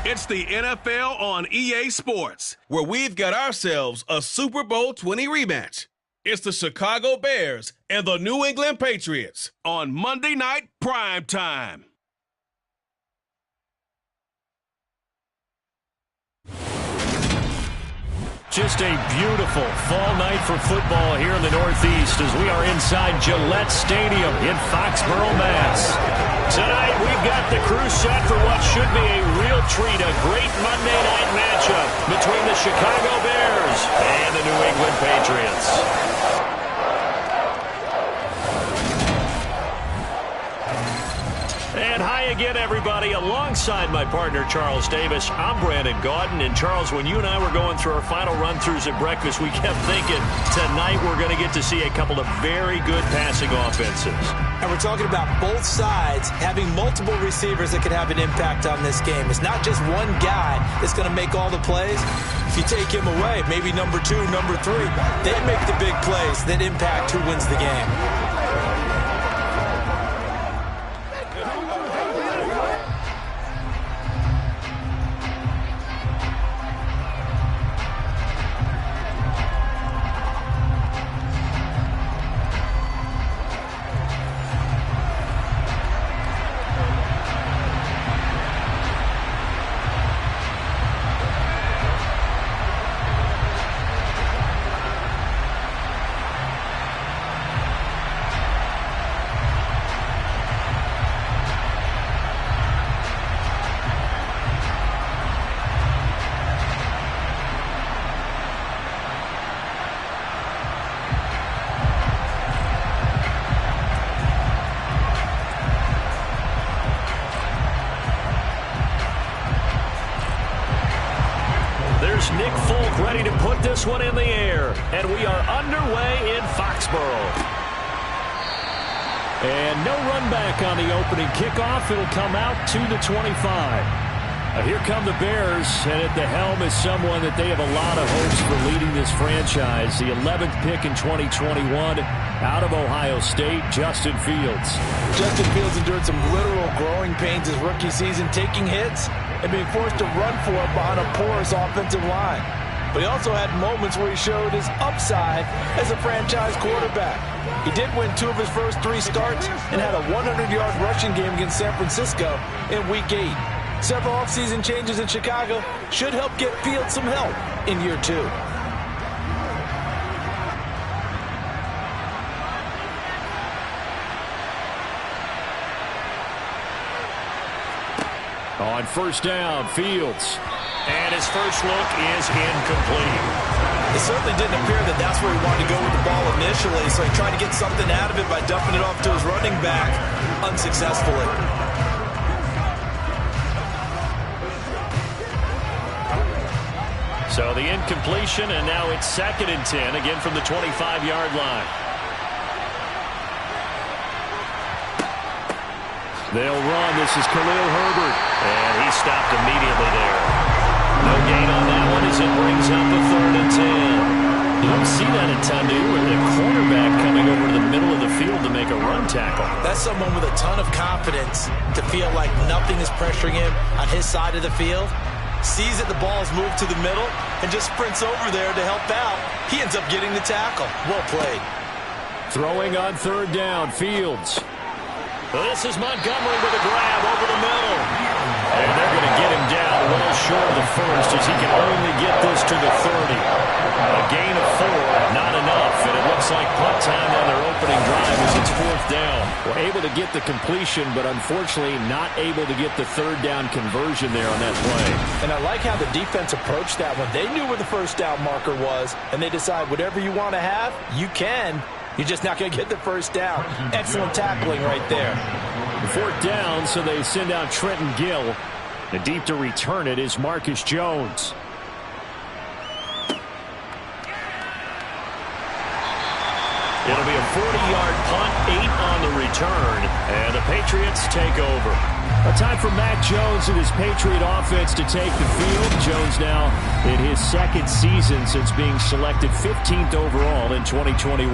It's the NFL on EA Sports, where we've got ourselves a Super Bowl 20 rematch. It's the Chicago Bears and the New England Patriots on Monday Night Prime Time. Just a beautiful fall night for football here in the Northeast as we are inside Gillette Stadium in Foxborough, Mass. Tonight we've got the crew set for what should be a real treat, a great Monday night matchup between the Chicago Bears and the New England Patriots. And hi again, everybody. Alongside my partner, Charles Davis, I'm Brandon Gaudin. And, Charles, when you and I were going through our final run-throughs at breakfast, we kept thinking tonight we're going to get to see a couple of very good passing offenses. And we're talking about both sides having multiple receivers that could have an impact on this game. It's not just one guy that's going to make all the plays. If you take him away, maybe number 2, number 3, they make the big plays that impact who wins the game. Nick Folk ready to put this one in the air, and we are underway in Foxborough. And no run back on the opening kickoff. It'll come out to the 25. Here come the Bears, and at the helm is someone that they have a lot of hopes for leading this franchise. The 11th pick in 2021 out of Ohio State, Justin Fields. Justin Fields endured some literal growing pains his rookie season, taking hits and being forced to run for it behind a porous offensive line. But he also had moments where he showed his upside as a franchise quarterback. He did win 2 of his first 3 starts and had a 100-yard rushing game against San Francisco in Week 8. Several offseason changes in Chicago should help get Fields some help in year 2. On first down, Fields. And his first look is incomplete. It certainly didn't appear that that's where he wanted to go with the ball initially, so he tried to get something out of it by dumping it off to his running back unsuccessfully. So the incompletion, and now it's 2nd and 10, again from the 25-yard line. They'll run. This is Khalil Herbert. And he stopped immediately there. No gain on that one as it brings up a 3rd and 10. You don't see that a ton, do you? With the cornerback coming over to the middle of the field to make a run tackle. That's someone with a ton of confidence to feel like nothing is pressuring him on his side of the field. Sees that the ball's moved to the middle and just sprints over there to help out. He ends up getting the tackle. Well played. Throwing on 3rd down, Fields. This is Montgomery with a grab over the middle. And they're going to get him down well short of the first as he can only get this to the 30. A gain of 4, not enough. And it looks like punt time on their opening drive as it's 4th down. Well, able to get the completion, but unfortunately not able to get the 3rd down conversion there on that play. And I like how the defense approached that one. They knew where the first down marker was, and they decide whatever you want to have, you can. You're just not going to get the first down. Excellent tackling right there. 4th down, so they send out Trenton Gill. And deep to return it is Marcus Jones. It'll be a 40-yard punt, 8 on the return, and the Patriots take over. A time for Mac Jones and his Patriot offense to take the field. Jones now in his 2nd season since being selected 15th overall in 2021.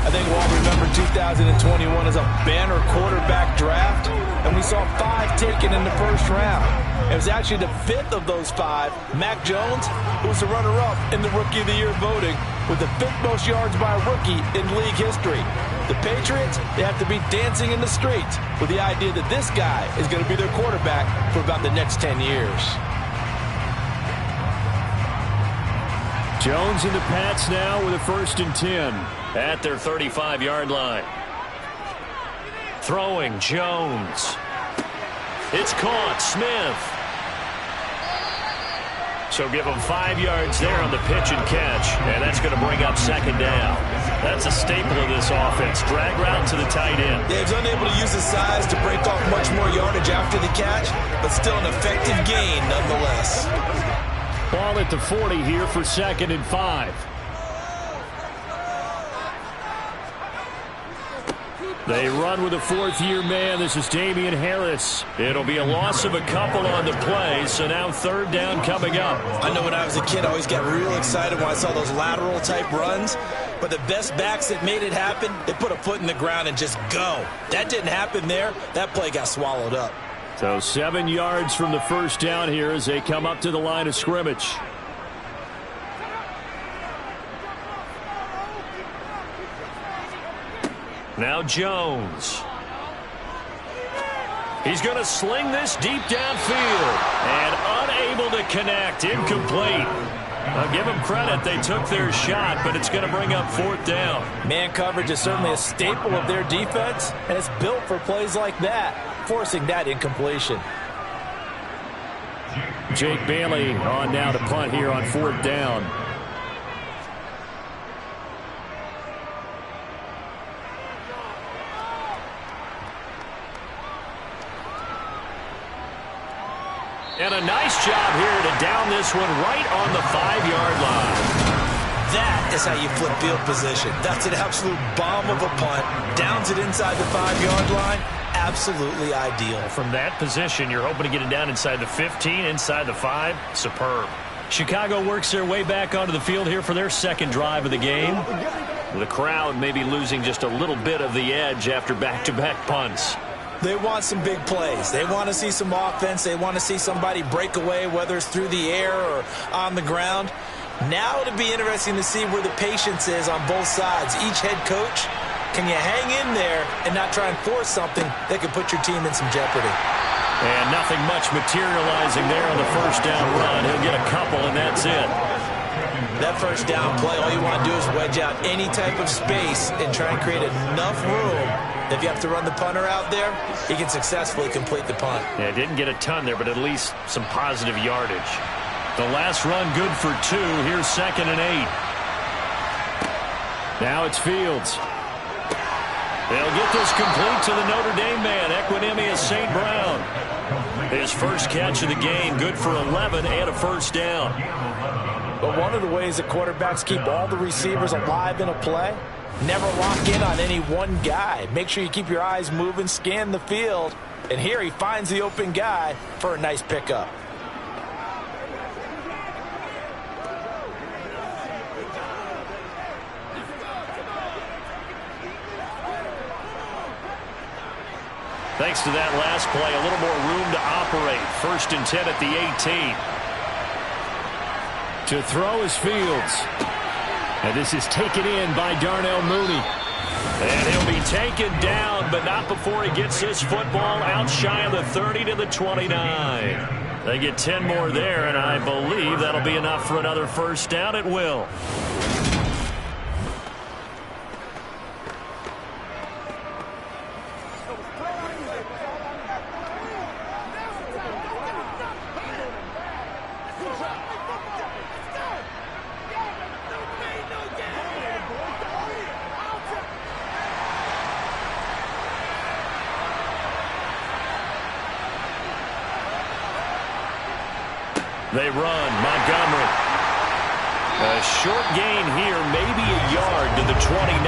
I think we'll all remember 2021 as a banner quarterback draft, and we saw 5 taken in the first round. It was actually the 5th of those 5, Mac Jones, who was the runner-up in the Rookie of the Year voting with the 5th most yards by a rookie in league history. The Patriots, they have to be dancing in the streets with the idea that this guy is going to be their quarterback for about the next 10 years. Jones and the Pats now with a 1st and 10 at their 35-yard line. Throwing Jones. It's caught. Smith. So give him 5 yards there on the pitch and catch, and that's going to bring up 2nd down. That's a staple of this offense. Drag route to the tight end. Yeah, he's unable to use his size to break off much more yardage after the catch, but still an effective gain nonetheless. Ball at the 40 here for 2nd and 5. They run with a 4th-year man. This is Damian Harris. It'll be a loss of a couple on the play, so now 3rd down coming up. I know when I was a kid, I always got real excited when I saw those lateral-type runs, but the best backs that made it happen, they put a foot in the ground and just go. That didn't happen there. That play got swallowed up. So 7 yards from the 1st down here as they come up to the line of scrimmage. Now Jones. He's going to sling this deep downfield and unable to connect. Incomplete. I'll give them credit. They took their shot, but it's going to bring up 4th down. Man coverage is certainly a staple of their defense, and it's built for plays like that, forcing that incompletion. Jake Bailey on now to punt here on 4th down. And a nice job here to down this one right on the 5-yard line. That is how you flip field position. That's an absolute bomb of a punt. Downs it inside the 5-yard line. Absolutely ideal. From that position, you're hoping to get it down inside the 15, inside the 5. Superb. Chicago works their way back onto the field here for their 2nd drive of the game. The crowd may be losing just a little bit of the edge after back-to-back punts. They want some big plays. They want to see some offense. They want to see somebody break away, whether it's through the air or on the ground. Now it'll be interesting to see where the patience is on both sides. Each head coach, can you hang in there and not try and force something that could put your team in some jeopardy? And nothing much materializing there on the 1st down run. He'll get a couple, and that's it. That 1st down play, all you want to do is wedge out any type of space and try and create enough room. If you have to run the punter out there, he can successfully complete the punt. Yeah, didn't get a ton there, but at least some positive yardage. The last run good for 2. Here's 2nd and 8. Now it's Fields. They'll get this complete to the Notre Dame man, Equinemius St. Brown. His first catch of the game, good for 11 and a 1st down. But one of the ways that quarterbacks keep all the receivers alive in a play, never lock in on any one guy. Make sure you keep your eyes moving, scan the field. And here he finds the open guy for a nice pickup. Thanks to that last play, a little more room to operate. 1st and 10 at the 18. To throw is Fields. And this is taken in by Darnell Mooney. And he'll be taken down, but not before he gets this football out shy of the 30 to the 29. They get 10 more there, and I believe that'll be enough for another 1st down. It will. They run. Montgomery. A short gain here, maybe a yard to the 29.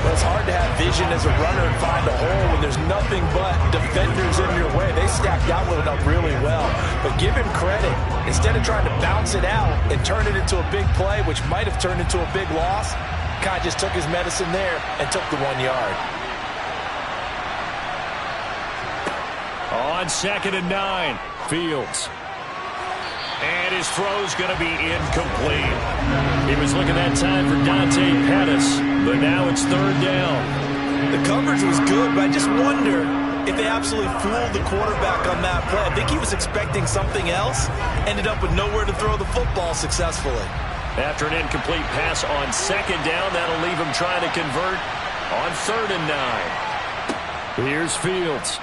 Well, it's hard to have vision as a runner and find a hole when there's nothing but defenders in your way. They stacked that one up really well. But give him credit. Instead of trying to bounce it out and turn it into a big play, which might have turned into a big loss, kind of just took his medicine there and took the 1 yard. On 2nd and 9, Fields. And his throw's going to be incomplete. He was looking that time for Dante Pettis, but now it's 3rd down. The coverage was good, but I just wonder if they absolutely fooled the quarterback on that play. I think he was expecting something else, ended up with nowhere to throw the football successfully. After an incomplete pass on 2nd down, that'll leave him trying to convert on 3rd and 9. Here's Fields.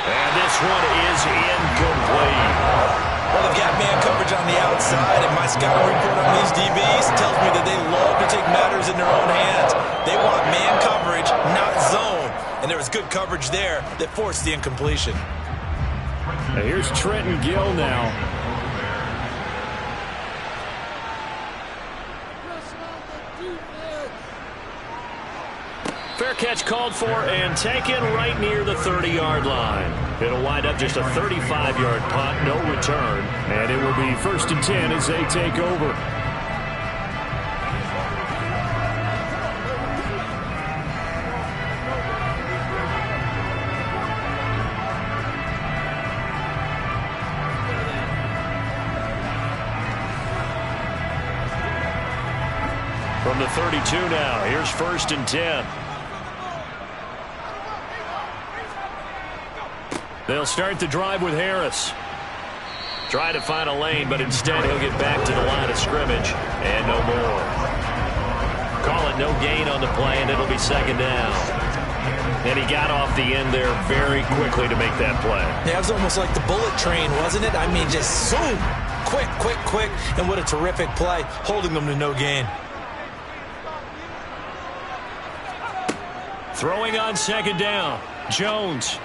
And this one is incomplete. Well, they've got man coverage on the outside, and my scouting report on these DBs tells me that they love to take matters in their own hands. They want man coverage, not zone. And there was good coverage there that forced the incompletion. Now here's Trenton Gill now. Fair catch called for and taken right near the 30-yard line. It'll wind up just a 35-yard punt, no return, and it will be 1st and 10 as they take over. From the 32 now, here's 1st and 10. They'll start the drive with Harris. Try to find a lane, but instead he'll get back to the line of scrimmage, and no more. Call it no gain on the play, and it'll be 2nd down. And he got off the end there very quickly to make that play. Yeah, it was almost like the bullet train, wasn't it? I mean, just zoom. Quick, quick, quick. And what a terrific play, holding them to no gain. Throwing on 2nd down, Jones.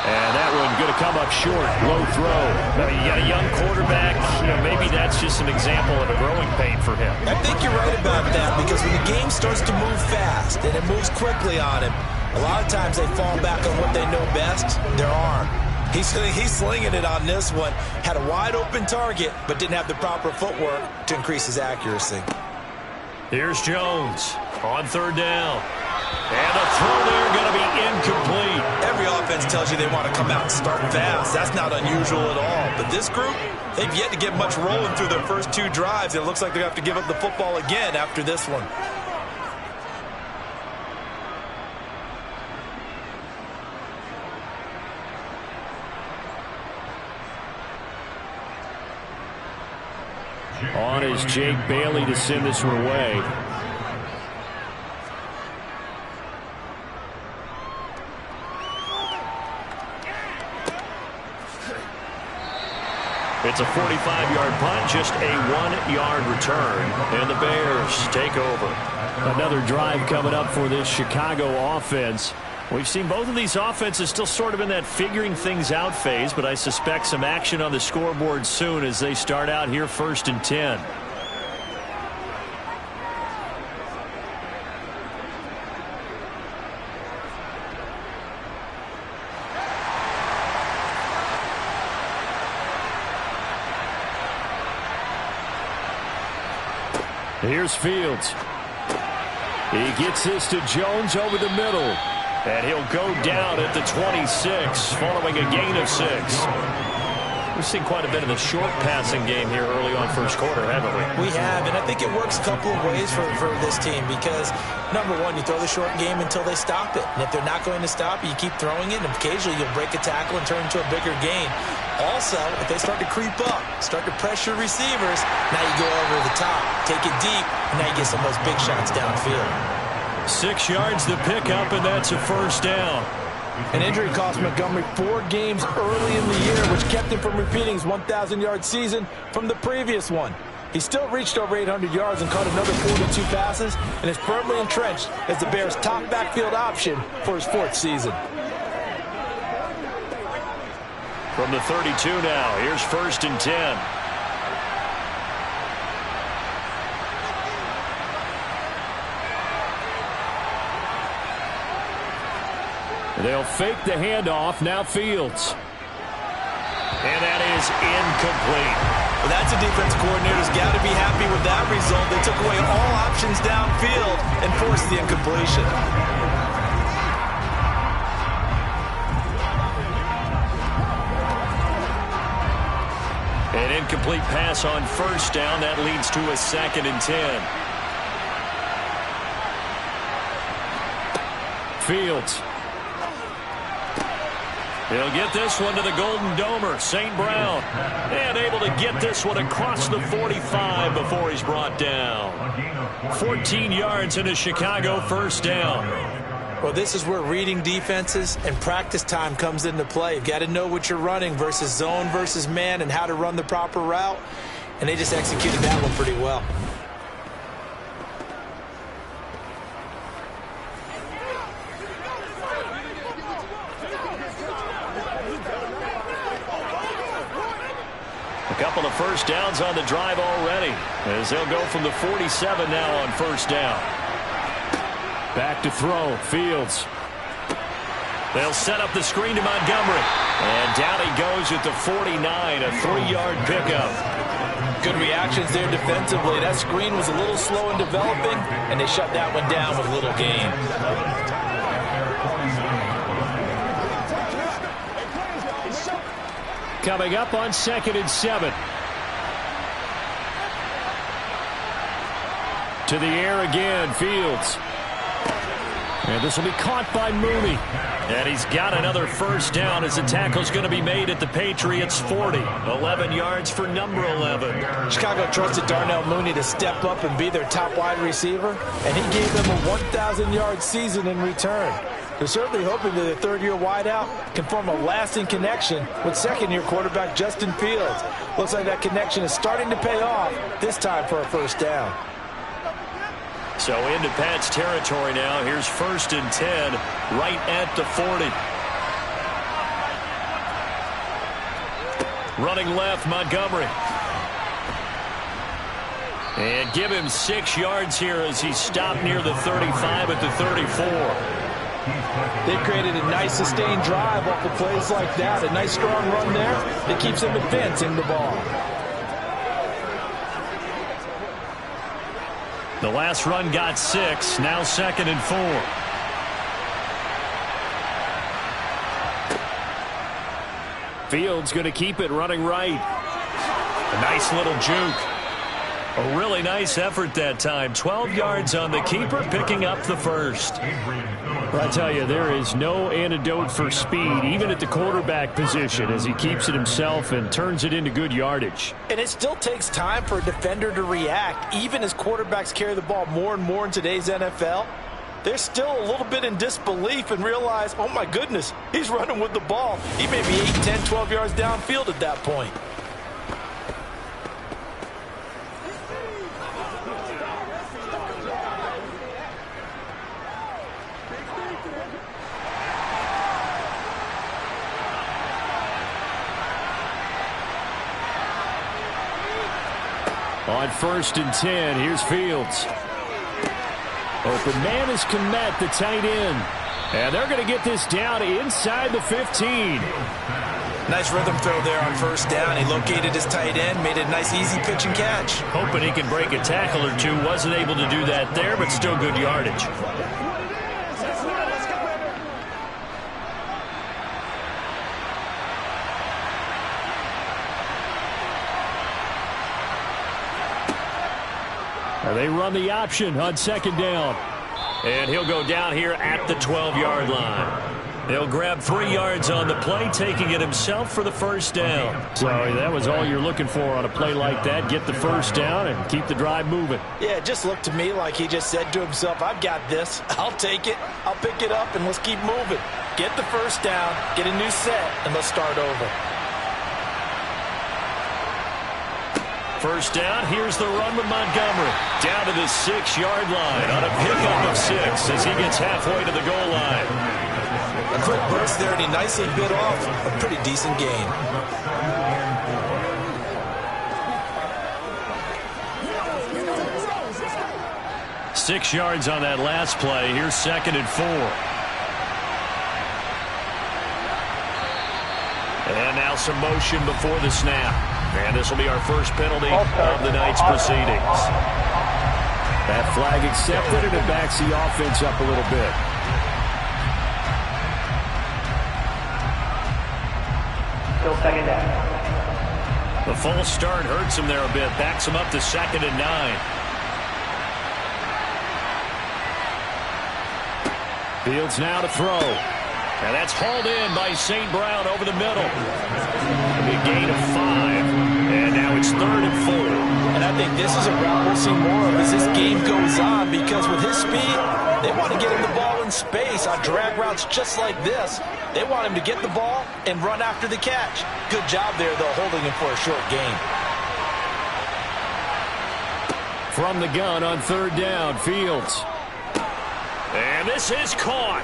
And that one going to come up short. Low throw. Now, you got a young quarterback. You know, maybe that's just an example of a growing pain for him. I think you're right about that, because when the game starts to move fast and it moves quickly on him, a lot of times they fall back on what they know best, their arm. He's slinging it on this one. Had a wide open target, but didn't have the proper footwork to increase his accuracy. Here's Jones on 3rd down. And the throw there going to be incomplete. Every offense tells you they want to come out and start fast. That's not unusual at all. But this group, they've yet to get much rolling through their first 2 drives. It looks like they're going to have to give up the football again after this one. On is Jake Bailey to send this one away. It's a 45-yard punt, just a 1-yard return, and the Bears take over. Another drive coming up for this Chicago offense. We've seen both of these offenses still sort of in that figuring things out phase, but I suspect some action on the scoreboard soon as they start out here 1st and 10. Here's Fields. He gets this to Jones over the middle. And he'll go down at the 26 following a gain of 6. We've seen quite a bit of the short passing game here early on 1st quarter, haven't we? We have, and I think it works a couple of ways for this team because, number one, you throw the short game until they stop it. And if they're not going to stop it, you keep throwing it, and occasionally you'll break a tackle and turn it into a bigger gain. Also, if they start to creep up, start to pressure receivers, now you go over the top, take it deep, and now you get some of those big shots downfield. 6 yards to pick up, and that's a 1st down. An injury cost Montgomery 4 games early in the year, which kept him from repeating his 1,000-yard season from the previous one. He still reached over 800 yards and caught another 42 passes and is firmly entrenched as the Bears' top backfield option for his 4th season. From the 32 now, here's 1st and 10. They'll fake the handoff, now Fields. And that is incomplete. Well, that's a defense coordinator's got to be happy with that result. They took away all options downfield and forced the incompletion. An incomplete pass on first down. That leads to a 2nd and 10. Fields. He'll get this one to the Golden Domer, St. Brown. And able to get this one across the 45 before he's brought down. 14 yards and a Chicago first down. Well, this is where reading defenses and practice time comes into play. You've got to know what you're running versus zone versus man and how to run the proper route. And they just executed that one pretty well. A couple of first downs on the drive already, as they'll go from the 47 now on first down. Back to throw, Fields. They'll set up the screen to Montgomery. And down he goes at the 49, a 3-yard pickup. Good reactions there defensively. That screen was a little slow in developing, and they shut that one down with little gain. Coming up on 2nd and 7. To the air again, Fields. And this will be caught by Mooney. And he's got another first down as the tackle's going to be made at the Patriots' 40. 11 yards for number 11. Chicago trusted Darnell Mooney to step up and be their top wide receiver, and he gave them a 1,000-yard season in return. They're certainly hoping that the third-year wideout can form a lasting connection with second-year quarterback Justin Fields. Looks like that connection is starting to pay off, this time for a first down. So into Pat's territory now. Here's 1st and 10 right at the 40. Running left, Montgomery. And give him 6 yards here as he stopped near the 35 at the 34. They've created a nice sustained drive off of plays like that. A nice strong run there that keeps them advancing the ball. The last run got 6. Now 2nd and 4. Fields going to keep it running right. A nice little juke. A really nice effort that time. 12 yards on the keeper, picking up the first. Well, I tell you, there is no antidote for speed, even at the quarterback position, as he keeps it himself and turns it into good yardage. And it still takes time for a defender to react, even as quarterbacks carry the ball more and more in today's NFL. They're still a little bit in disbelief and realize, oh my goodness, he's running with the ball. He may be 8, 10, 12 yards downfield at that point. On 1st and 10, here's Fields. Open man is Kmet, the tight end. And they're going to get this down inside the 15. Nice rhythm throw there on first down. He located his tight end, made a nice easy pitch and catch. Hoping he can break a tackle or two. Wasn't able to do that there, but still good yardage. They run the option on 2nd down. And he'll go down here at the 12-yard line. He'll grab 3 yards on the play, taking it himself for the first down. So that was all you're looking for on a play like that. Get the first down and keep the drive moving. Yeah, it just looked to me like he just said to himself, I've got this. I'll take it. I'll pick it up, and let's keep moving. Get the first down, get a new set, and let's start over. First down, here's the run with Montgomery. Down to the 6-yard line on a pickup of 6 as he gets halfway to the goal line. A quick burst there, and he nicely bit off a pretty decent gain. Six yards on that last play. Here's 2nd and 4. And now some motion before the snap. And this will be our first penalty of the night's proceedings. That flag accepted, and it backs the offense up a little bit. Still second down. The false start hurts him there a bit. Backs him up to 2nd and 9. Fields now to throw. And that's hauled in by St. Brown over the middle. A big gain of 5. And now it's 3rd and 4. And I think this is a route we'll see more of as this game goes on, because with his speed, they want to get him the ball in space on drag routes just like this. They want him to get the ball and run after the catch. Good job there, though, holding him for a short gain. From the gun on 3rd down, Fields. And this is caught.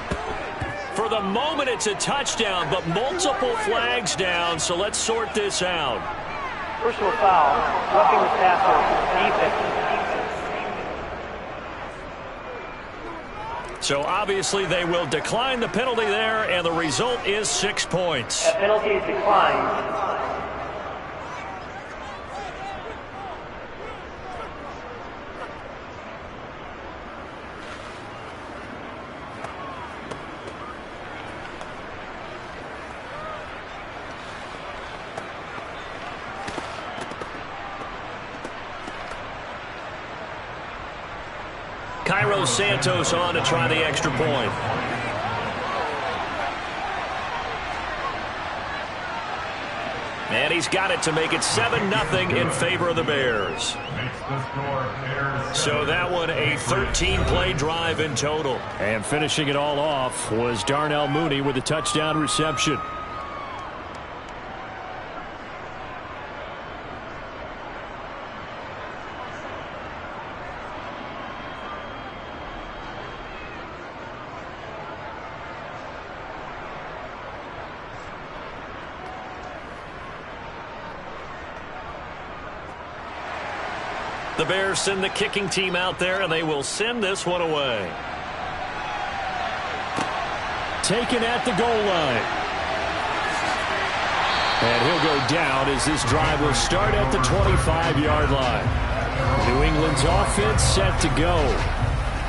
For the moment, it's a touchdown, but multiple flags down, so let's sort this out. Personal foul, roughing the passer, defense. So obviously they will decline the penalty there, and the result is 6 points. That penalty is declined. Cairo Santos on to try the extra point. And he's got it to make it 7-0 in favor of the Bears. So that one a 13-play drive in total. And finishing it all off was Darnell Mooney with a touchdown reception. The Bears send the kicking team out there, and they will send this one away. Taken at the goal line. And he'll go down as this drive will start at the 25-yard line. New England's offense set to go.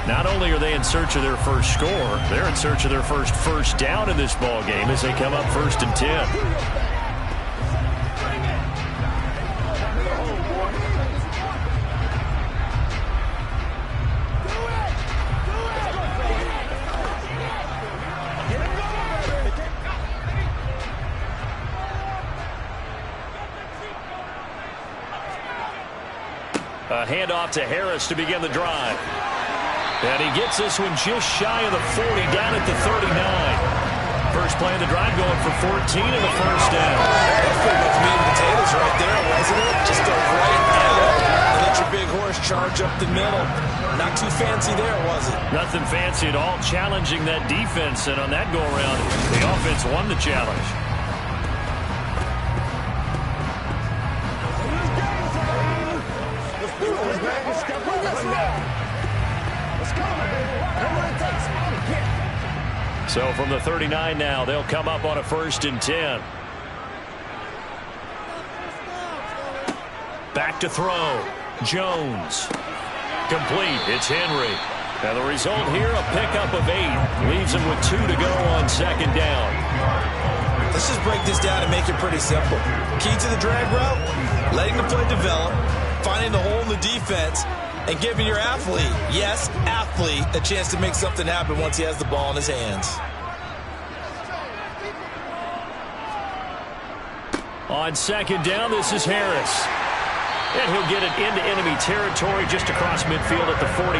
Not only are they in search of their first score, they're in search of their first down in this ball game as they come up 1st and 10. A handoff to Harris to begin the drive. And he gets this one just shy of the 40, down at the 39. First play of the drive going for 14 and a first down. That's pretty much meat and potatoes right there, wasn't it? Just go right out and let your big horse charge up the middle. Not too fancy there, was it? Nothing fancy at all, challenging that defense. And on that go-around, the offense won the challenge. So from the 39 now, they'll come up on a 1st and 10. Back to throw. Jones. Complete. It's Henry. And the result here, a pickup of 8. Leaves him with 2 to go on 2nd down. Let's just break this down and make it pretty simple. Key to the drag route, letting the play develop, finding the hole in the defense, and giving your athlete, yes, athlete, a chance to make something happen once he has the ball in his hands. On 2nd down, this is Harris. And he'll get it into enemy territory just across midfield at the 49.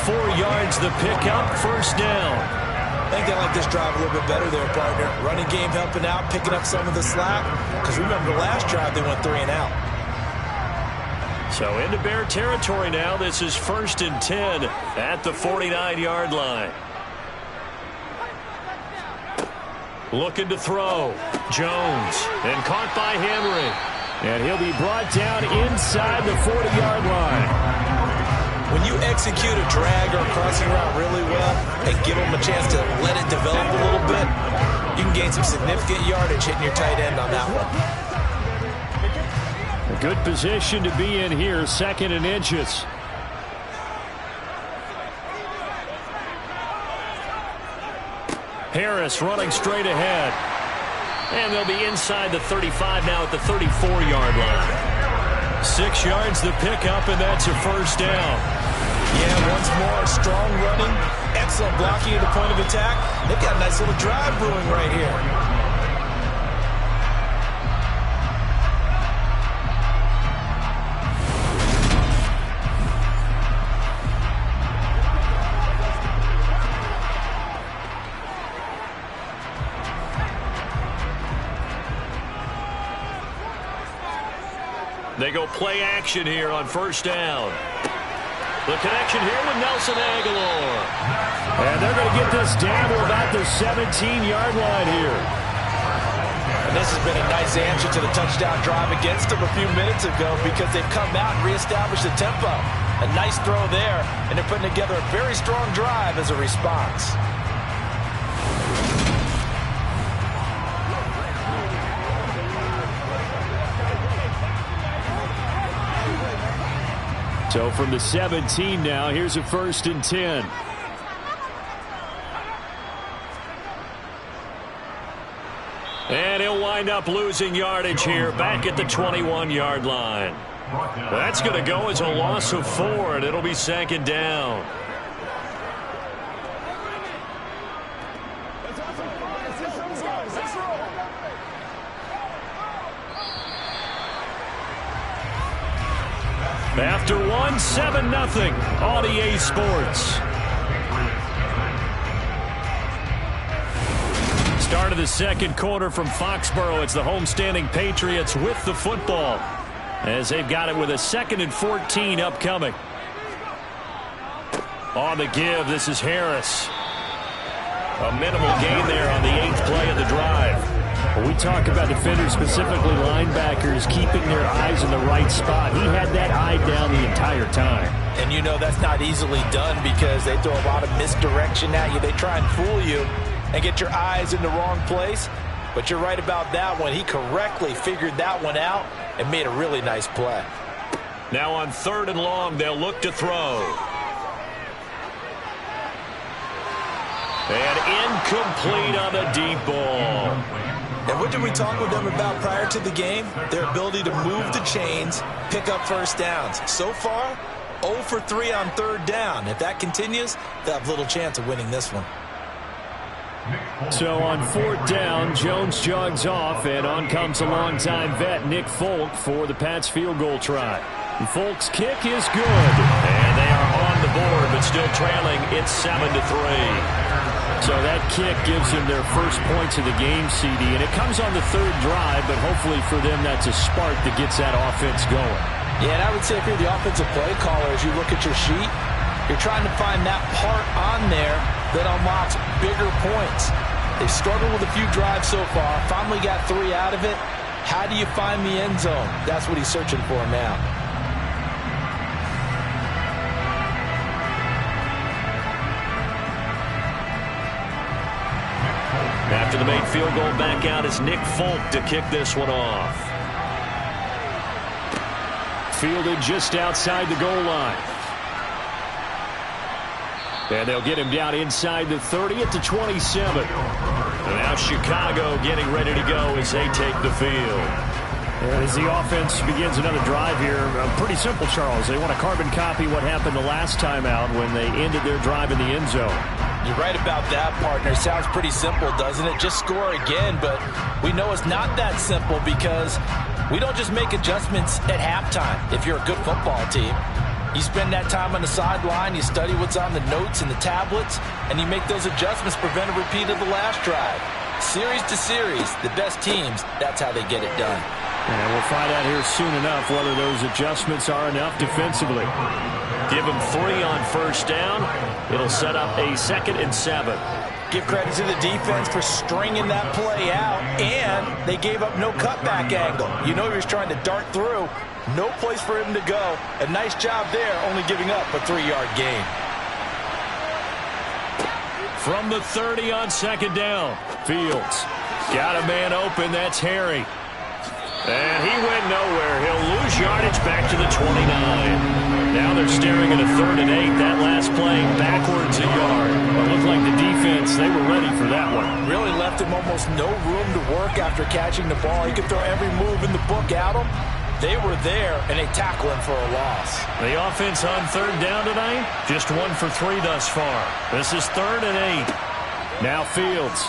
4 yards the pickup, 1st down. I think they like this drive a little bit better there, partner. Running game helping out, picking up some of the slack. Because remember, the last drive they went 3 and out. So into Bear territory now. This is 1st and 10 at the 49-yard line. Looking to throw. Jones. And caught by Henry. And he'll be brought down inside the 40-yard line. When you execute a drag or a crossing route really well and give them a chance to let it develop a little bit, you can can gain some significant yardage hitting your tight end on that one. A good position to be in here, 2nd and inches. Harris running straight ahead. And they'll be inside the 35 now at the 34-yard line. 6 yards the pickup, and that's a first down. Yeah, once more, strong running, excellent blocking at the point of attack. They've got a nice little drive brewing right here. They go play action here on first down. The connection here with Nelson Aguilar. And they're going to get this down to about the 17-yard line here. And this has been a nice answer to the touchdown drive against them a few minutes ago because they've come out and reestablished the tempo. A nice throw there, and they're putting together a very strong drive as a response. So from the 17 now, here's a 1st and 10. And he'll wind up losing yardage here back at the 21-yard line. That's going to go as a loss of 4, and it'll be 2nd down. After 1, 7-0 on EA Sports. Start of the 2nd quarter from Foxborough. It's the homestanding Patriots with the football as they've got it with a 2nd and 14 upcoming. On the give, this is Harris. A minimal gain there on the 8th play of the drive. When we talk about defenders, specifically linebackers, keeping their eyes in the right spot, he had that eye down the entire time. And you know that's not easily done because they throw a lot of misdirection at you. They try and fool you and get your eyes in the wrong place. But you're right about that one. He correctly figured that one out and made a really nice play. Now on 3rd and long, they'll look to throw. And incomplete on the deep ball. And what did we talk with them about prior to the game? Their ability to move the chains, pick up first downs. So far, 0 for 3 on 3rd down. If that continues, they'll have little chance of winning this one. So on 4th down, Jones jogs off, and on comes a longtime vet, Nick Folk, for the Pats field goal try. And Folk's kick is good. And they are on the board, but still trailing. It's 7-3. So that kick gives them their first points of the game, CD, and it comes on the 3rd drive, but hopefully for them that's a spark that gets that offense going. Yeah, and I would say if you're the offensive play caller, as you look at your sheet, you're trying to find that part on there that unlocks bigger points. They've struggled with a few drives so far, finally got 3 out of it. How do you find the end zone? That's what he's searching for now. After the made field goal, back out is Nick Folk to kick this one off. Fielded just outside the goal line. And they'll get him down inside the 30 at the 27. And now Chicago getting ready to go as they take the field. As the offense begins another drive here, pretty simple, Charles. They want to carbon copy what happened the last time out when they ended their drive in the end zone. You're right about that, partner. Sounds pretty simple, doesn't it? Just score again, but we know it's not that simple because we don't just make adjustments at halftime if you're a good football team. You spend that time on the sideline, you study what's on the notes and the tablets, and you make those adjustments, prevent a repeat of the last drive. Series to series, the best teams, that's how they get it done. And we'll find out here soon enough whether those adjustments are enough defensively. Give them 3 on first down. It'll set up a 2nd and 7. Give credit to the defense for stringing that play out, and they gave up no cutback angle. You know he was trying to dart through. No place for him to go. A nice job there, only giving up a 3-yard gain. From the 30 on second down. Fields got a man open. That's Harry. And he went nowhere. He'll lose yardage back to the 29. Now they're staring at a 3rd and 8. That last play backwards a yard. It looked like the defense, they were ready for that one. Really left him almost no room to work after catching the ball. He could throw every move in the book at him. They were there, and they tackle him for a loss. The offense on 3rd down tonight, just 1 for 3 thus far. This is 3rd and 8. Now Fields.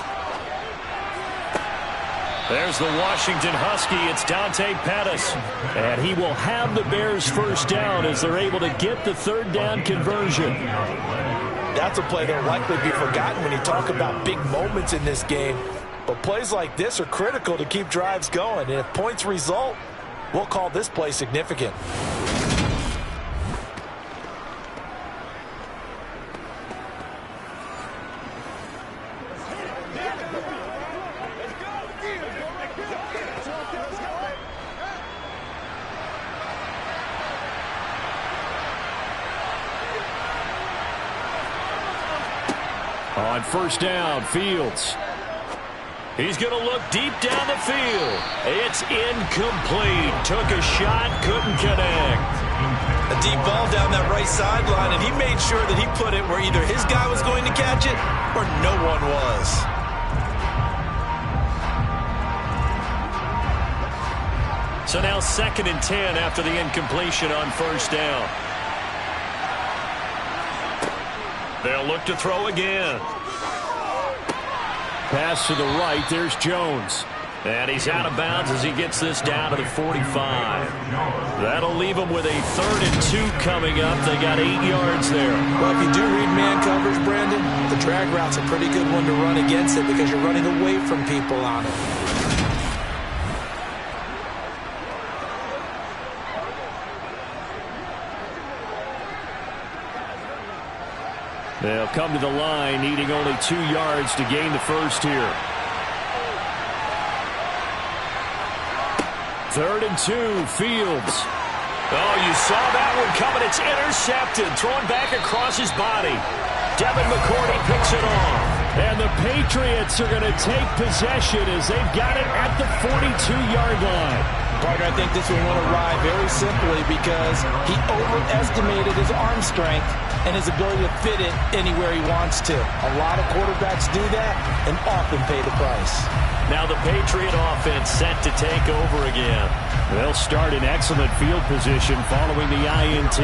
There's the Washington Husky. It's Dante Pettis. And he will have the Bears first down as they're able to get the 3rd down conversion. That's a play that will likely be forgotten when you talk about big moments in this game. But plays like this are critical to keep drives going. And if points result, we'll call this play significant. On first down, Fields. He's going to look deep down the field. It's incomplete. Took a shot, couldn't connect. A deep ball down that right sideline, and he made sure that he put it where either his guy was going to catch it or no one was. So now 2nd and 10 after the incompletion on first down. They'll look to throw again. Pass to the right. There's Jones. And he's out of bounds as he gets this down to the 45. That'll leave him with a 3rd and 2 coming up. They got 8 yards there. Well, if you do read man coverage, Brandon, the drag route's a pretty good one to run against it because you're running away from people on it. They'll come to the line, needing only 2 yards to gain the first here. 3rd and 2, Fields. Oh, you saw that one coming. It's intercepted, thrown back across his body. Devin McCourty picks it off. And the Patriots are going to take possession as they've got it at the 42-yard line. Partner, I think this one won't arrive very simply because he overestimated his arm strength and his ability to fit it anywhere he wants to. A lot of quarterbacks do that and often pay the price. Now the Patriot offense set to take over again. They'll start in excellent field position following the INT.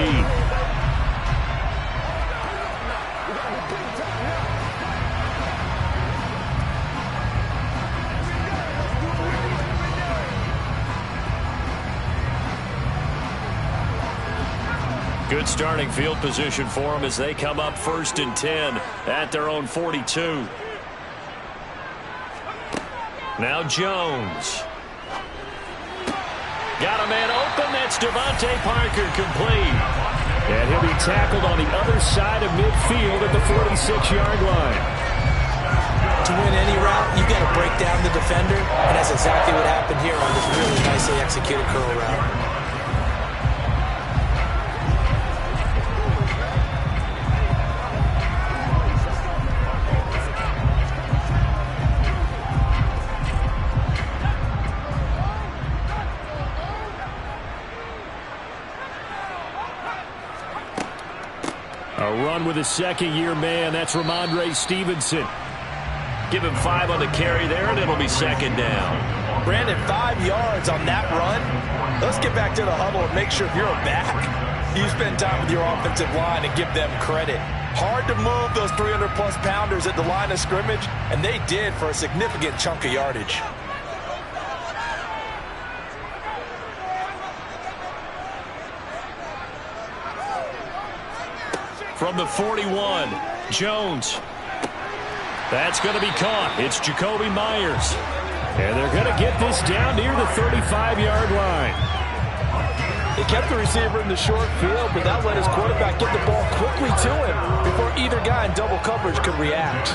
Good starting field position for them as they come up 1st and 10 at their own 42. Now Jones. Got a man open. That's Devontae Parker, complete. And he'll be tackled on the other side of midfield at the 46-yard line. To win any route, you've got to break down the defender, and that's exactly what happened here on this really nicely executed curl route. A run with a second-year man. That's Ramondre Stevenson. Give him 5 on the carry there, and it'll be 2nd down. Brandon, 5 yards on that run. Let's get back to the huddle and make sure if you're a back, you spend time with your offensive line and give them credit. Hard to move those 300-plus pounders at the line of scrimmage, and they did for a significant chunk of yardage. From the 41, Jones. That's going to be caught. It's Jacoby Myers. And they're going to get this down near the 35-yard line. They kept the receiver in the short field, but that let his quarterback get the ball quickly to him before either guy in double coverage could react.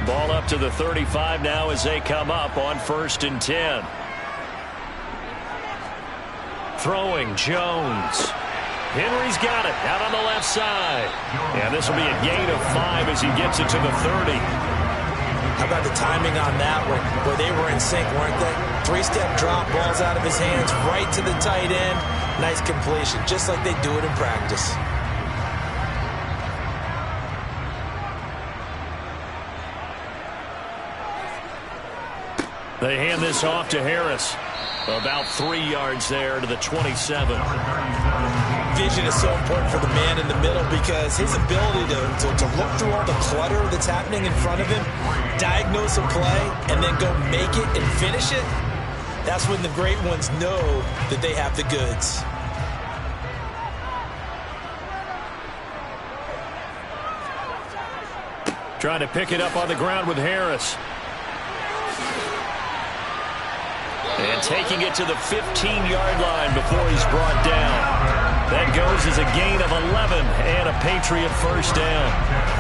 Ball up to the 35 now as they come up on 1st and 10. Throwing Jones. Henry's got it out on the left side. And this will be a gain of 5 as he gets it to the 30. How about the timing on that one? Boy, they were in sync, weren't they? 3-step drop, balls out of his hands, right to the tight end. Nice completion, just like they do it in practice. They hand this off to Harris. About 3 yards there to the 27. Vision is so important for the man in the middle because his ability to look through all the clutter that's happening in front of him, diagnose a play, and then go make it and finish it, that's when the great ones know that they have the goods. Trying to pick it up on the ground with Harris. And taking it to the 15-yard line before he's brought down. That goes as a gain of 11 and a Patriot first down.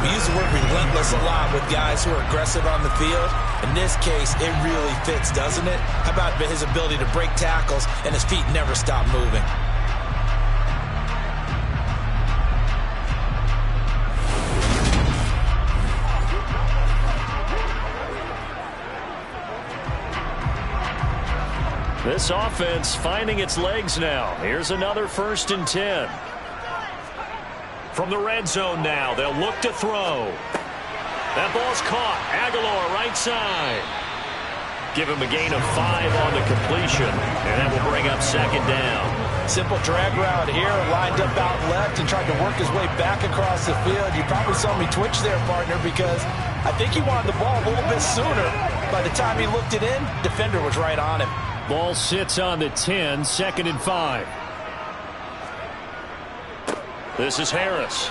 We use the word relentless a lot with guys who are aggressive on the field. In this case, it really fits, doesn't it? How about his ability to break tackles and his feet never stop moving? This offense finding its legs now. Here's another 1st and 10. From the red zone now, they'll look to throw. That ball's caught. Aguilar right side. Give him a gain of 5 on the completion, and that will bring up 2nd down. Simple drag route here, lined up out left and tried to work his way back across the field. You probably saw me twitch there, partner, because I think he wanted the ball a little bit sooner. By the time he looked it in, defender was right on him. Ball sits on the 10, 2nd and 5. This is Harris.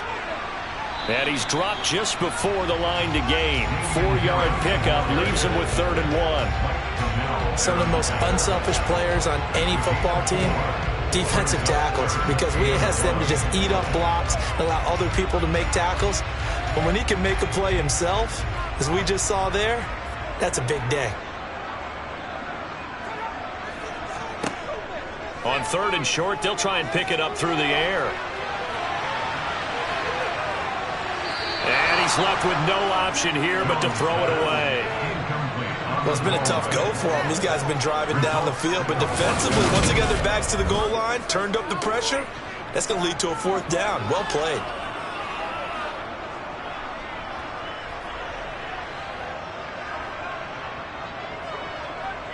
And he's dropped just before the line to gain. 4-yard pickup leaves him with 3rd and 1. Some of the most unselfish players on any football team, defensive tackles, because we ask them to just eat up blocks and allow other people to make tackles. But when he can make a play himself, as we just saw there, that's a big day. On 3rd and short, they'll try and pick it up through the air. And he's left with no option here but to throw it away. Well, it's been a tough go for him. These guys have been driving down the field, but defensively, once they got their backs to the goal line, turned up the pressure, that's going to lead to a 4th down. Well played.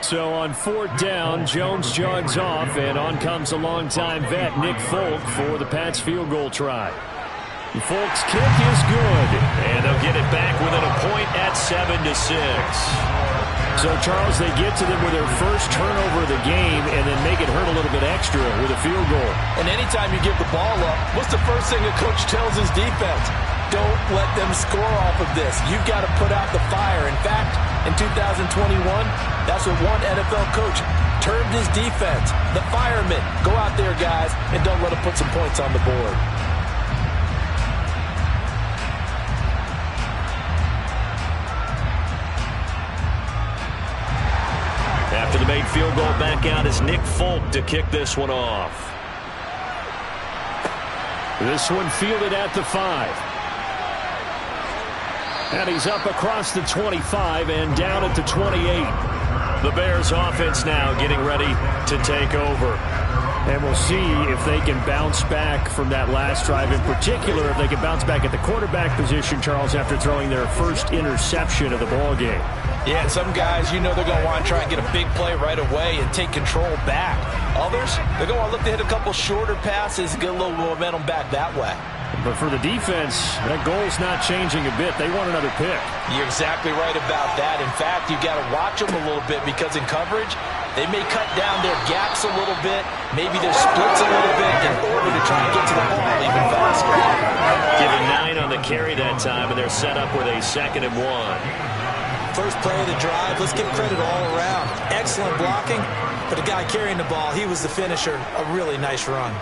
So on 4th down, Jones jogs off, and on comes a longtime vet, Nick Folk, for the Pats field goal try. Folk's kick is good. And they'll get it back within a point at 7-6. So, Charles, they get to them with their first turnover of the game and then make it hurt a little bit extra with a field goal. And anytime you give the ball up, what's the first thing a coach tells his defense? Don't let them score off of this. You've got to put out the fire. In fact, in 2021, that's what one NFL coach termed his defense. The firemen. Go out there, guys, and don't let them put some points on the board. After the made field goal, back out is Nick Folk to kick this one off. This one fielded at the 5. And he's up across the 25 and down at the 28. The Bears offense now getting ready to take over. And we'll see if they can bounce back from that last drive. In particular, if they can bounce back at the quarterback position, Charles, after throwing their first interception of the ball game. Yeah, and some guys, you know they're going to want to try and get a big play right away and take control back. Others, they're going to want to look to hit a couple shorter passes and get a little momentum back that way. But for the defense, that goal's not changing a bit. They want another pick. You're exactly right about that. In fact, you've got to watch them a little bit because in coverage, they may cut down their gaps a little bit, maybe their splits a little bit in order to try and get to the ball even faster. Giving 9 on the carry that time, and they're set up with a 2nd and 1. First play of the drive, let's give credit all around. Excellent blocking, but the guy carrying the ball, he was the finisher. A really nice run.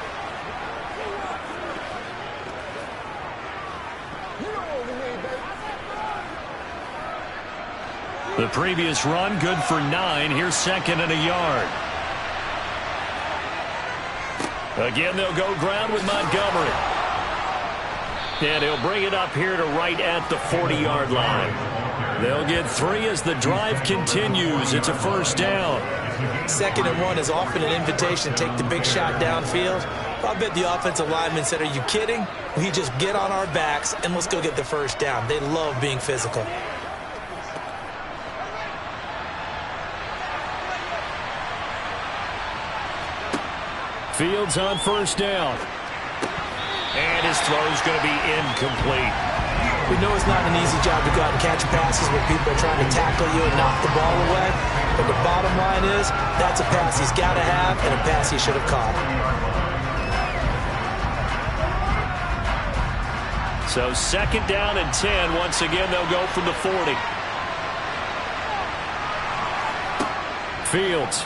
The previous run, good for 9. Here's 2nd and a yard. Again, they'll go ground with Montgomery. And he'll bring it up here to right at the 40-yard line. They'll get 3 as the drive continues. It's a first down. 2nd and 1 is often an invitation to take the big shot downfield. I bet the offensive lineman said, are you kidding? We just get on our backs and let's go get the first down. They love being physical. Fields on first down. And his throw's going to be incomplete. We know it's not an easy job to go out and catch passes when people are trying to tackle you and knock the ball away. But the bottom line is, that's a pass he's got to have and a pass he should have caught. So 2nd down and 10. Once again, they'll go from the 40. Fields.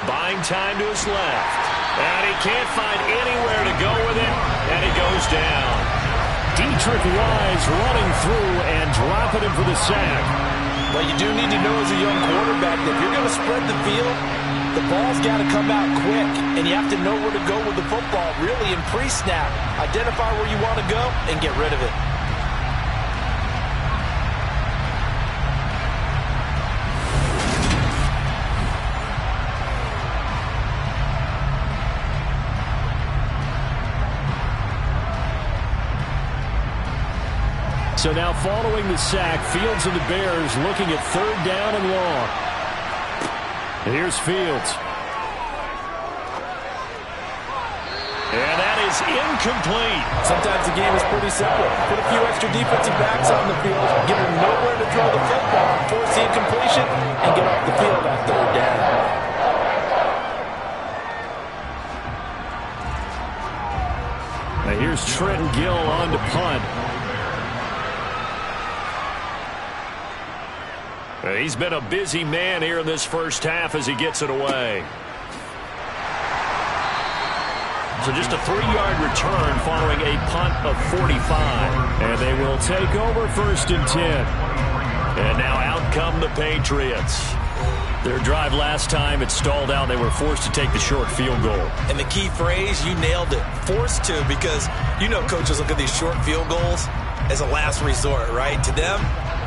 Buying time to his left. And he can't find anywhere to go with it. And it goes down. Dietrich Wise running through and dropping him for the sack. What you do need to know as a young quarterback that if you're going to spread the field, the ball's got to come out quick. And you have to know where to go with the football, really, in pre-snap. Identify where you want to go and get rid of it. So now following the sack, Fields and the Bears looking at 3rd down and long. Here's Fields. And that is incomplete. Sometimes the game is pretty simple. Put a few extra defensive backs on the field, give them nowhere to throw the football, force the incompletion, and get off the field on 3rd down. Now here's Trenton Gill on to punt. He's been a busy man here in this first half as he gets it away. So just a 3-yard return following a punt of 45. And they will take over 1st and 10. And now out come the Patriots. Their drive last time, it stalled out. They were forced to take the short field goal. And the key phrase, you nailed it, forced to, because you know coaches look at these short field goals as a last resort, right? To them,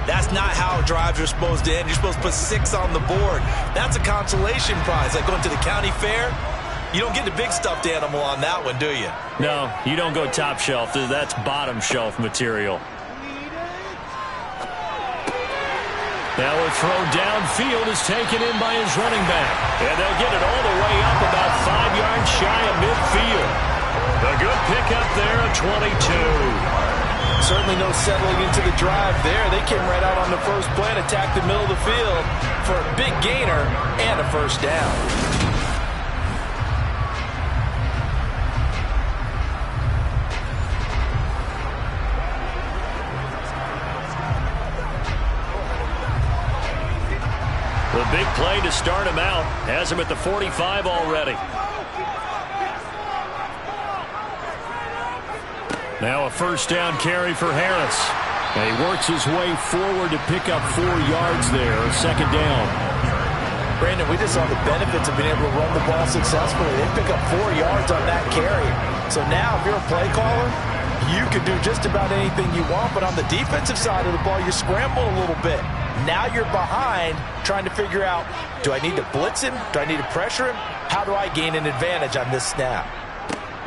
that's not how drives are supposed to end. You're supposed to put 6 on the board. That's a consolation prize. Like going to the county fair, you don't get the big stuffed animal on that one, do you? No, you don't go top shelf. That's bottom shelf material. Now a throw downfield is taken in by his running back. And they'll get it all the way up about 5 yards shy of midfield. A good pickup there at 22. Certainly no settling into the drive there. They came right out on the first play and attacked the middle of the field for a big gainer and a first down. The big play to start him out has him at the 45 already. Now a first down carry for Harris. And he works his way forward to pick up 4 yards there. 2nd down. Brandon, we just saw the benefits of being able to run the ball successfully. They pick up 4 yards on that carry. So now if you're a play caller, you can do just about anything you want. But on the defensive side of the ball, you're scrambling a little bit. Now you're behind trying to figure out, do I need to blitz him? Do I need to pressure him? How do I gain an advantage on this snap?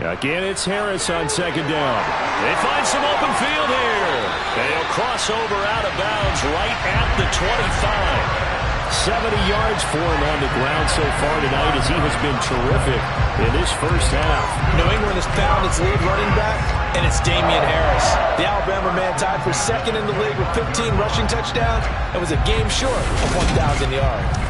Again, it's Harris on 2nd down. They find some open field here. They'll cross over out of bounds right at the 25. 70 yards for him on the ground so far tonight as he has been terrific in this first half. New England has found its lead running back, and it's Damian Harris. The Alabama man tied for 2nd in the league with 15 rushing touchdowns and was a game short of 1,000 yards.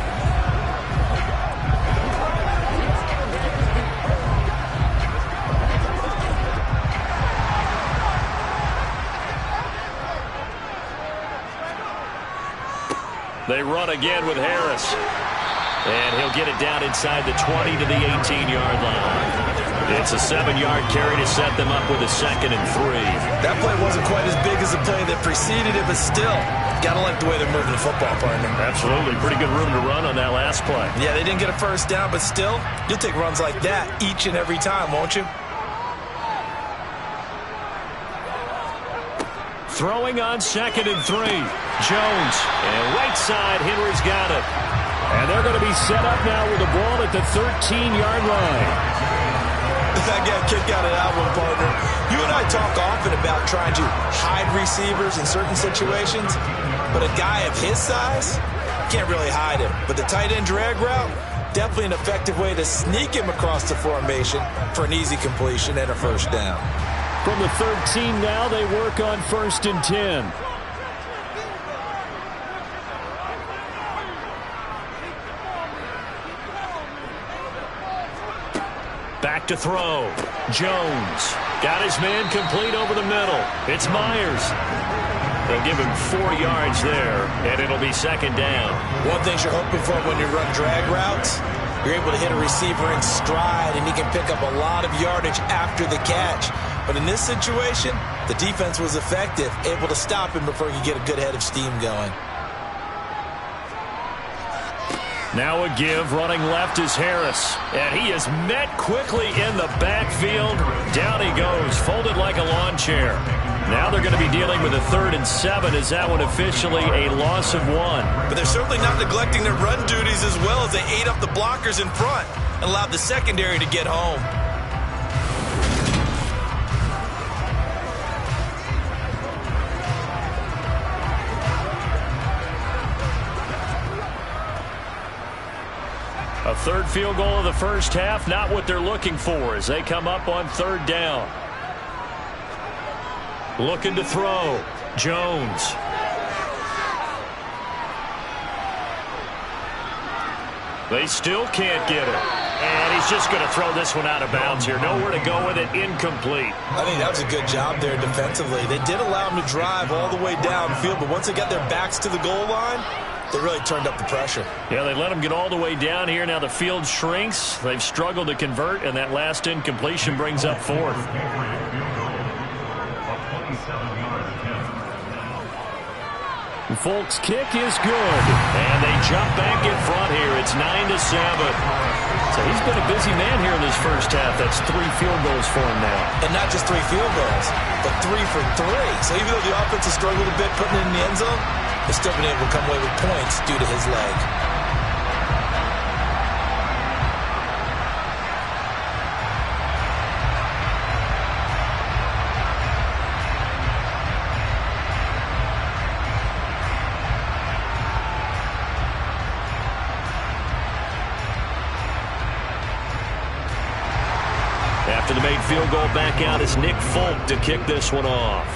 They run again with Harris. And he'll get it down inside the 20 to the 18-yard line. It's a 7-yard carry to set them up with a 2nd and 3. That play wasn't quite as big as the play that preceded it, but still, got to like the way they're moving the football, partner. Absolutely. Pretty good room to run on that last play. Yeah, they didn't get a first down, but still, you'll take runs like that each and every time, won't you? Throwing on 2nd and 3. Jones. And right side, Henry's got it. And they're going to be set up now with the ball at the 13-yard line. I got a kick out of that one, partner. You and I talk often about trying to hide receivers in certain situations, but a guy of his size can't really hide him. But the tight end drag route, definitely an effective way to sneak him across the formation for an easy completion and a first down. From the 13 now, they work on 1st and 10. Back to throw. Jones. Got his man complete over the middle. It's Myers. They'll give him 4 yards there, and it'll be 2nd down. One thing you're hoping for when you run drag routes, you're able to hit a receiver in stride, and he can pick up a lot of yardage after the catch. But in this situation, the defense was effective, able to stop him before he could get a good head of steam going. Now a give. Running left is Harris. And he is met quickly in the backfield. Down he goes, folded like a lawn chair. Now they're going to be dealing with a 3rd and 7. Is that one officially a loss of 1? But they're certainly not neglecting their run duties as well as they ate up the blockers in front and allowed the secondary to get home. A 3rd field goal of the first half, not what they're looking for as they come up on 3rd down. Looking to throw. Jones. They still can't get it. And he's just going to throw this one out of bounds here. Nowhere to go with it. Incomplete. I think that was a good job there defensively. They did allow him to drive all the way downfield, but once they got their backs to the goal line, they really turned up the pressure. Yeah, they let him get all the way down here. Now the field shrinks. They've struggled to convert, and that last incompletion brings up 4th. Folk's kick is good. And they jump back in front here. It's 9-7. So he's been a busy man here in this first half. That's 3 field goals for him now. And not just 3 field goals, but 3 for 3. So even though the offense has struggled a bit putting it in the end zone, they've still been able to come away with points due to his leg. After the made field goal, back out is Nick Folk to kick this one off.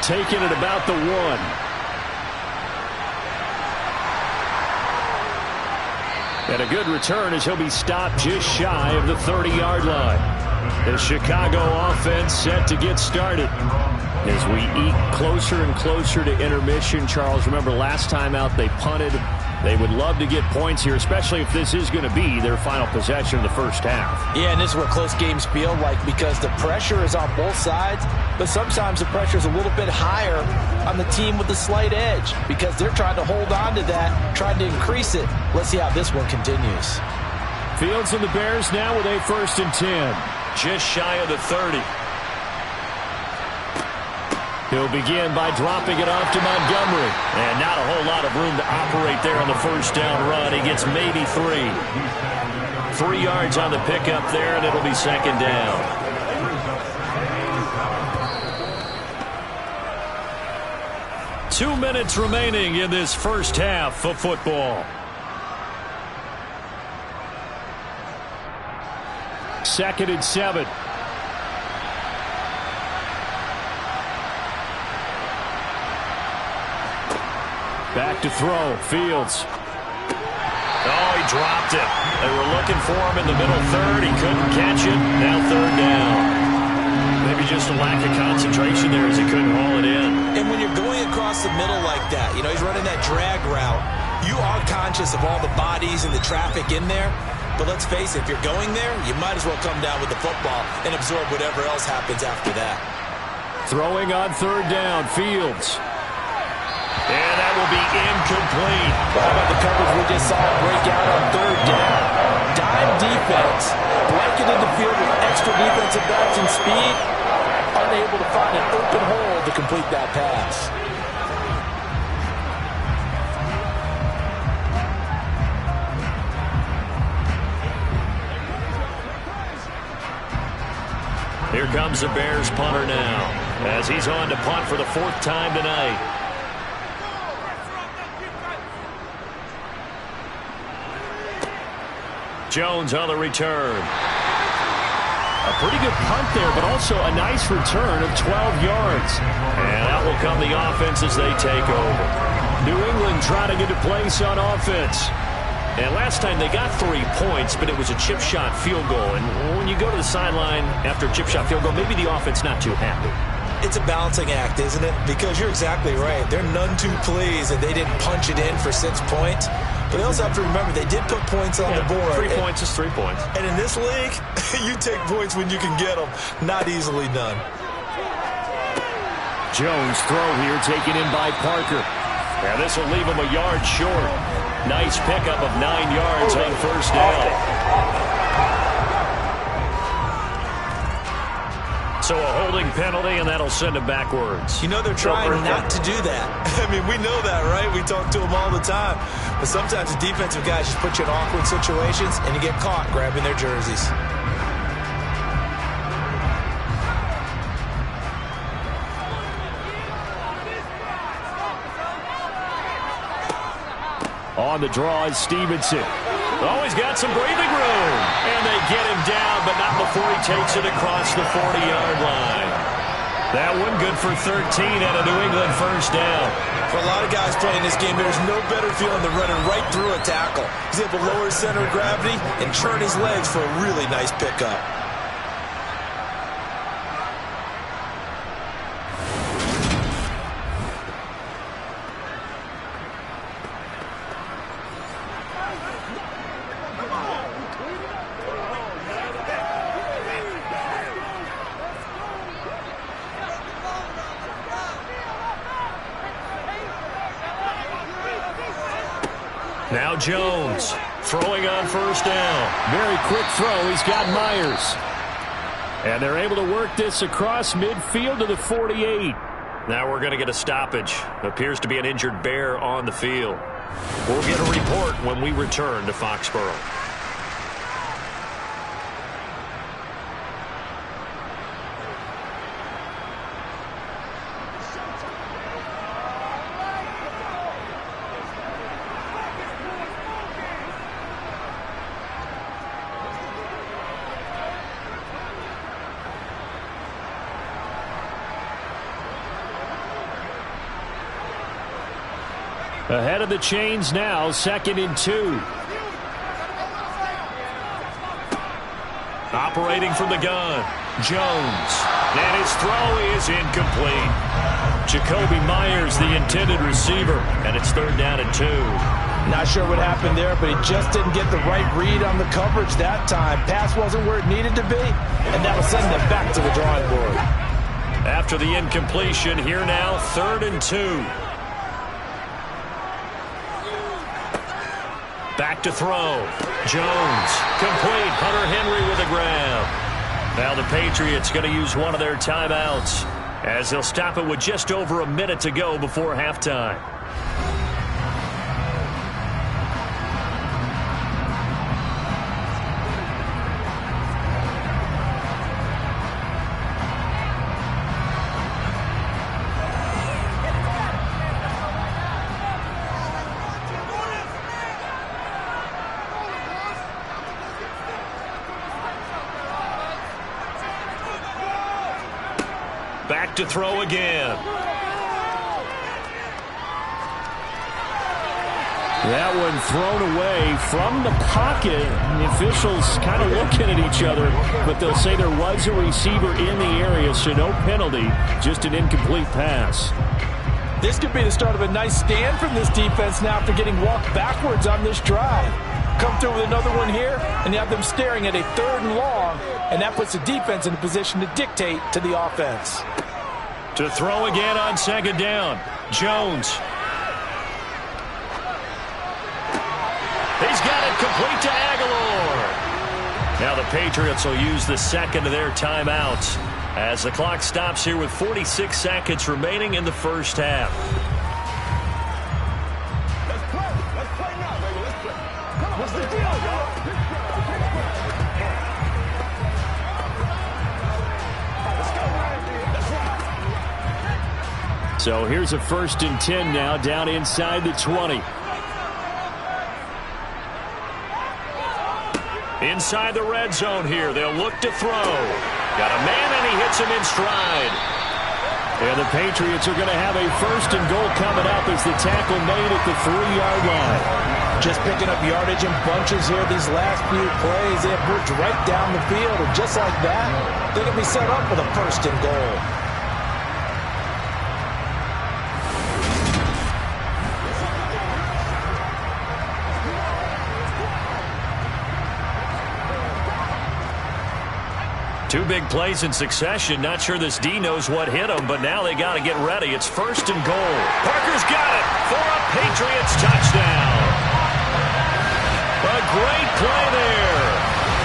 Taking it about the 1. And a good return as he'll be stopped just shy of the 30-yard line. The Chicago offense set to get started. As we eke closer and closer to intermission, Charles, remember last time out they punted. They would love to get points here, especially if this is going to be their final possession of the first half. Yeah, and this is what close games feel like because the pressure is on both sides, but sometimes the pressure is a little bit higher on the team with the slight edge because they're trying to hold on to that, trying to increase it. Let's see how this one continues. Fields and the Bears now with a 1st and 10. Just shy of the 30. He'll begin by dropping it off to Montgomery. And not a whole lot of room to operate there on the first down run. He gets maybe 3. 3 yards on the pickup there, and it'll be 2nd down. Two minutes remaining in this first half of football. 2nd and 7. Back to throw. Fields. Oh, he dropped it. They were looking for him in the middle 3rd. He couldn't catch it. Now 3rd down. Maybe just a lack of concentration there as he couldn't haul it in. And when you're going across the middle like that, he's running that drag route, you are conscious of all the bodies and the traffic in there. But let's face it, if you're going there, you might as well come down with the football and absorb whatever else happens after that. Throwing on third down, Fields. And that will be incomplete. How about the coverage we just saw break out on third down? Dime defense, blanketed the field with extra defensive backs and speed, unable to find an open hole to complete that pass. Here comes the Bears punter now, as he's on to punt for the 4th time tonight. Jones on the return. A pretty good punt there, but also a nice return of 12 yards. And out will come the offense as they take over. New England trying to get a place on offense. And last time they got 3 points, but it was a chip shot field goal. And when you go to the sideline after a chip shot field goal, maybe the offense not too happy. It's a balancing act, isn't it? Because you're exactly right. They're none too pleased that they didn't punch it in for 6 points. But they also have to remember they did put points on the board. 3 points is 3 points. And in this league, you take points when you can get them. Not easily done. Jones throw here taken in by Parker. Now this will leave him a yard short. Nice pickup of 9 yards on first down. So a holding penalty, and that'll send him backwards. You know they're trying not to do that. I mean, we know that, right? We talk to them all the time. But sometimes the defensive guys just put you in awkward situations, and you get caught grabbing their jerseys. On the draw is Stevenson. Oh, he's got some breathing room. And they get him down, but not before he takes it across the 40-yard line. That one good for 13 and a New England first down. For a lot of guys playing this game, there's no better feeling than running right through a tackle. He's able to lower his center of gravity and churn his legs for a really nice pickup. Now Jones throwing on first down. Very quick throw. He's got Myers. And they're able to work this across midfield to the 48. Now we're going to get a stoppage. Appears to be an injured Bear on the field. We'll get a report when we return to Foxborough. Ahead of the chains now, 2nd and 2. Operating from the gun, Jones. And his throw is incomplete. Jacoby Myers, the intended receiver, and it's 3rd down and 2. Not sure what happened there, but he just didn't get the right read on the coverage that time. Pass wasn't where it needed to be, and that'll send them back to the drawing board. After the incompletion, here now, 3rd and 2. Back to throw. Jones. Complete. Hunter Henry with a grab. Now the Patriots going to use one of their timeouts as they'll stop it with just over a minute to go before halftime. Back to throw again. That one thrown away from the pocket. The officials kind of looking at each other, but they'll say there was a receiver in the area, so no penalty, just an incomplete pass. This could be the start of a nice stand from this defense now after getting walked backwards on this drive. come through with another one here, and you have them staring at a 3rd and long, and that puts the defense in a position to dictate to the offense. To throw again on 2nd down, Jones. He's got it complete to Aguilar. Now the Patriots will use the 2nd of their timeouts as the clock stops here with 46 seconds remaining in the first half. Let's play now, baby. Let's play. Come on, what's the deal, y'all? Let's go, man. Let's rock. So here's a 1st and 10 now, down inside the 20. Inside the red zone here, they'll look to throw. Got a man, and he hits him in stride. And the Patriots are going to have a 1st and goal coming up as the tackle made at the 3-yard line. Just picking up yardage in bunches here these last few plays. They have moved right down the field, and just like that, they're going to be set up for the 1st and goal. Two big plays in succession. Not sure this D knows what hit him, but now they got to get ready. It's 1st and goal. Parker's got it for a Patriots touchdown. A great play there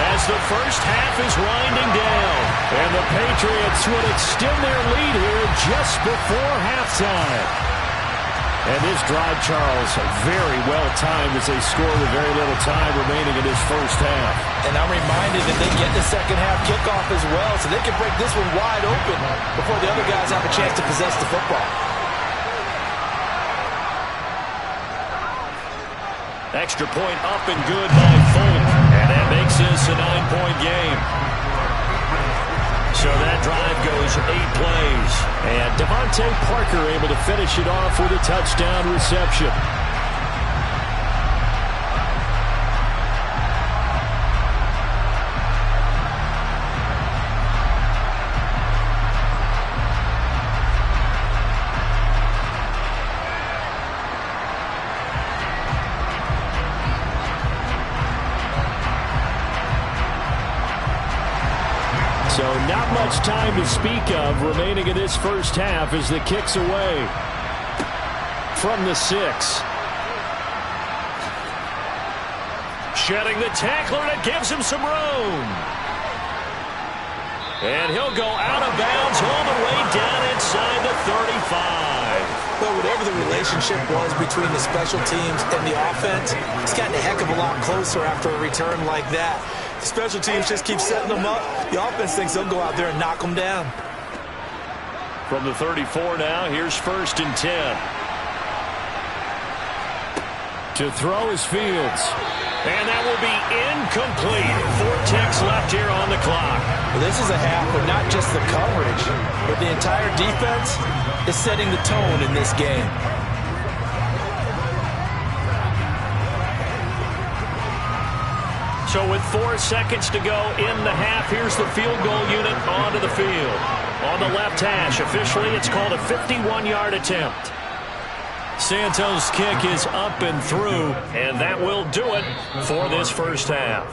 as the first half is winding down. And the Patriots would extend their lead here just before halftime. And this drive, Charles, very well timed as they score with very little time remaining in this first half. And I'm reminded that they get the second half kickoff as well, so they can break this one wide open before the other guys have a chance to possess the football. Extra point up and good by Folk. And that makes this a 9-point game. So that drive goes 8 plays. And Devontae Parker able to finish it off with a touchdown reception. So not much time to speak of remaining in this first half as the kick's away from the 6. Shedding the tackler, and it gives him some room. And he'll go out of bounds all the way down inside the 35. But whatever the relationship was between the special teams and the offense, it's gotten a heck of a lot closer after a return like that. The special teams just keep setting them up. The offense thinks they'll go out there and knock them down. From the 34 now, here's 1st and 10. To throw is Fields. And that will be incomplete. 4 ticks left here on the clock. Well, this is a half of not just the coverage, but the entire defense is setting the tone in this game. So with 4 seconds to go in the half, here's the field goal unit onto the field. On the left hash, officially it's called a 51-yard attempt. Santos' kick is up and through, and that will do it for this first half.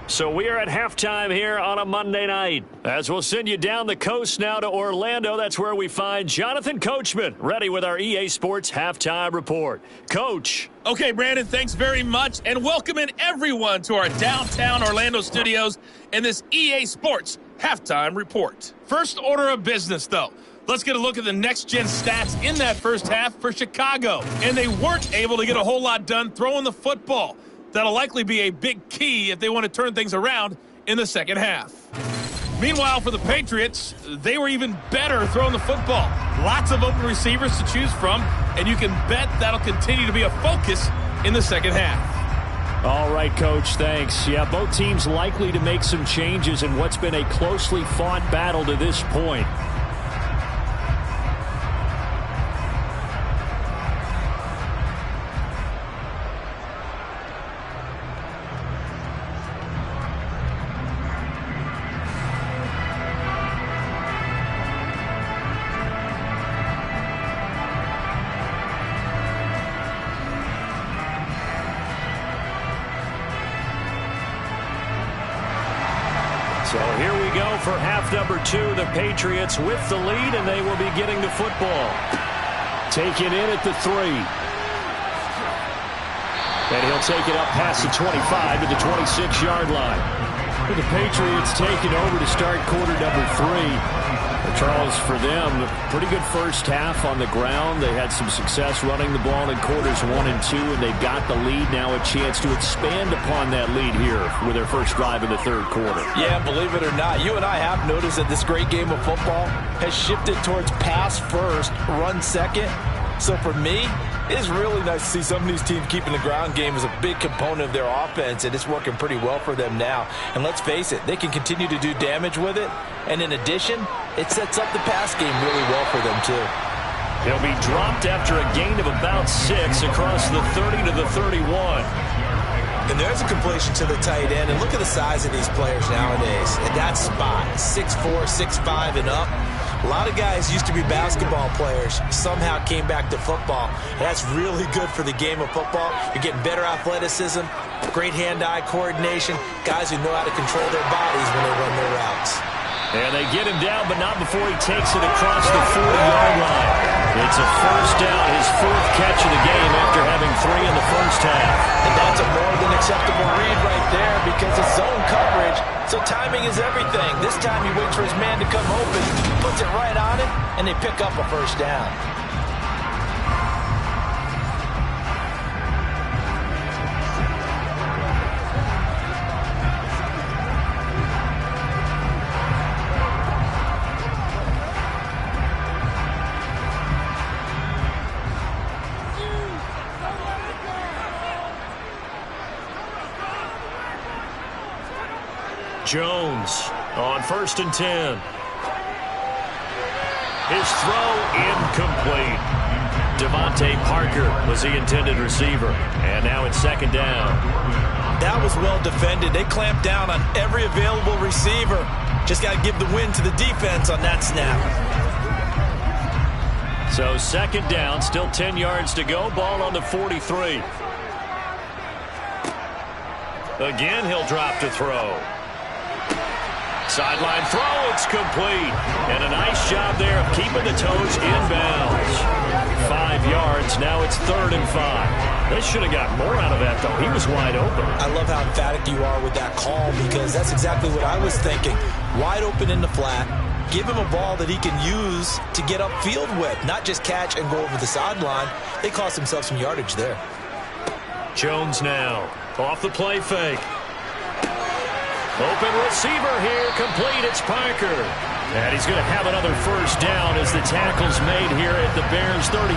So we are at halftime here on a Monday night. As we'll send you down the coast now to Orlando, that's where we find Jonathan Coachman, ready with our EA Sports Halftime Report. Coach. Okay, Brandon, thanks very much, and welcome in everyone to our downtown Orlando studios and this EA Sports Halftime Report. First order of business, though. Let's get a look at the next-gen stats in that first half for Chicago. And they weren't able to get a whole lot done throwing the football. That'll likely be a big key if they want to turn things around in the second half. Meanwhile, for the Patriots, they were even better throwing the football. Lots of open receivers to choose from, and you can bet that'll continue to be a focus in the second half. All right, Coach, thanks. Yeah, both teams likely to make some changes in what's been a closely fought battle to this point. here we go for half number 2. The Patriots with the lead, and they will be getting the football. Taken in at the 3. And he'll take it up past the 25 to the 26-yard line. The Patriots taking over to start quarter number 3. Charles, for them, pretty good first half on the ground. They had some success running the ball in quarters 1 and 2, and they've got the lead now, a chance to expand upon that lead here with their first drive in the third quarter. Yeah, believe it or not, you and I have noticed that this great game of football has shifted towards pass first, run second. So for me, it's really nice to see some of these teams keeping the ground game as a big component of their offense, and it's working pretty well for them now. And let's face it, they can continue to do damage with it, and in addition, it sets up the pass game really well for them too. He'll be dropped after a gain of about 6 across the 30 to the 31. And there's a completion to the tight end, and look at the size of these players nowadays. At that spot, 6'4", 6'5", and up. A lot of guys used to be basketball players, somehow came back to football. And that's really good for the game of football. You're getting better athleticism, great hand-eye coordination, guys who know how to control their bodies when they run their routes. And they get him down, but not before he takes it across the 40-yard line. It's a first down, his 4th catch of the game after having 3 in the first half. And that's a more than acceptable read right there because it's zone coverage, so timing is everything. This time he waits for his man to come open, puts it right on him, and they pick up a first down. Jones on 1st and 10. His throw incomplete. Devontae Parker was the intended receiver. And now it's 2nd down. That was well defended. They clamped down on every available receiver. Just got to give the win to the defense on that snap. So 2nd down, still 10 yards to go. Ball on the 43. Again, he'll drop to throw. Sideline throw, it's complete. And a nice job there of keeping the toes inbounds. 5 yards, now it's 3rd and 5. They should have got more out of that, though. He was wide open. I love how emphatic you are with that call because that's exactly what I was thinking. Wide open in the flat. Give him a ball that he can use to get upfield with, not just catch and go over the sideline. They cost themselves some yardage there. Jones now, off the play fake. Open receiver here, complete, it's Parker. And he's going to have another first down as the tackle's made here at the Bears 35.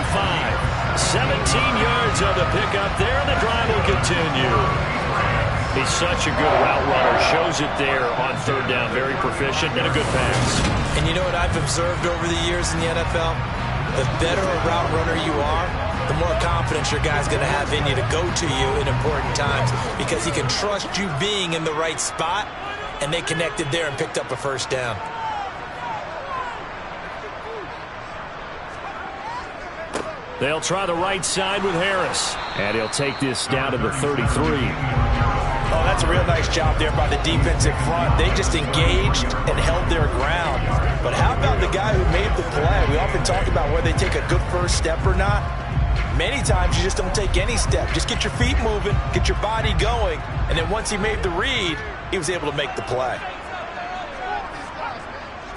17 yards on the pickup there, and the drive will continue. He's such a good route runner, shows it there on 3rd down, very proficient and a good pass. And you know what I've observed over the years in the NFL? The better a route runner you are, the more confidence your guy's going to have in you to go to you in important times because he can trust you being in the right spot, and they connected there and picked up a first down. They'll try the right side with Harris, and he'll take this down to the 33. Oh, that's a real nice job there by the defensive front. They just engaged and held their ground. But how about the guy who made the play? We often talk about whether they take a good first step or not. Many times you just don't take any step. Just get your feet moving, get your body going, and then once he made the read, he was able to make the play.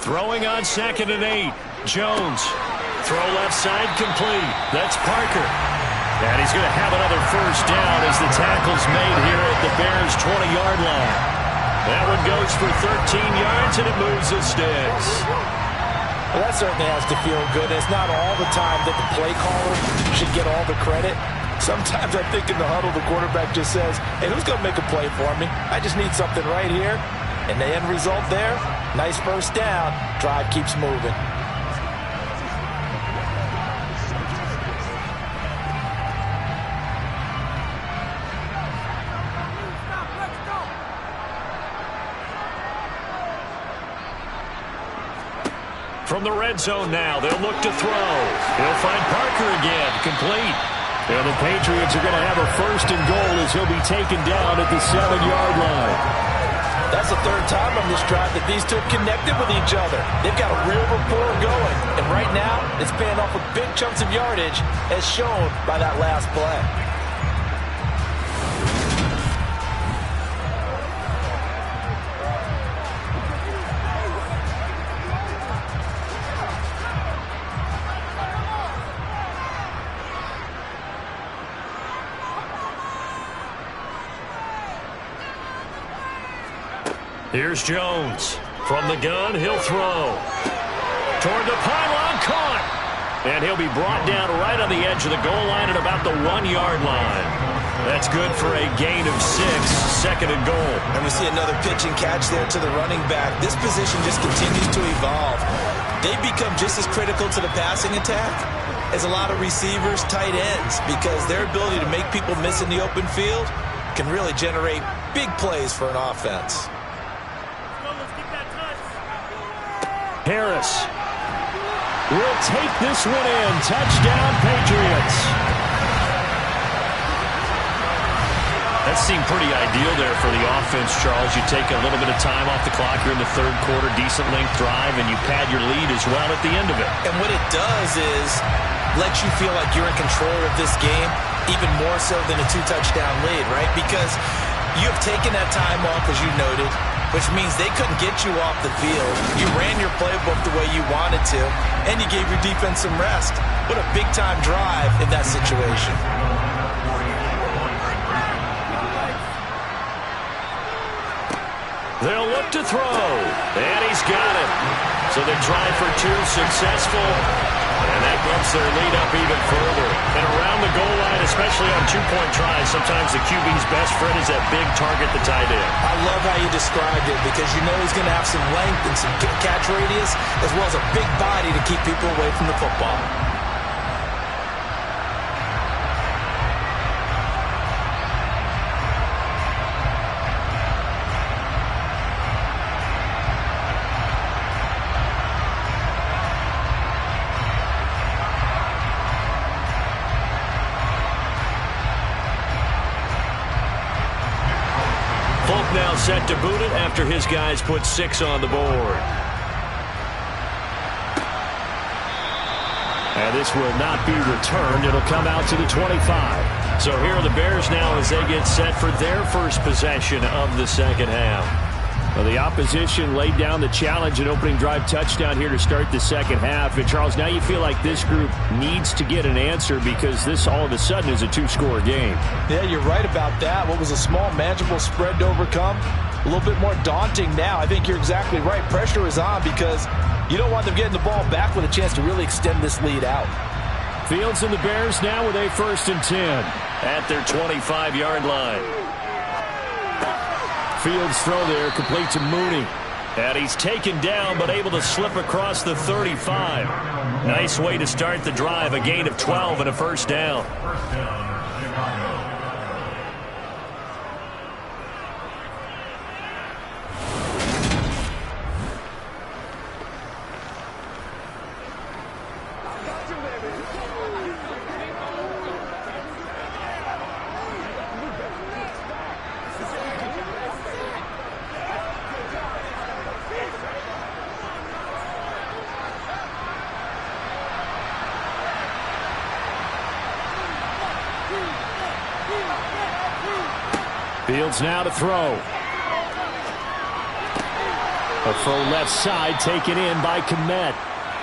Throwing on 2nd and 8. Jones. Throw left side complete. That's Parker. And he's going to have another first down as the tackle's made here at the Bears' 20-yard line. That one goes for 13 yards, and it moves the sticks. Well, that certainly has to feel good. It's not all the time that the play caller should get all the credit. Sometimes I think in the huddle, the quarterback just says, hey, who's going to make a play for me? I just need something right here. And the end result there, nice first down. Drive keeps moving. From the red zone now, they'll look to throw. He'll find Parker again, complete. And the Patriots are going to have a 1st and goal as he'll be taken down at the 7-yard line. That's the third time on this drive that these two have connected with each other. They've got a real rapport going. And right now, it's paying off with big chunks of yardage, as shown by that last play. Here's Jones. From the gun, he'll throw. Toward the pylon, caught. And he'll be brought down right on the edge of the goal line at about the 1-yard line. That's good for a gain of 6, second and goal. And we see another pitch and catch there to the running back. This position just continues to evolve. They become just as critical to the passing attack as a lot of receivers, tight ends, because their ability to make people miss in the open field can really generate big plays for an offense. Harris will take this one in. Touchdown, Patriots. That seemed pretty ideal there for the offense, Charles. You take a little bit of time off the clock here in the third quarter, decent length drive, and you pad your lead as well at the end of it. And what it does is lets you feel like you're in control of this game, even more so than a 2-touchdown lead, right? Because you have taken that time off, as you noted, which means they couldn't get you off the field. You ran your playbook the way you wanted to, and you gave your defense some rest. What a big-time drive in that situation. They'll look to throw, and he's got it. So they tried for 2, successful, and that bumps their lead up even further. And around the goal line, especially on 2-point tries, sometimes the QB's best friend is that big target, the tight end. I love how you described it, because you know he's going to have some length and some catch radius, as well as a big body to keep people away from the football. Now set to boot it after his guys put 6 on the board. And this will not be returned. It'll come out to the 25. So here are the Bears now as they get set for their first possession of the second half. Well, the opposition laid down the challenge and opening drive touchdown here to start the second half. And, Charles, now you feel like this group needs to get an answer because this all of a sudden is a 2-score game. Yeah, you're right about that. What was a small, manageable spread to overcome, a little bit more daunting now. I think you're exactly right. Pressure is on because you don't want them getting the ball back with a chance to really extend this lead out. Fields and the Bears now with a 1st and 10 at their 25-yard line. Fields throw there, complete to Mooney. And he's taken down, but able to slip across the 35. Nice way to start the drive, a gain of 12 and a first down. Fields now to throw. A throw left side taken in by Kmet.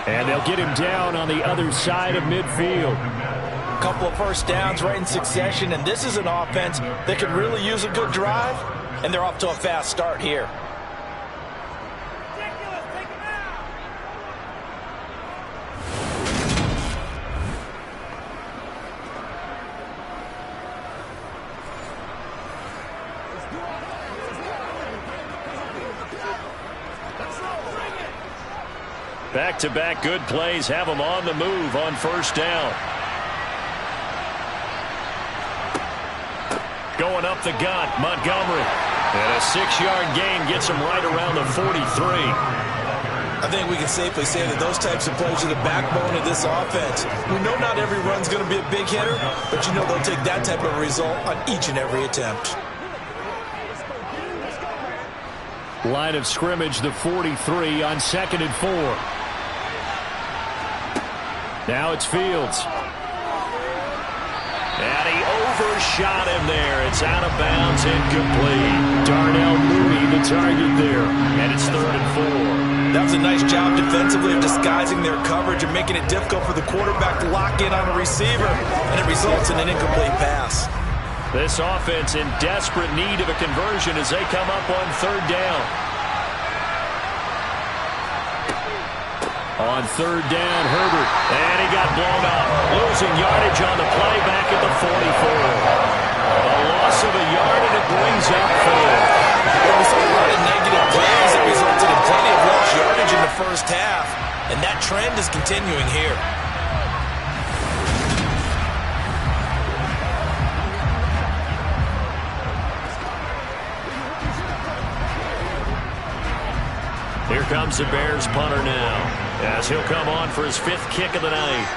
And they'll get him down on the other side of midfield. A couple of first downs right in succession, and this is an offense that could really use a good drive, and they're off to a fast start here. Back-to-back good plays have them on the move on first down. Going up the gut, Montgomery. And a 6-yard gain gets him right around the 43. I think we can safely say that those types of plays are the backbone of this offense. We know not every run's going to be a big hitter, but you know they'll take that type of result on each and every attempt. Line of scrimmage, the 43 on 2nd and 4. Now it's Fields. And he overshot him there. It's out of bounds, incomplete. Darnell Mooney, the target there. And it's 3rd and 4. That was a nice job defensively of disguising their coverage and making it difficult for the quarterback to lock in on a receiver. And it results in an incomplete pass. This offense in desperate need of a conversion as they come up on 3rd down. On 3rd down, Herbert. And he got blown up. Losing yardage on the play back at the 44. A loss of a yard, and it brings up 4th. Well, we saw a lot of negative plays that resulted in plenty of lost yardage in the first half. And that trend is continuing here. Here comes the Bears punter now, as he'll come on for his 5th kick of the night.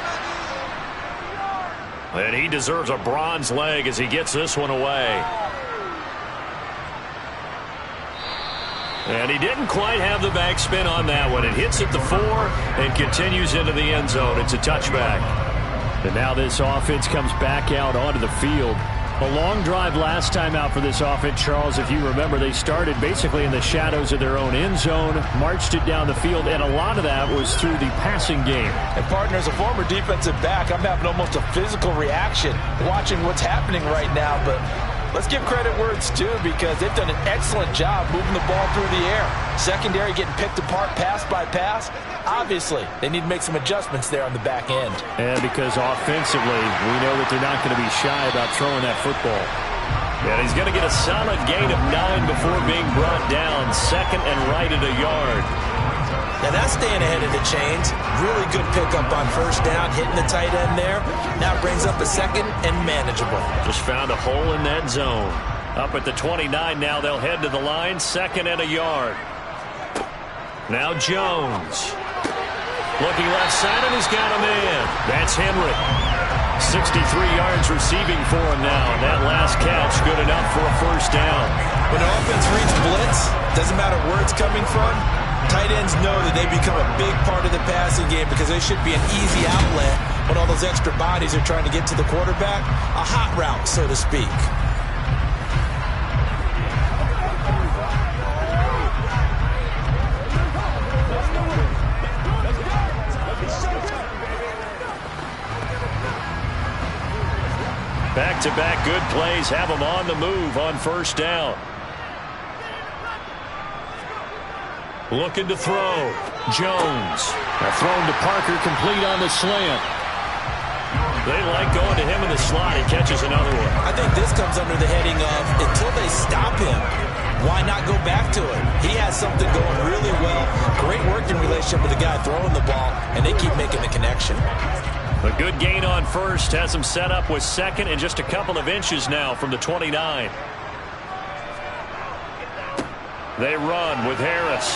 And he deserves a bronze leg as he gets this one away. And he didn't quite have the backspin on that one. It hits at the 4 and continues into the end zone. It's a touchback. And now this offense comes back out onto the field. A long drive last time out for this offense, Charles. If you remember, they started basically in the shadows of their own end zone, marched it down the field, and a lot of that was through the passing game. And partner, as a former defensive back, I'm having almost a physical reaction watching what's happening right now. But let's give credit where it's due, because they've done an excellent job moving the ball through the air. Secondary getting picked apart pass by pass. Obviously, they need to make some adjustments there on the back end. And because offensively, we know that they're not going to be shy about throwing that football. And he's going to get a solid gain of 9 before being brought down. 2nd and right at a yard. Now that's staying ahead of the chains. Really good pickup on 1st down, hitting the tight end there. Now brings up a 2nd and manageable. Just found a hole in that zone. Up at the 29 now, they'll head to the line. 2nd and a yard. Now Jones. Looking left side, and he's got a man. That's Henry. 63 yards receiving for him now. And that last catch good enough for a 1st down. When the offense reads blitz, doesn't matter where it's coming from, tight ends know that they become a big part of the passing game, because they should be an easy outlet when all those extra bodies are trying to get to the quarterback. A hot route, so to speak. Back-to-back good plays have them on the move on 1st down. Looking to throw. Jones. Thrown to Parker, complete on the slant. They like going to him in the slot. He catches another one. I think this comes under the heading of, until they stop him, why not go back to it? He has something going really well. Great working relationship with the guy throwing the ball, and they keep making the connection. A good gain on 1st has him set up with 2nd and just a couple of inches now from the 29. They run with Harris.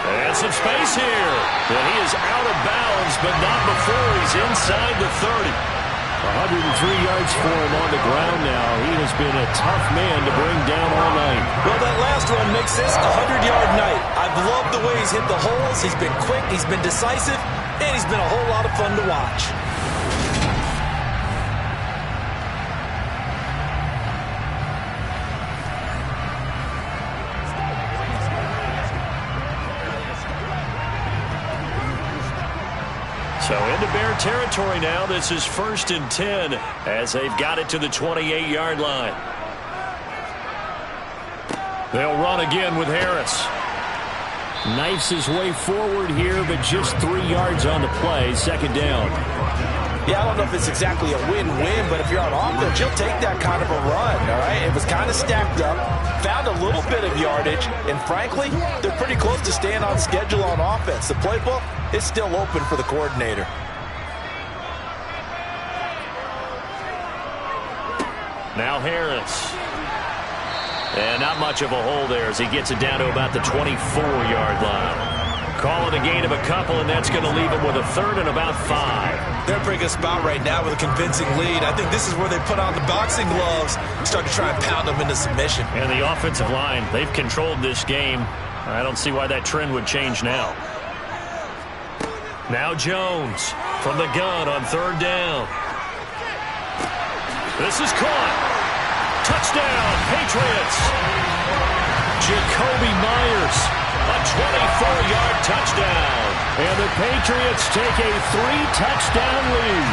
And some space here. And he is out of bounds, but not before he's inside the 30. 103 yards for him on the ground now. He has been a tough man to bring down all night. Well, that last one makes this a 100-yard night. I've loved the way he's hit the holes. He's been quick. He's been decisive. And he's been a whole lot of fun to watch. So into Bear territory now. This is 1st and 10 as they've got it to the 28-yard line. They'll run again with Harris. Knifes his way forward here, but just 3 yards on the play. 2nd down. Yeah, I don't know if it's exactly a win-win, but if you're on offense, you'll take that kind of a run, all right? It was kind of stacked up, found a little bit of yardage, and frankly, they're pretty close to staying on schedule on offense. The playbook is still open for the coordinator. Now Harris. And not much of a hole there as he gets it down to about the 24-yard line. Call it a gain of a couple, and that's going to leave him with a 3rd and about 5. They're in a pretty good spot right now with a convincing lead. I think this is where they put on the boxing gloves and start to try and pound them into submission. And the offensive line, they've controlled this game. I don't see why that trend would change now. Now Jones from the gun on 3rd down. This is caught. Touchdown, Patriots. Jacoby Myers, a 24-yard touchdown. And the Patriots take a 3-touchdown lead.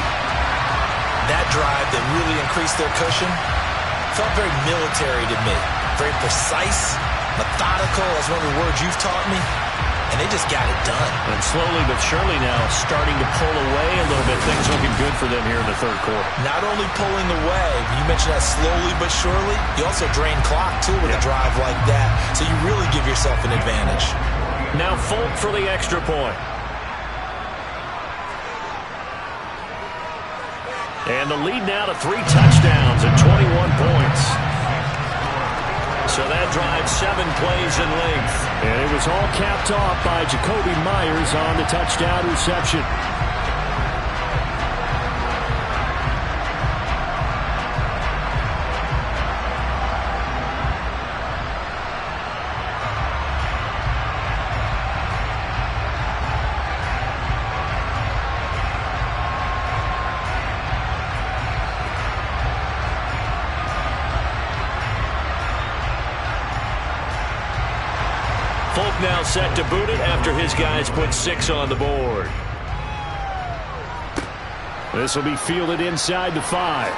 That drive that really increased their cushion felt very military to me. Very precise, methodical. That's one of the words you've taught me. And they just got it done. And slowly but surely now starting to pull away a little bit. Things looking good for them here in the 3rd quarter. Not only pulling away, you mentioned that slowly but surely, you also drain clock too with a drive like that. So you really give yourself an advantage. Now Folk for the extra point. And the lead now to 3 touchdowns and 21 points. So that drives 7 plays in length. And it was all capped off by Jacoby Myers on the touchdown reception. Folk now set to boot it after his guys put 6 on the board. This will be fielded inside the 5.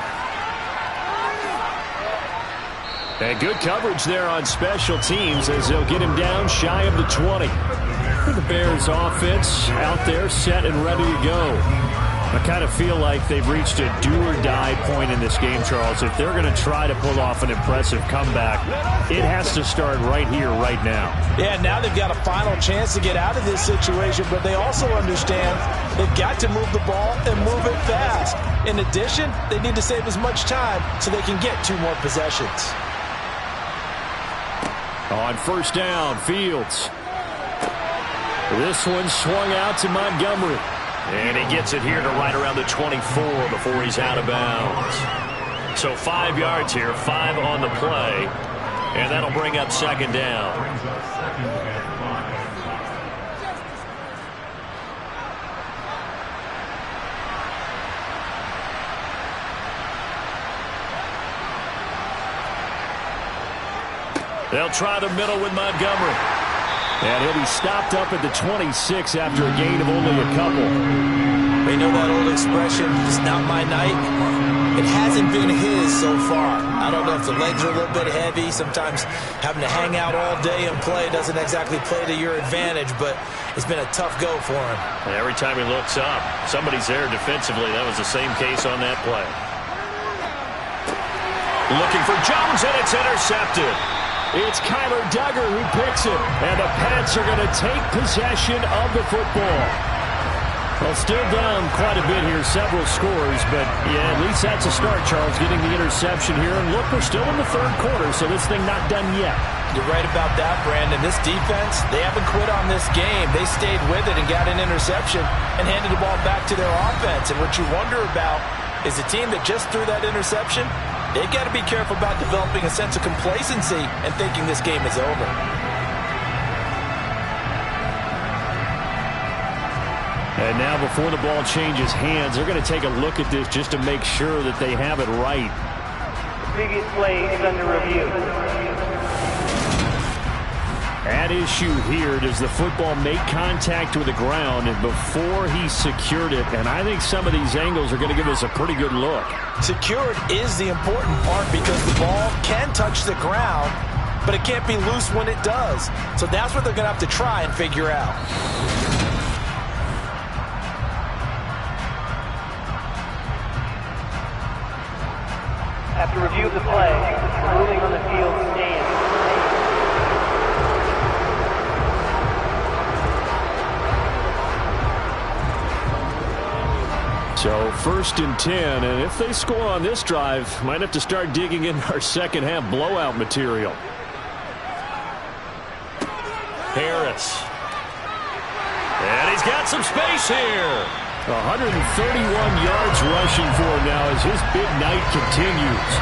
And good coverage there on special teams as they'll get him down shy of the 20. The Bears offense out there set and ready to go. I kind of feel like they've reached a do-or-die point in this game, Charles. If they're going to try to pull off an impressive comeback, it has to start right here, right now. Yeah, now they've got a final chance to get out of this situation, but they also understand they've got to move the ball and move it fast. In addition, they need to save as much time so they can get 2 more possessions. On 1st down, Fields. This one swung out to Montgomery. And he gets it here to right around the 24 before he's out of bounds. So 5 yards here, 5 on the play. And that'll bring up 2nd down. They'll try the middle with Montgomery. And he'll be stopped up at the 26 after a gain of only a couple. You know that old expression, it's not my night? It hasn't been his so far. I don't know if the legs are a little bit heavy. Sometimes having to hang out all day and play doesn't exactly play to your advantage, but it's been a tough go for him. And every time he looks up, somebody's there defensively. That was the same case on that play. Looking for Jones, and it's intercepted. It's Kyler Duggar who picks it, and the Pats are going to take possession of the football. Well, still down quite a bit here, several scores, but yeah, at least that's a start, Charles, getting the interception here. And look, we're still in the 3rd quarter, so this thing not done yet. You're right about that, Brandon. This defense, they haven't quit on this game. They stayed with it and got an interception and handed the ball back to their offense. And what you wonder about is the team that just threw that interception, they've got to be careful about developing a sense of complacency and thinking this game is over. And now before the ball changes hands, they're going to take a look at this just to make sure that they have it right. The previous play is under review. At issue here, does the football make contact with the ground and before he secured it? And I think some of these angles are going to give us a pretty good look. Secured is the important part because the ball can touch the ground, but it can't be loose when it does. So that's what they're going to have to try and figure out. After review of the play, the ruling on the field stands. So 1st and 10, and if they score on this drive, might have to start digging in our second half blowout material. Harris. And he's got some space here. 131 yards rushing for him now as his big night continues.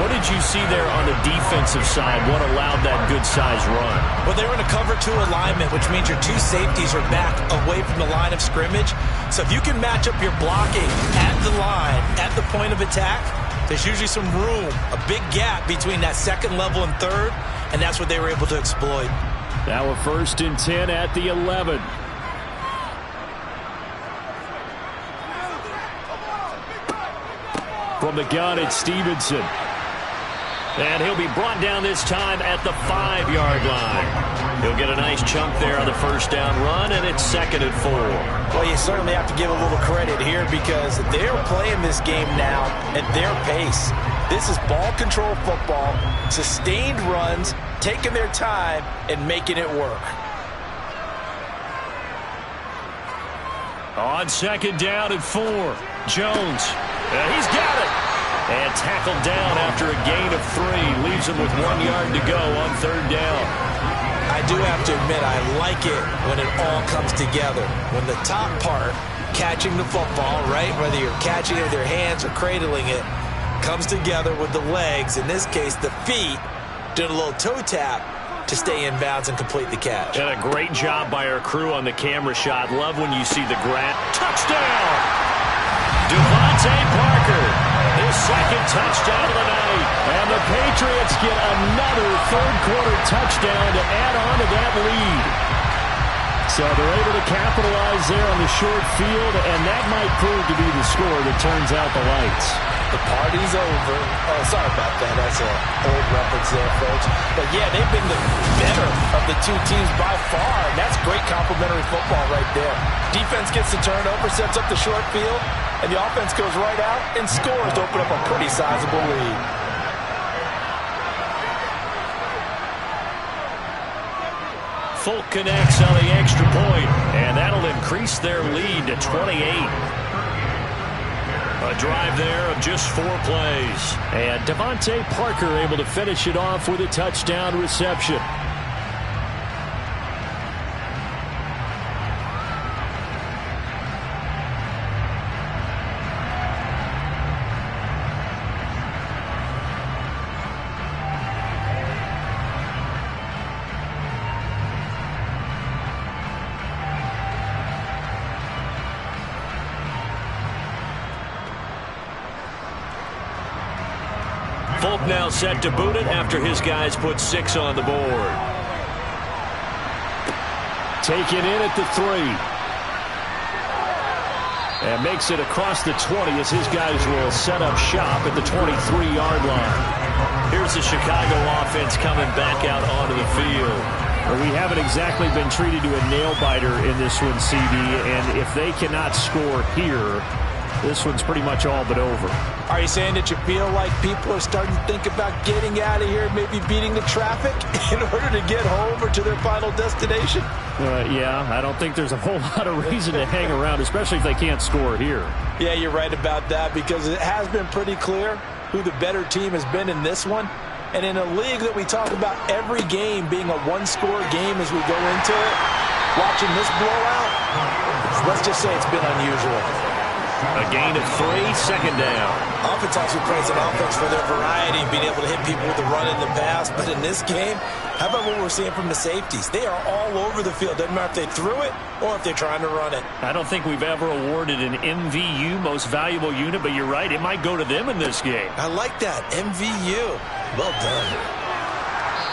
What did you see there on the defensive side? What allowed that good-sized run? Well, they were in a cover 2 alignment, which means your 2 safeties are back away from the line of scrimmage. So if you can match up your blocking at the line, at the point of attack, there's usually some room, a big gap between that second level and third, and that's what they were able to exploit. Now a 1st and 10 at the 11. From the gun, it's Stevenson. And he'll be brought down this time at the 5-yard line. He'll get a nice chunk there on the 1st down run, and it's 2nd and 4. Well, you certainly have to give a little credit here because they're playing this game now at their pace. This is ball control football, sustained runs, taking their time, and making it work. On 2nd down and 4, Jones. He's got it. And tackled down after a gain of 3. Leaves him with 1 yard to go on 3rd down. I do have to admit, I like it when it all comes together. When the top part, catching the football, right, whether you're catching it with your hands or cradling it, comes together with the legs, in this case the feet, doing a little toe tap to stay in bounds and complete the catch. And a great job by our crew on the camera shot. Love when you see the grab. Touchdown! Devontae Parker, his 2nd touchdown of the night. And the Patriots get another 3rd-quarter touchdown to add on to that lead. So they're able to capitalize there on the short field, and that might prove to be the score that turns out the lights. The party's over. Oh, sorry about that. That's an old reference there, folks. But, yeah, they've been the better of the 2 teams by far, and that's great complimentary football right there. Defense gets the turnover, sets up the short field, and the offense goes right out and scores to open up a pretty sizable lead. Folk connects on the extra point, and that'll increase their lead to 28. A drive there of just 4 plays. And Devontae Parker able to finish it off with a touchdown reception. Folk now set to boot it after his guys put 6 on the board. Taken in at the 3. And makes it across the 20 as his guys will set up shop at the 23-yard line. Here's the Chicago offense coming back out onto the field. Well, we haven't exactly been treated to a nail-biter in this one, CD, and if they cannot score here, this one's pretty much all but over. Are you saying that you feel like people are starting to think about getting out of here, maybe beating the traffic in order to get home or to their final destination? Yeah, I don't think there's a whole lot of reason to hang around, especially if they can't score here. Yeah, you're right about that because it has been pretty clear who the better team has been in this one. And in a league that we talk about every game being a one-score game as we go into it, watching this blowout, let's just say it's been unusual. A gain of 3, 2nd down. Offense also praise an offense for their variety, being able to hit people with the run and the pass. But in this game, how about what we're seeing from the safeties? They are all over the field. Doesn't matter if they threw it or if they're trying to run it. I don't think we've ever awarded an MVU, most valuable unit, but you're right, it might go to them in this game. I like that, MVU. Well done.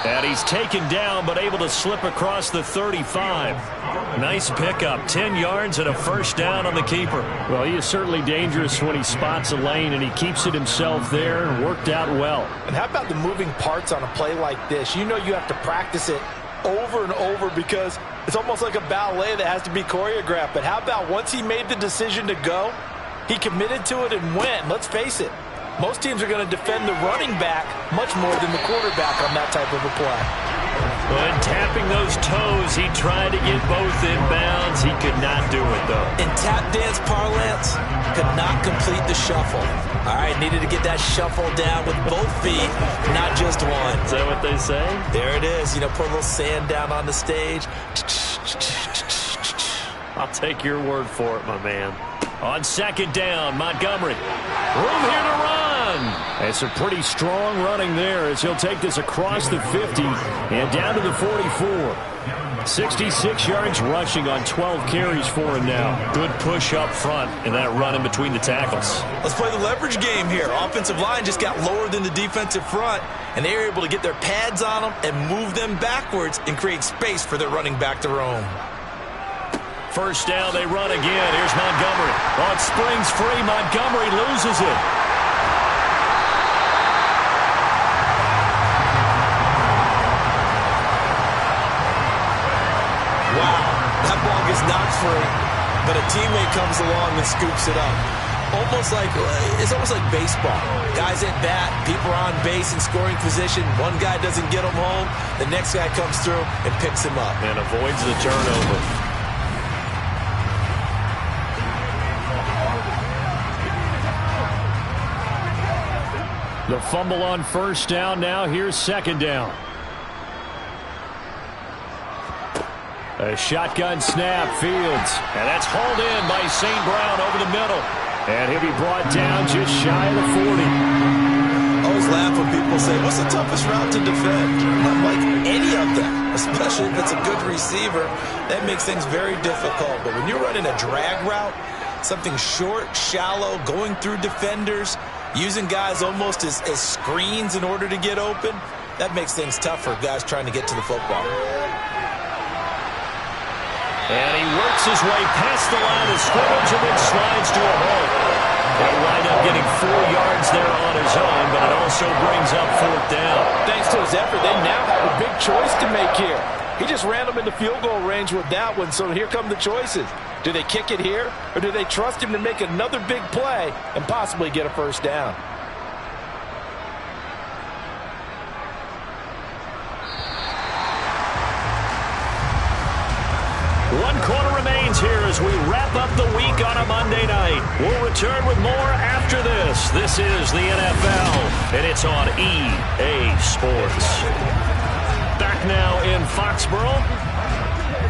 And he's taken down, but able to slip across the 35. Nice pickup, 10 yards and a 1st down on the keeper. Well, he is certainly dangerous when he spots a lane, and he keeps it himself there and worked out well. And how about the moving parts on a play like this? You know you have to practice it over and over because it's almost like a ballet that has to be choreographed. But how about once he made the decision to go, he committed to it and went. Let's face it. Most teams are going to defend the running back much more than the quarterback on that type of a play. When tapping those toes, he tried to get both in bounds. He could not do it, though. In tap dance parlance, could not complete the shuffle. All right, needed to get that shuffle down with both feet, not just one. Is that what they say? There it is. You know, put a little sand down on the stage. I'll take your word for it, my man. On second down, Montgomery. Room here to run. It's a pretty strong running there as he'll take this across the 50 and down to the 44. 66 yards rushing on 12 carries for him now. Good push up front and that run in between the tackles. Let's play the leverage game here. Offensive line just got lower than the defensive front, and they were able to get their pads on them and move them backwards and create space for their running back to roam. First down, they run again. Here's Montgomery. Oh, it springs free. Montgomery loses it. Wow, that ball gets knocked free, but a teammate comes along and scoops it up. It's almost like baseball. Guys at bat, people are on base in scoring position. One guy doesn't get them home. The next guy comes through and picks him up. And avoids the turnover. The fumble on first down now. Here's second down. A shotgun snap, Fields. And that's hauled in by St. Brown over the middle. And he'll be brought down just shy of the 40. I always laugh when people say, what's the toughest route to defend? Not like any of them, especially if it's a good receiver. That makes things very difficult. But when you're running a drag route, something short, shallow, going through defenders, using guys almost as screens in order to get open, that makes things tough for guys trying to get to the football. And he works his way past the line of scrimmage and then slides to a halt. He'll wind up getting 4 yards there on his own, but it also brings up fourth down. Thanks to his effort, they now have a big choice to make here. He just ran them into field goal range with that one, so here come the choices. Do they kick it here, or do they trust him to make another big play and possibly get a first down? One quarter remains here as we wrap up the week on a Monday night. We'll return with more after this. This is the NFL, and it's on EA Sports. Back now in Foxborough.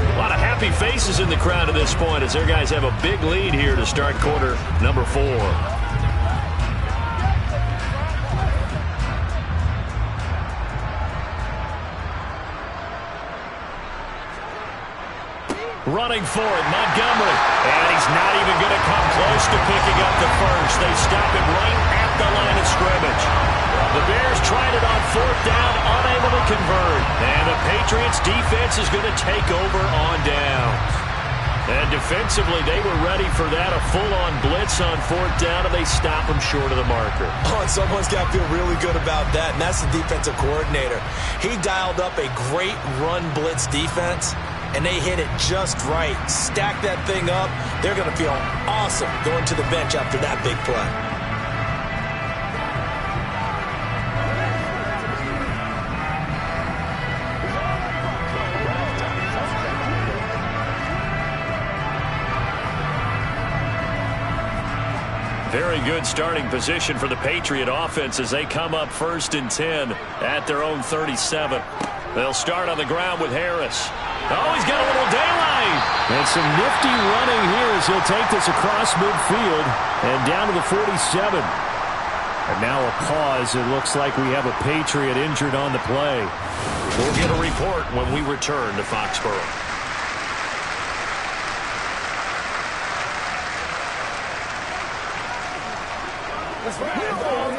A lot of happy faces in the crowd at this point as their guys have a big lead here to start quarter number 4. Running for it, Montgomery. And he's not even going to come close to picking up the first. They stop him right at the line of scrimmage. The Bears tried it on fourth down, unable to convert. And the Patriots defense is going to take over on downs. And defensively, they were ready for that, a full-on blitz on fourth down, and they stop him short of the marker. Oh, and someone's got to feel really good about that, and that's the defensive coordinator. He dialed up a great run blitz defense, and they hit it just right. Stack that thing up. They're going to feel awesome going to the bench after that big play. Very good starting position for the Patriot offense as they come up first and 10 at their own 37. They'll start on the ground with Harris. Oh, he's got a little daylight. And some nifty running here as he'll take this across midfield and down to the 47. And now a pause. It looks like we have a Patriot injured on the play. We'll get a report when we return to Foxborough. Let's ride, dog.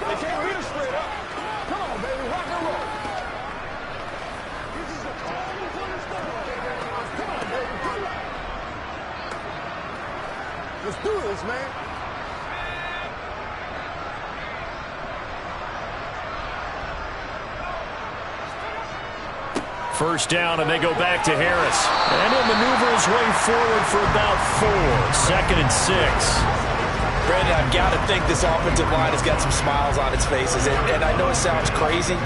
They can't hit us straight up. Come on, baby, rock and roll. Come on, baby. Let's do this, man. First down, and they go back to Harris. And he'll maneuver his way forward for about 4. 2nd and 6. Brandon, I've got to think this offensive line has got some smiles on its faces. And I know it sounds crazy,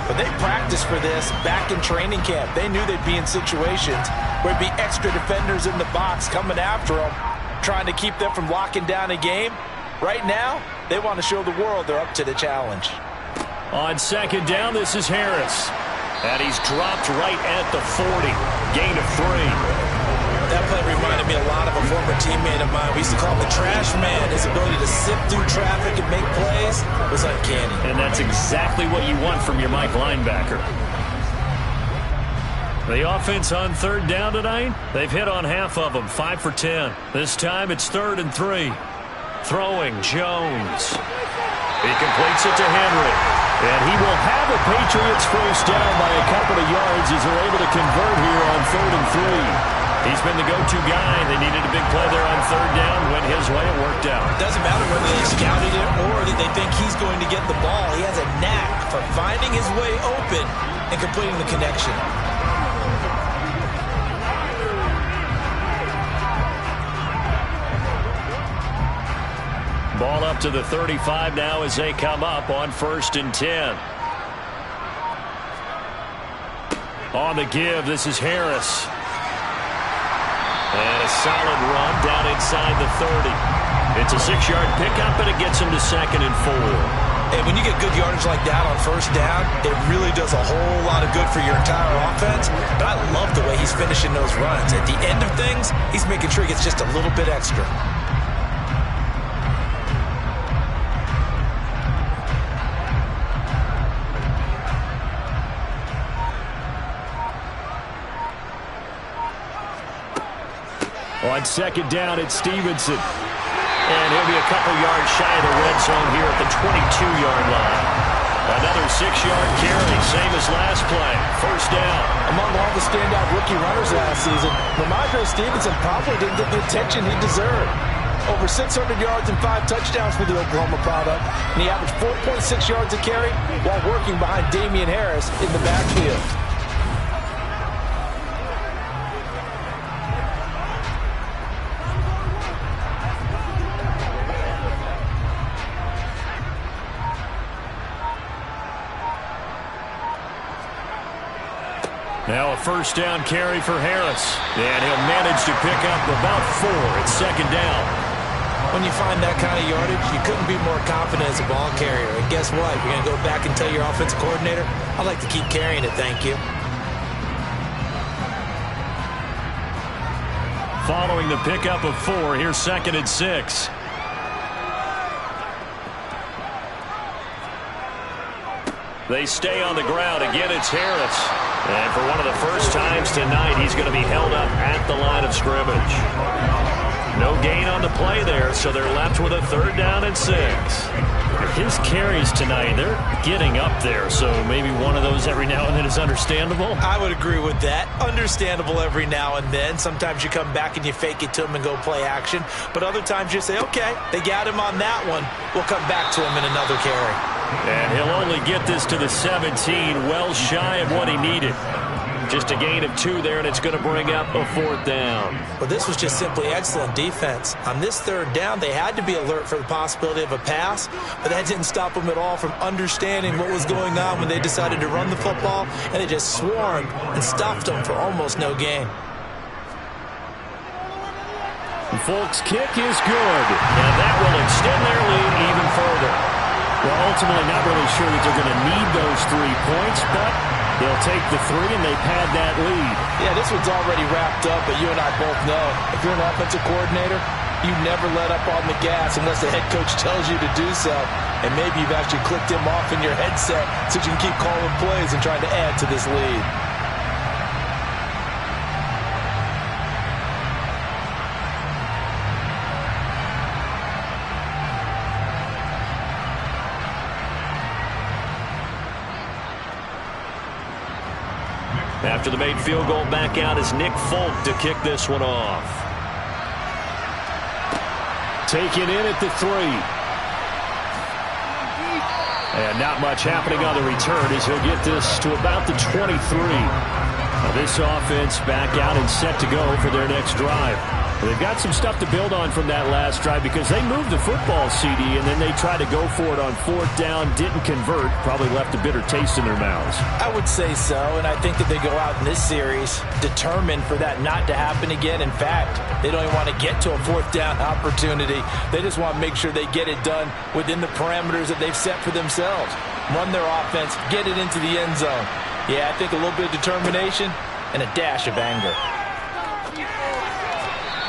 but they practiced for this back in training camp. They knew they'd be in situations where there'd be extra defenders in the box coming after them, trying to keep them from locking down a game. Right now, they want to show the world they're up to the challenge. On second down, this is Harris. And he's dropped right at the 40. Gain of 3. That play reminded me a lot of a former teammate of mine. We used to call him the trash man. His ability to sift through traffic and make plays was uncanny. And that's exactly what you want from your Mike linebacker. The offense on third down tonight, they've hit on half of them, 5 for 10. This time it's 3rd and 3. Throwing, Jones. He completes it to Henry. And he will have a Patriots first down by a couple of yards as they're able to convert here on 3rd and 3. He's been the go-to guy. They needed a big play there on third down. Went his way. It worked out. Doesn't matter whether they scouted it or that they think he's going to get the ball. He has a knack for finding his way open and completing the connection. Ball up to the 35 now as they come up on 1st and 10. On the give, this is Harris. And a solid run down inside the 30. It's a 6-yard pickup, and it gets him to 2nd and 4. And when you get good yardage like that on first down, it really does a whole lot of good for your entire offense. But I love the way he's finishing those runs. At the end of things, he's making sure he gets just a little bit extra. On 2nd down, it's Stevenson. And he'll be a couple yards shy of the red zone here at the 22-yard line. Another 6-yard carry, same as last play. First down. Among all the standout rookie runners last season, Ramondre Stevenson probably didn't get the attention he deserved. Over 600 yards and 5 touchdowns for the Oklahoma product, and he averaged 4.6 yards a carry while working behind Damian Harris in the backfield. Now a first down carry for Harris. And he'll manage to pick up about 4 at 2nd down. When you find that kind of yardage, you couldn't be more confident as a ball carrier. And guess what? You're going to go back and tell your offensive coordinator, I'd like to keep carrying it, thank you. Following the pickup of 4, here's 2nd and 6. They stay on the ground. Again, it's Harris. And for one of the first times tonight, he's going to be held up at the line of scrimmage. No gain on the play there, so they're left with a 3rd down and 6. His carries tonight, they're getting up there, so maybe one of those every now and then is understandable. I would agree with that. Understandable every now and then. Sometimes you come back and you fake it to him and go play action. But other times you say, okay, they got him on that one. We'll come back to him in another carry. And he'll only get this to the 17, well shy of what he needed. Just a gain of 2 there, and it's going to bring up a 4th down. Well, this was just simply excellent defense. On this 3rd down, they had to be alert for the possibility of a pass, but that didn't stop them at all from understanding what was going on when they decided to run the football, and they just swarmed and stuffed them for almost no gain. Folks' kick is good, and that will extend their lead even further. Well, ultimately, not really sure that they're going to need those 3 points, but they'll take the 3, and they pad that lead. Yeah, this one's already wrapped up, but you and I both know, if you're an offensive coordinator, you never let up on the gas unless the head coach tells you to do so. And maybe you've actually clicked him off in your headset so you can keep calling plays and trying to add to this lead. After the made field goal, back out is Nick Folk to kick this one off. Taken in at the 3. And not much happening on the return as he'll get this to about the 23. Now this offense back out and set to go for their next drive. Well, they've got some stuff to build on from that last drive because they moved the football, CD, and then they tried to go for it on 4th down, didn't convert, probably left a bitter taste in their mouths. I would say so, and I think that they go out in this series determined for that not to happen again. In fact, they don't even want to get to a 4th down opportunity. They just want to make sure they get it done within the parameters that they've set for themselves. Run their offense, get it into the end zone. Yeah, I think a little bit of determination and a dash of anger.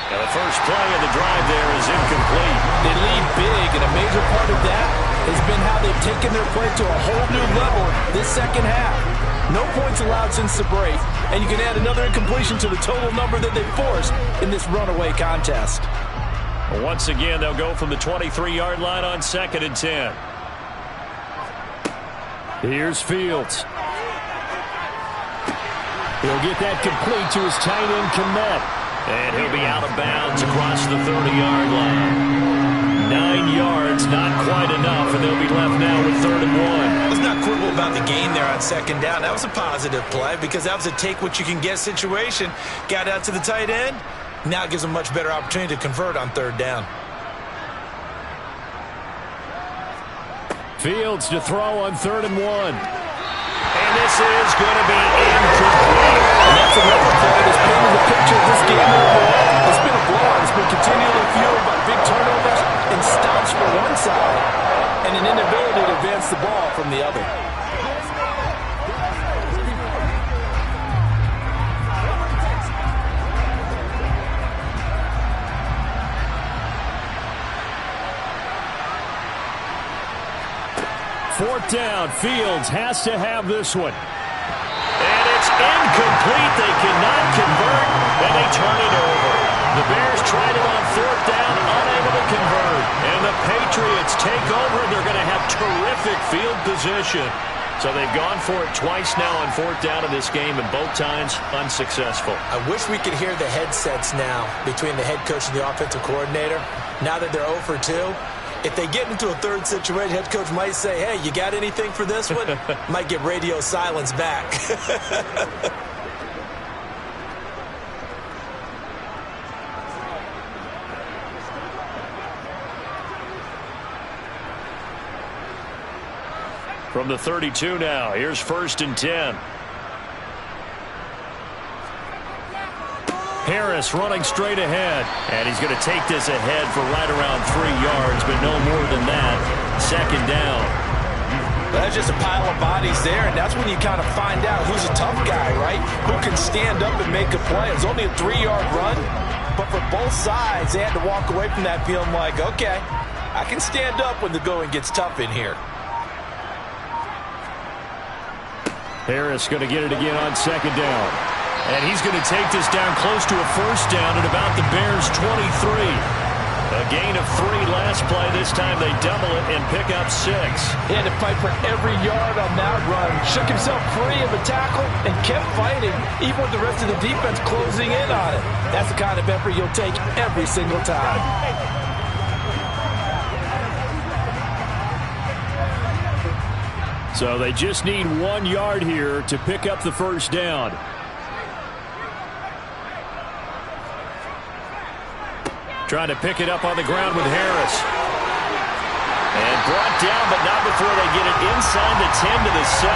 And the first play of the drive there is incomplete. They lead big, and a major part of that has been how they've taken their play to a whole new level this second half. No points allowed since the break, and you can add another incompletion to the total number that they forced in this runaway contest. Once again, they'll go from the 23-yard line on 2nd and 10. Here's Fields. He'll get that complete to his tight end, Kmet. And he'll be out of bounds across the 30-yard line. 9 yards, not quite enough, and they'll be left now with 3rd and 1. Let's not quibble about the gain there on 2nd down. That was a positive play because that was a take-what-you-can-get situation. Got out to the tight end. Now it gives them a much better opportunity to convert on 3rd down. Fields to throw on 3rd and 1. And this is going to be incomplete. And that's another play that's painted the picture of this game overall. It's been a blowout. It's been continually fueled by big turnovers and stops for one side and an inability to advance the ball from the other. Fourth down. Fields has to have this one. And it's incomplete. They cannot convert, and they turn it over. The Bears tried it on 4th down, unable to convert. And the Patriots take over. They're going to have terrific field position. So they've gone for it twice now on 4th down in this game, and both times unsuccessful. I wish we could hear the headsets now between the head coach and the offensive coordinator. Now that they're 0 for 2. If they get into a 3rd situation, head coach might say, hey, you got anything for this one? Might get radio silence back. From the 32 now, here's 1st and 10. Harris running straight ahead. And he's going to take this ahead for right around 3 yards, but no more than that. 2nd down. That's just a pile of bodies there, and that's when you kind of find out who's a tough guy, right? Who can stand up and make a play. It's only a 3-yard run, but for both sides, they had to walk away from that feeling like, okay, I can stand up when the going gets tough in here. Harris going to get it again on 2nd down. And he's going to take this down close to a 1st down at about the Bears' 23. A gain of 3 last play. This time they double it and pick up 6. He had to fight for every yard on that run. Shook himself free of a tackle and kept fighting, even with the rest of the defense closing in on it. That's the kind of effort you'll take every single time. So they just need 1 yard here to pick up the 1st down. Trying to pick it up on the ground with Harris. And brought down, but not before they get it inside the 10 to the 7.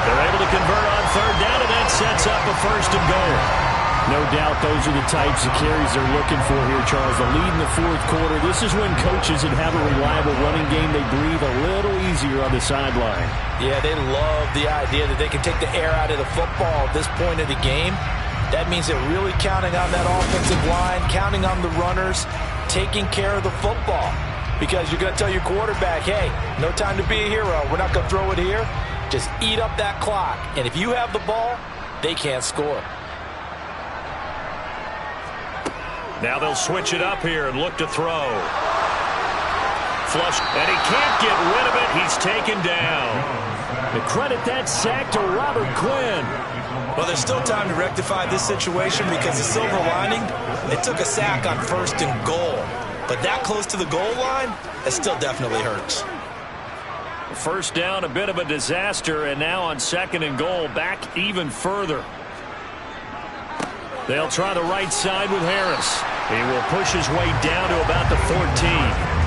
They're able to convert on 3rd down, and that sets up a 1st and goal. No doubt those are the types of carries they're looking for here, Charles. The lead in the 4th quarter. This is when coaches that have a reliable running game, they breathe a little easier on the sideline. Yeah, they love the idea that they can take the air out of the football at this point of the game. That means they're really counting on that offensive line, counting on the runners, taking care of the football. Because you're going to tell your quarterback, hey, no time to be a hero. We're not going to throw it here. Just eat up that clock. And if you have the ball, they can't score. Now they'll switch it up here and look to throw. Flush, and he can't get rid of it. He's taken down. The credit that sack to Robert Quinn. Well, there's still time to rectify this situation because the silver lining, they took a sack on 1st and goal. But that close to the goal line, it still definitely hurts. 1st down, a bit of a disaster, and now on 2nd and goal, back even further. They'll try the right side with Harris. He will push his way down to about the 14.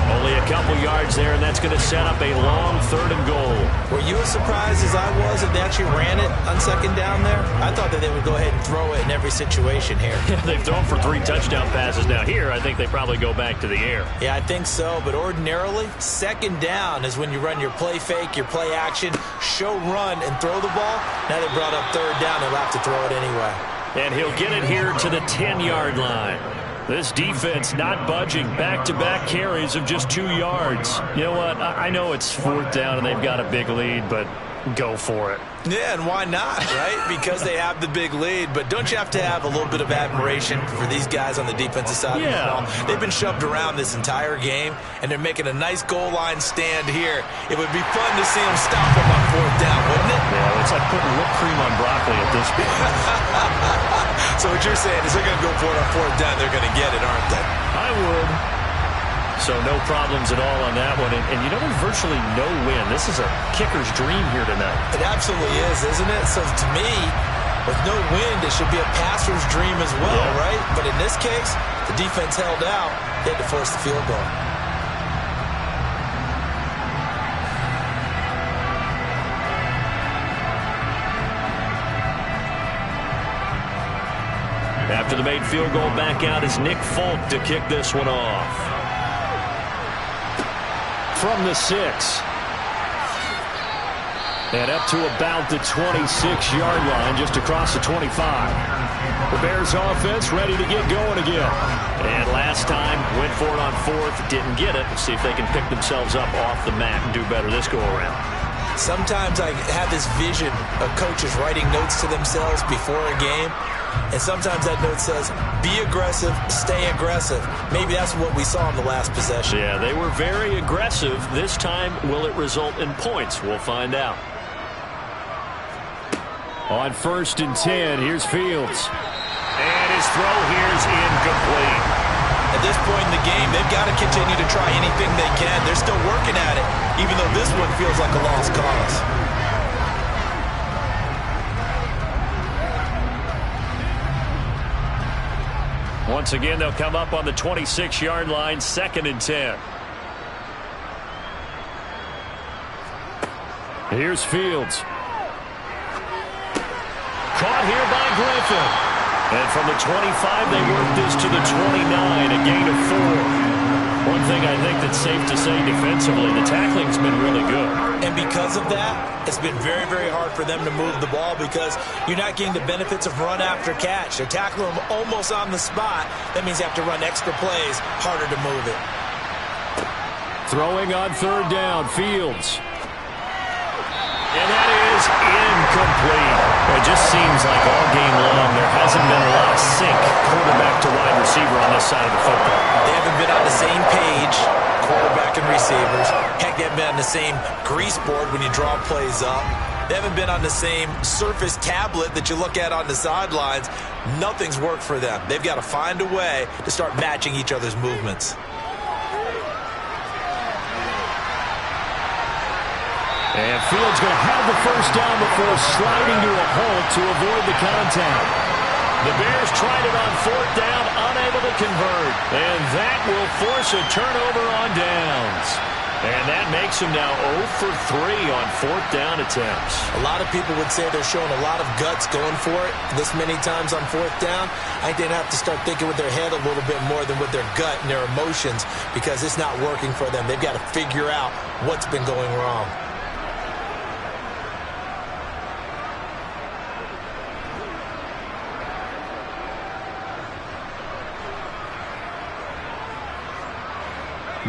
Only a couple yards there, and that's going to set up a long 3rd and goal. Were you as surprised as I was that they actually ran it on 2nd down there? I thought that they would go ahead and throw it in every situation here. Yeah, they've thrown for 3 touchdown passes now. Here, I think they probably go back to the air. Yeah, I think so, but ordinarily, 2nd down is when you run your play fake, your play action, show run, and throw the ball. Now they brought up 3rd down. They'll have to throw it anyway. And he'll get it here to the 10-yard line. This defense not budging. Back-to-back carries of just 2 yards. You know what? I know it's 4th down and they've got a big lead, but go for it. Yeah, and why not, right? Because they have the big lead. But don't you have to have a little bit of admiration for these guys on the defensive side of the ball? They've been shoved around this entire game, and they're making a nice goal line stand here. It would be fun to see them stop them on 4th down, wouldn't it? Yeah, it's like putting whipped cream on broccoli at this point. So what you're saying is they're going to go for it on 4th down. They're going to get it, aren't they? I would. So no problems at all on that one. And you know, there's virtually no win. This is a kicker's dream here tonight. It absolutely is, isn't it? So to me, with no wind, it should be a passer's dream as well, right? But in this case, the defense held out. They had to force the field goal. After the made field goal, back out is Nick Folk to kick this one off. From the 6. And up to about the 26-yard line, just across the 25. The Bears offense ready to get going again. And last time, went for it on 4th, didn't get it. Let's see if they can pick themselves up off the mat and do better this go-around. Sometimes I have this vision of coaches writing notes to themselves before a game. And sometimes that note says, be aggressive, stay aggressive. Maybe that's what we saw in the last possession. Yeah, they were very aggressive. This time, will it result in points? We'll find out. On 1st and 10, here's Fields. And his throw here is incomplete. At this point in the game, they've got to continue to try anything they can. They're still working at it, even though this one feels like a lost cause. Once again, they'll come up on the 26-yard line, 2nd and 10. Here's Fields. Caught here by Griffin. And from the 25, they work this to the 29, a gain of 4. One thing I think that's safe to say defensively, the tackling's been really good. And because of that, it's been very, very hard for them to move the ball because you're not getting the benefits of run after catch. They're tackling them almost on the spot. That means you have to run extra plays, harder to move it. Throwing on 3rd down, Fields. And that is incomplete. It just seems like all game long there hasn't been a lot of sync quarterback to wide receiver on this side of the football. They haven't been on the same page, quarterback and receivers. Heck, they haven't been on the same grease board when you draw plays up. They haven't been on the same Surface tablet that you look at on the sidelines. Nothing's worked for them. They've got to find a way to start matching each other's movements. And Fields going to have the 1st down before sliding to a halt to avoid the contact. The Bears tried it on 4th down, unable to convert. And that will force a turnover on downs. And that makes them now 0 for 3 on 4th down attempts. A lot of people would say they're showing a lot of guts going for it this many times on 4th down. I think they have to start thinking with their head a little bit more than with their gut and their emotions because it's not working for them. They've got to figure out what's been going wrong.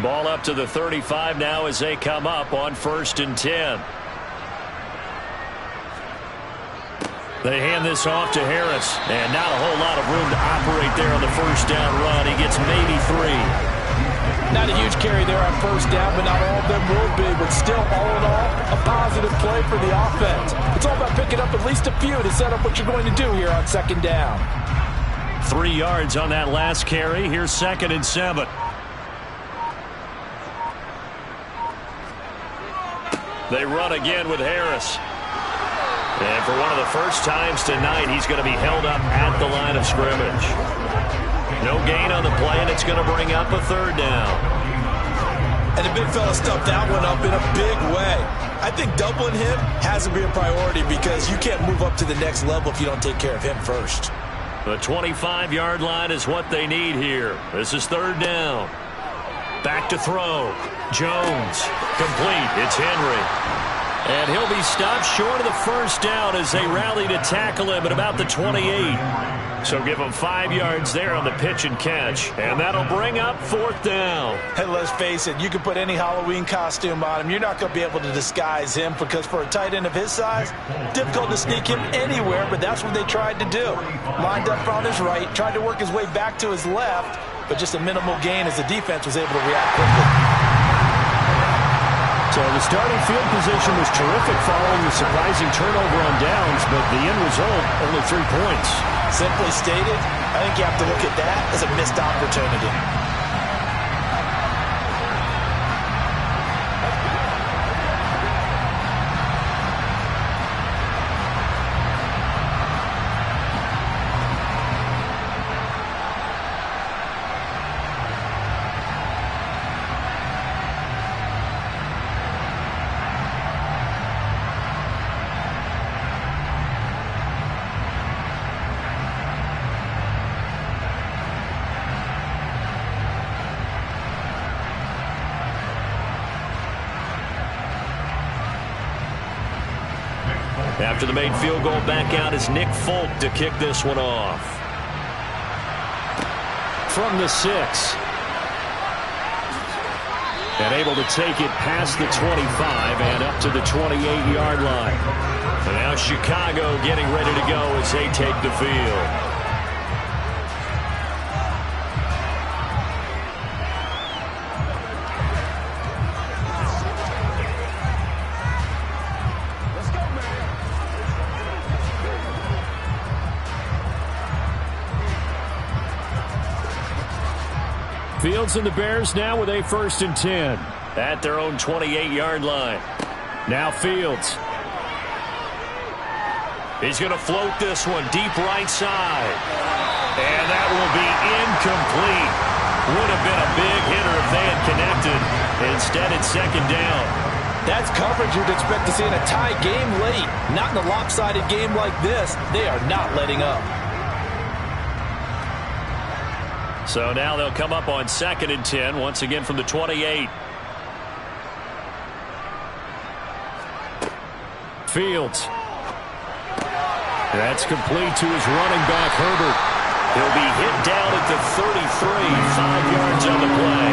Ball up to the 35 now as they come up on 1st and 10. They hand this off to Harris, and not a whole lot of room to operate there on the 1st down run. He gets maybe 3. Not a huge carry there on 1st down, but not all of them will be. But still, all in all, a positive play for the offense. It's all about picking up at least a few to set up what you're going to do here on 2nd down. 3 yards on that last carry. Here's 2nd and 7. They run again with Harris. And for one of the first times tonight, he's going to be held up at the line of scrimmage. No gain on the play, and it's going to bring up a 3rd down. And the big fella stuffed that one up in a big way. I think doubling him has to be a priority because you can't move up to the next level if you don't take care of him first. The 25-yard line is what they need here. This is third down. Back to throw. Jones. Complete. It's Henry. And he'll be stopped short of the first down as they rally to tackle him at about the 28. So give him 5 yards there on the pitch and catch. And that'll bring up fourth down. Hey, let's face it, you can put any Halloween costume on him. You're not going to be able to disguise him because for a tight end of his size, difficult to sneak him anywhere, but that's what they tried to do. Lined up on his right, tried to work his way back to his left, but just a minimal gain as the defense was able to react quickly. So the starting field position was terrific following the surprising turnover on downs, but the end result, only 3 points. Simply stated, I think you have to look at that as a missed opportunity. After the made field goal, back out is Nick Folk to kick this one off. From the 6. And able to take it past the 25 and up to the 28-yard line. And now Chicago getting ready to go as they take the field. Fields and the Bears now with a 1st and 10. At their own 28-yard line. Now Fields. He's going to float this one deep right side. And that will be incomplete. Would have been a big hitter if they had connected. Instead, it's second down. That's coverage you'd expect to see in a tie game late. Not in a lopsided game like this. They are not letting up. So now they'll come up on 2nd and 10, once again from the 28. Fields. That's complete to his running back, Herbert. He'll be hit down at the 33, 5 yards on the play.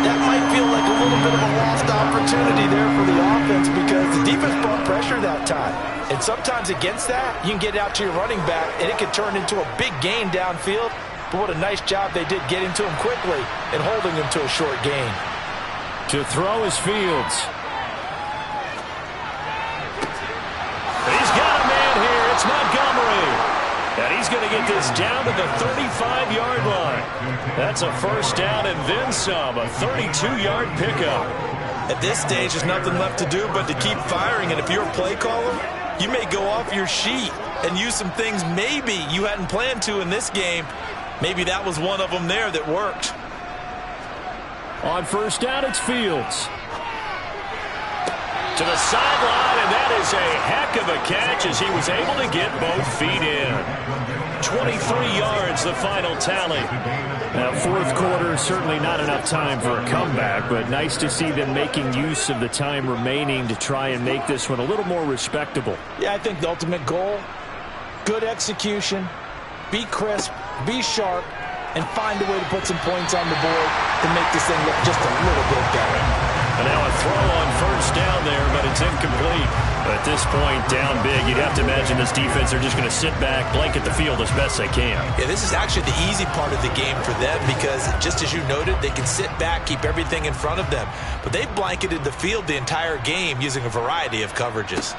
That might feel like a little bit of a lost opportunity there for the offense because the defense brought pressure that time. And sometimes against that, you can get out to your running back, and it can turn into a big gain downfield. But what a nice job they did getting to him quickly and holding him to a short gain. To throw is Fields. He's got a man here. It's Montgomery. And he's going to get this down to the 35-yard line. That's a first down and then some. A 32-yard pickup. At this stage, there's nothing left to do but to keep firing. And if you're a play caller, you may go off your sheet and use some things maybe you hadn't planned to in this game. Maybe that was one of them there that worked. On first down, it's Fields. To the sideline, and that is a heck of a catch as he was able to get both feet in. 23 yards, the final tally. Now, fourth quarter, certainly not enough time for a comeback, but nice to see them making use of the time remaining to try and make this one a little more respectable. Yeah, I think the ultimate goal, good execution, be crisp, be sharp, and find a way to put some points on the board to make this thing look just a little bit better. And now a throw on first down there, but it's incomplete. At this point, down big, you'd have to imagine this defense are just going to sit back, blanket the field as best they can. Yeah, this is actually the easy part of the game for them because, just as you noted, they can sit back, keep everything in front of them. But they blanketed the field the entire game using a variety of coverages.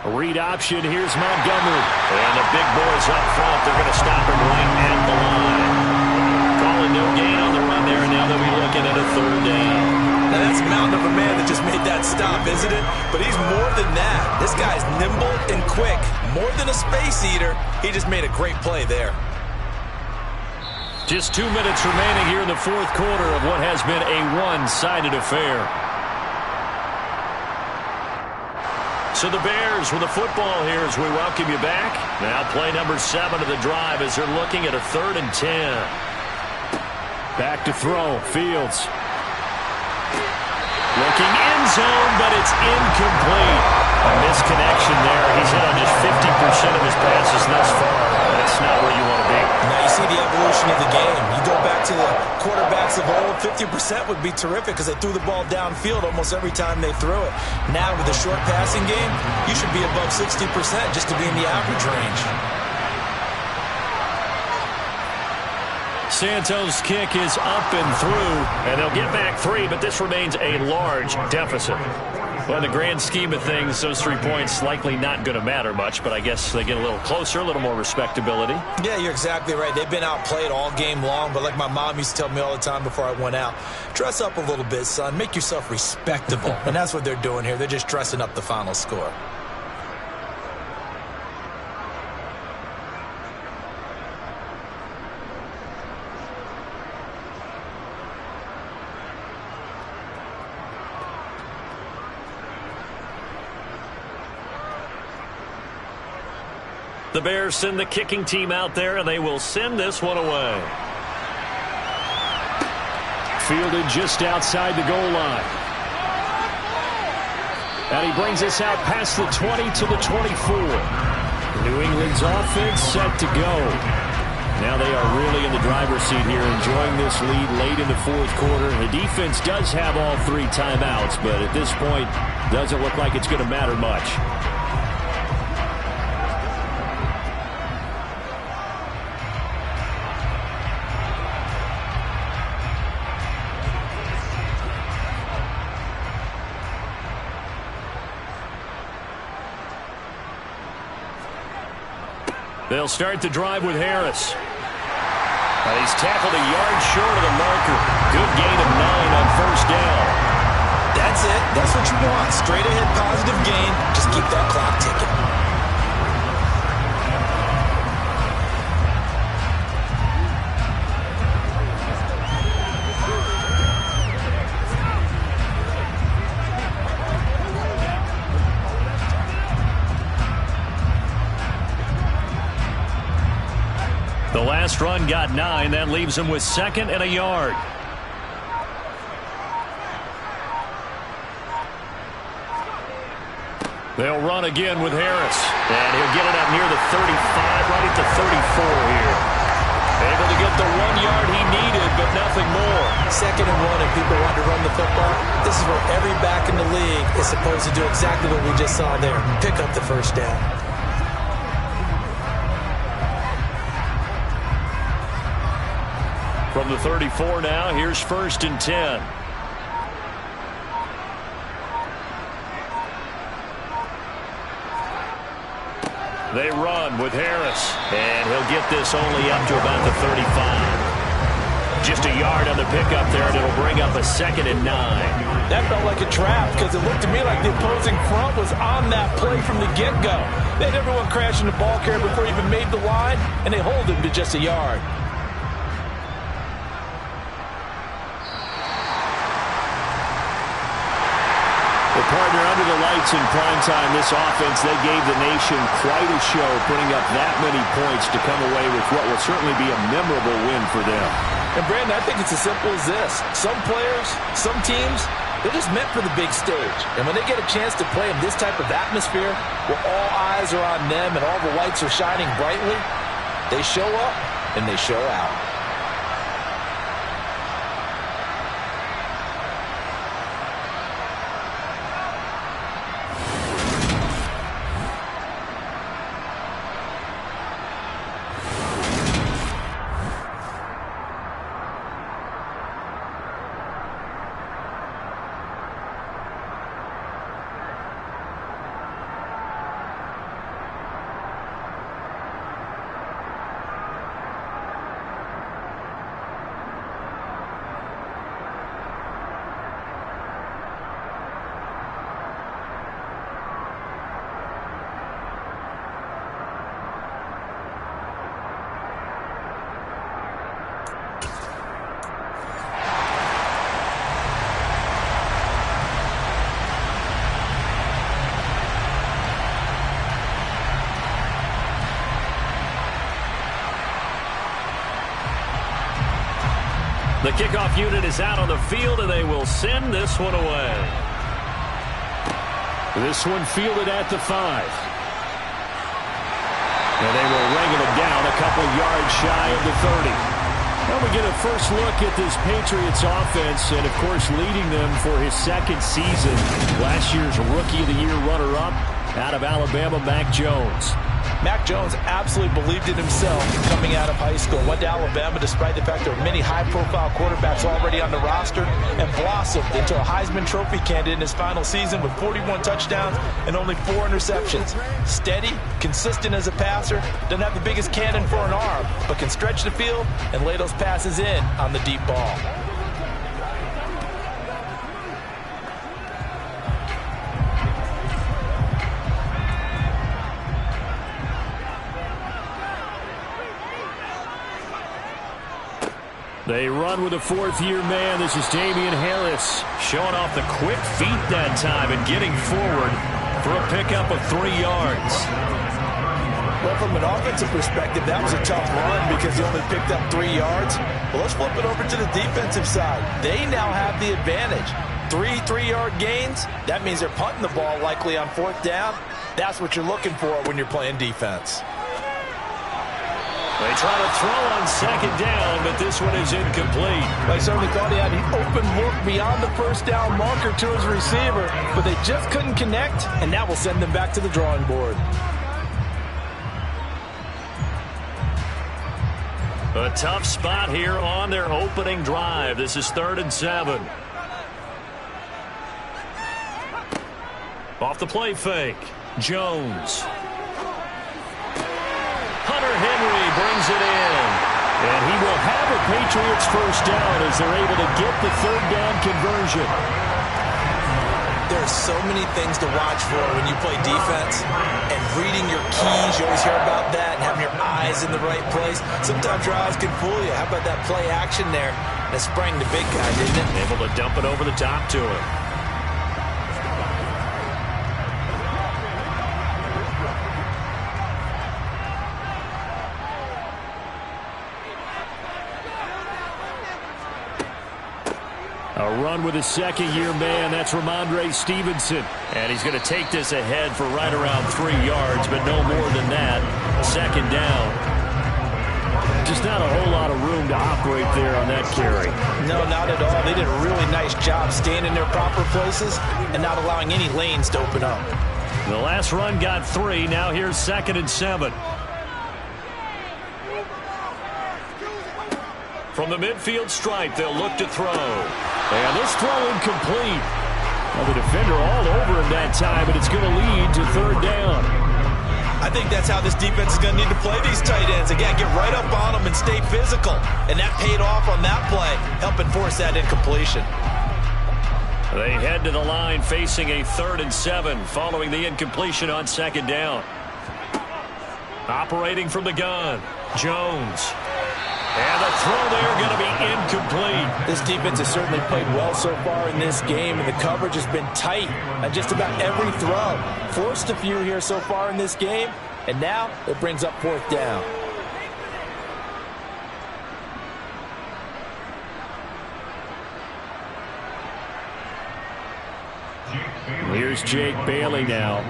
A read option. Here's Montgomery. And the big boys up front, they're going to stop him right at the line. Calling no gain on the run there, and now they'll be looking at a third down. Now, that's a mountain of a man that just made that stop, isn't it? But he's more than that. This guy's nimble and quick. More than a space eater, he just made a great play there. Just 2 minutes remaining here in the fourth quarter of what has been a one-sided affair. So the Bears with the football here as we welcome you back. Now play number 7 of the drive as they're looking at a 3rd and 10. Back to throw. Fields. Looking end zone, but it's incomplete. A misconnection there. He's hit on just 50% of his passes thus far. That's not where you want to be. Now you see the evolution of the game. You go back to the quarterbacks of old, 50% would be terrific because they threw the ball downfield almost every time they threw it. Now with the short passing game, you should be above 60% just to be in the average range. Santos' kick is up and through, and they'll get back 3, but this remains a large deficit. Well, in the grand scheme of things, those 3 points likely not going to matter much, but I guess they get a little closer, a little more respectability. Yeah, you're exactly right. They've been outplayed all game long, but like my mom used to tell me all the time before I went out, dress up a little bit, son. Make yourself respectable. And that's what they're doing here. They're just dressing up the final score. The Bears send the kicking team out there, and they will send this one away. Fielded just outside the goal line. And he brings us out past the 20 to the 24. New England's offense set to go. Now they are really in the driver's seat here, enjoying this lead late in the fourth quarter. The defense does have all 3 timeouts, but at this point, doesn't look like it's going to matter much. They'll start the drive with Harris. He's tackled a yard short of the marker. Good gain of 9 on first down. That's it. That's what you want. Straight ahead positive gain. Just keep that clock ticking. The last run got 9. That leaves him with 2nd and a yard. They'll run again with Harris. And he'll get it up near the 35, right at the 34 here. Able to get the 1 yard he needed, but nothing more. 2nd and 1, and people want to run the football. This is where every back in the league is supposed to do exactly what we just saw there. Pick up the first down. From the 34 now, here's 1st and 10. They run with Harris, and he'll get this only up to about the 35. Just a yard on the pickup there, and it'll bring up a 2nd and 9. That felt like a trap because it looked to me like the opposing front was on that play from the get-go. They had everyone crashing the ball carrier before he even made the line, and they hold him to just a yard. The partner under the lights in primetime, this offense, they gave the nation quite a show, putting up that many points to come away with what will certainly be a memorable win for them. And Brandon, I think it's as simple as this. Some players, some teams, they're just meant for the big stage. And when they get a chance to play in this type of atmosphere, where all eyes are on them and all the lights are shining brightly, they show up and they show out. The kickoff unit is out on the field, and they will send this one away. This one fielded at the 5. And they will ring it down a couple yards shy of the 30. Now we get a first look at this Patriots offense, and, of course, leading them for his second season. Last year's Rookie of the Year runner-up out of Alabama, Mac Jones. Mac Jones absolutely believed in himself coming out of high school. Went to Alabama despite the fact there are many high-profile quarterbacks already on the roster, and blossomed into a Heisman Trophy candidate in his final season with 41 touchdowns and only 4 interceptions. Steady, consistent as a passer, doesn't have the biggest cannon for an arm, but can stretch the field and lay those passes in on the deep ball. They run with a fourth-year man. This is Damian Harris showing off the quick feet that time and getting forward for a pickup of 3 yards. Well, from an offensive perspective, that was a tough run because he only picked up 3 yards. Well, let's flip it over to the defensive side. They now have the advantage. 3 3-yard gains. That means they're punting the ball likely on 4th down. That's what you're looking for when you're playing defense. They try to throw on 2nd down, but this one is incomplete. They certainly thought he had an open look beyond the 1st down marker to his receiver, but they just couldn't connect, and that will send them back to the drawing board. A tough spot here on their opening drive. This is 3rd and 7. Off the play fake, Jones. Hunter Henry brings it in. And he will have a Patriots first down as they're able to get the 3rd down conversion. There's so many things to watch for when you play defense. And reading your keys, you always hear about that, and having your eyes in the right place. Sometimes your eyes can fool you. How about that play action there? That sprang the big guy, didn't it? Able to dump it over the top to him. A run with a 2nd-year man. That's Ramondre Stevenson. And he's going to take this ahead for right around 3 yards, but no more than that. 2nd down. Just not a whole lot of room to operate there on that carry. No, not at all. They did a really nice job staying in their proper places and not allowing any lanes to open up. The last run got 3. Now here's 2nd and 7. From the midfield stripe, they'll look to throw. And this throw incomplete. Well, the defender all over him that time, but it's going to lead to 3rd down. I think that's how this defense is going to need to play these tight ends. Again, get right up on them and stay physical. And that paid off on that play, helping force that incompletion. They head to the line facing a 3rd and 7 following the incompletion on 2nd down. Operating from the gun, Jones. And the throw there going to be incomplete. This defense has certainly played well so far in this game, and the coverage has been tight on just about every throw. Forced a few here so far in this game, and now it brings up 4th down. Here's Jake Bailey now.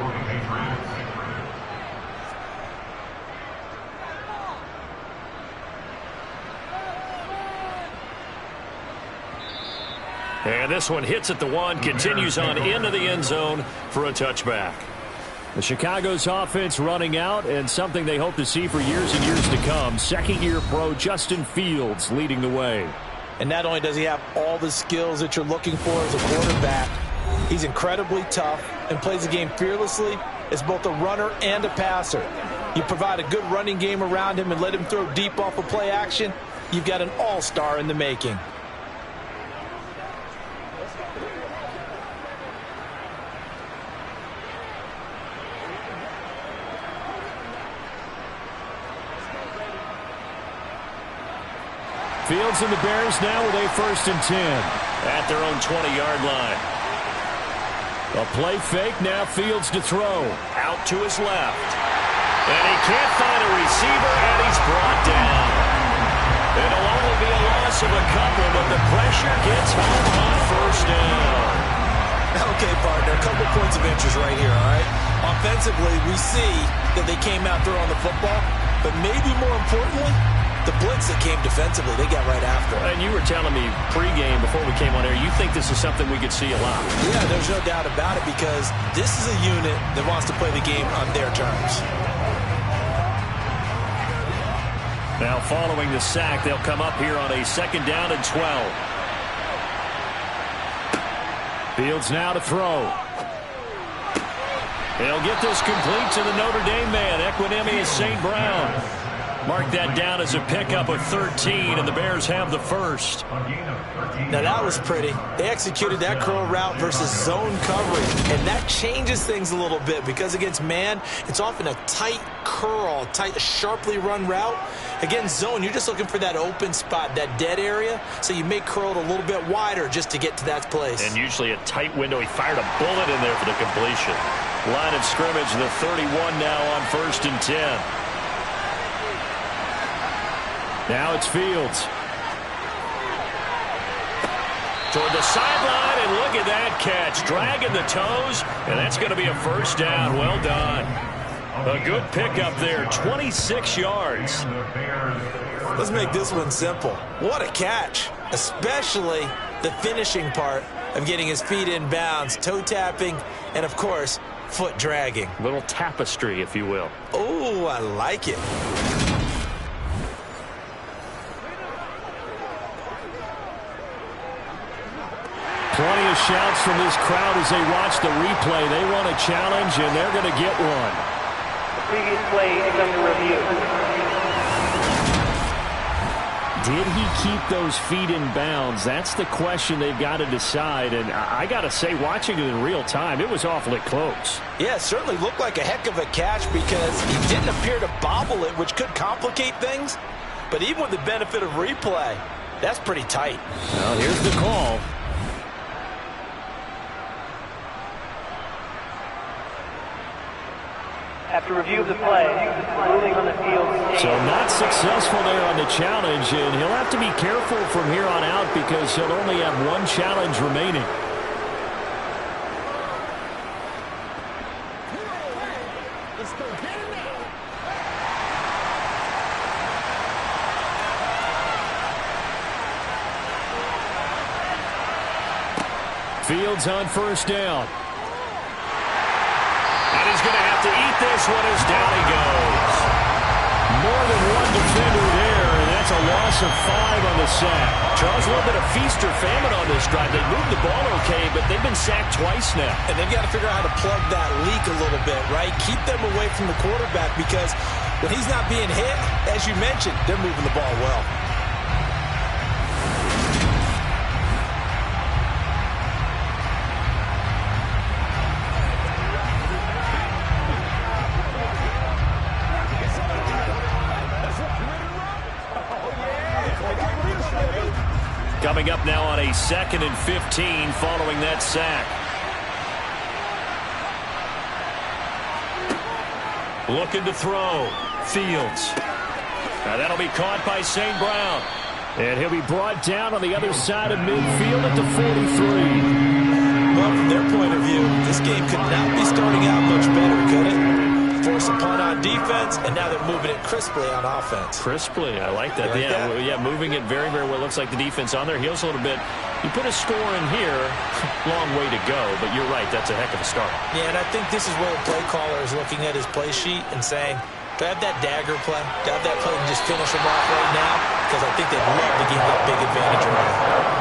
And this one hits at the 1, continues on into the end zone for a touchback. The Chicago's offense running out, and something they hope to see for years and years to come. 2nd-year pro Justin Fields leading the way. And not only does he have all the skills that you're looking for as a quarterback, he's incredibly tough and plays the game fearlessly as both a runner and a passer. You provide a good running game around him and let him throw deep off of play action, you've got an all-star in the making. Fields and the Bears now with a 1st and 10 at their own 20-yard line. A play fake, now Fields to throw. Out to his left. And he can't find a receiver, and he's brought down. It'll only be a loss of a couple, but the pressure gets home on first down. Okay, partner, a couple points of interest right here, all right? Offensively, we see that they came out throwing the football, but maybe more importantly, the blitz that came defensively, they got right after it. And you were telling me pregame before we came on air, you think this is something we could see a lot. Yeah, there's no doubt about it because this is a unit that wants to play the game on their terms. Now following the sack, they'll come up here on a 2nd down and 12. Fields now to throw. He'll get this complete to the Notre Dame man, Equinemius St. Brown. Mark that down as a pickup of 13, and the Bears have the first. Now, that was pretty. They executed that curl route versus zone coverage, and that changes things a little bit because against man, it's often a tight curl, tight, sharply run route. Against zone, you're just looking for that open spot, that dead area, so you may curl it a little bit wider just to get to that place. And usually a tight window. He fired a bullet in there for the completion. Line of scrimmage, the 31 now on 1st and 10. Now it's Fields. Toward the sideline, and look at that catch. Dragging the toes, and that's going to be a first down. Well done. A good pickup there, 26 yards. Let's make this one simple. What a catch, especially the finishing part of getting his feet in bounds, toe tapping, and, of course, foot dragging. Little tapestry, if you will. Oh, I like it. Plenty of shouts from this crowd as they watch the replay. They want a challenge, and they're going to get one. The previous play is under review. Did he keep those feet in bounds? That's the question they've got to decide. And I got to say, watching it in real time, it was awfully close. Yeah, it certainly looked like a heck of a catch because he didn't appear to bobble it, which could complicate things. But even with the benefit of replay, that's pretty tight. Well, here's the call. After review of the play, ruling on the field. So not successful there on the challenge, and he'll have to be careful from here on out because he'll only have one challenge remaining. Fields on 1st down. And he's going to have to eat this one as down he goes. More than one defender there, and that's a loss of 5 on the sack. Charles, a little bit of feast or famine on this drive. They moved the ball okay, but they've been sacked twice now. And they've got to figure out how to plug that leak a little bit, right? Keep them away from the quarterback because when he's not being hit, as you mentioned, they're moving the ball well. Coming up now on a 2nd and 15 following that sack. Looking to throw. Fields. Now that'll be caught by St. Brown. And he'll be brought down on the other side of midfield at the 43. Well, from their point of view, this game could not be starting out much better, could it? Force a punt on defense, and now they're moving it crisply on offense. Crisply, I like that. You like that? Yeah, moving it very, very well. Looks like the defense on their heels a little bit. You put a score in here, long way to go, but you're right, that's a heck of a start. Yeah, and I think this is where the play caller is looking at his play sheet and saying, do I have that dagger play? Do I have that play and just finish him off right now? Because I think they'd love to get that big advantage early.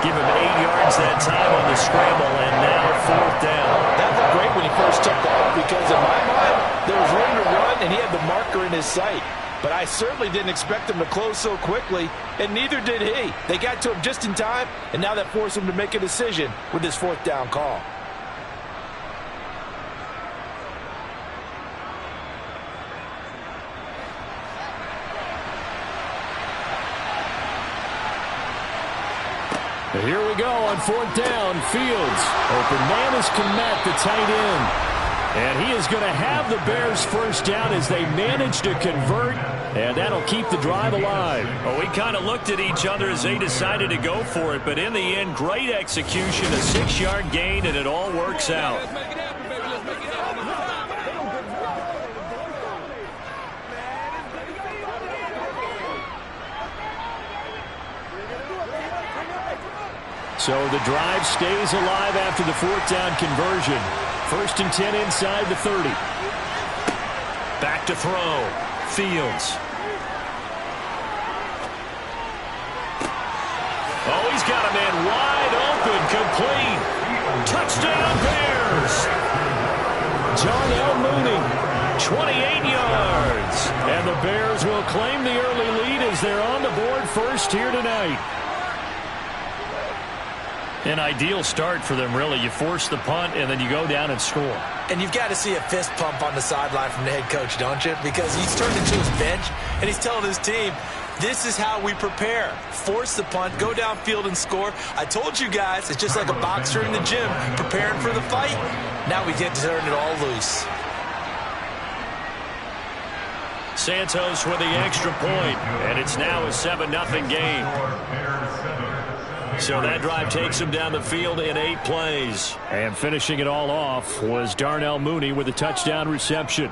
Give him 8 yards that time on the scramble, and now 4th down. That looked great when he first took off because in my mind, there was room to run and he had the marker in his sight. But I certainly didn't expect him to close so quickly, and neither did he. They got to him just in time, and now that forced him to make a decision with his 4th down call. Here we go on 4th down. Fields. Open man is Komet, the tight end. And he is going to have the Bears first down as they manage to convert, and that'll keep the drive alive. Well, we kind of looked at each other as they decided to go for it, but in the end, great execution, a 6-yard gain, and it all works out. So the drive stays alive after the 4th down conversion. 1st and 10 inside the 30. Back to throw. Fields. Oh, he's got a man wide open. Complete. Touchdown Bears. Darnell Mooney. 28 yards. And the Bears will claim the early lead as they're on the board first here tonight. An ideal start for them, really. You force the punt, and then you go down and score. And you've got to see a fist pump on the sideline from the head coach, don't you? Because he's turned into his bench, and he's telling his team, this is how we prepare. Force the punt, go downfield and score. I told you guys, it's just like a boxer in the gym preparing for the fight. Now we get to turn it all loose. Santos with the extra point, and it's now a 7-0 game. So that drive takes him down the field in 8 plays. And finishing it all off was Darnell Mooney with a touchdown reception.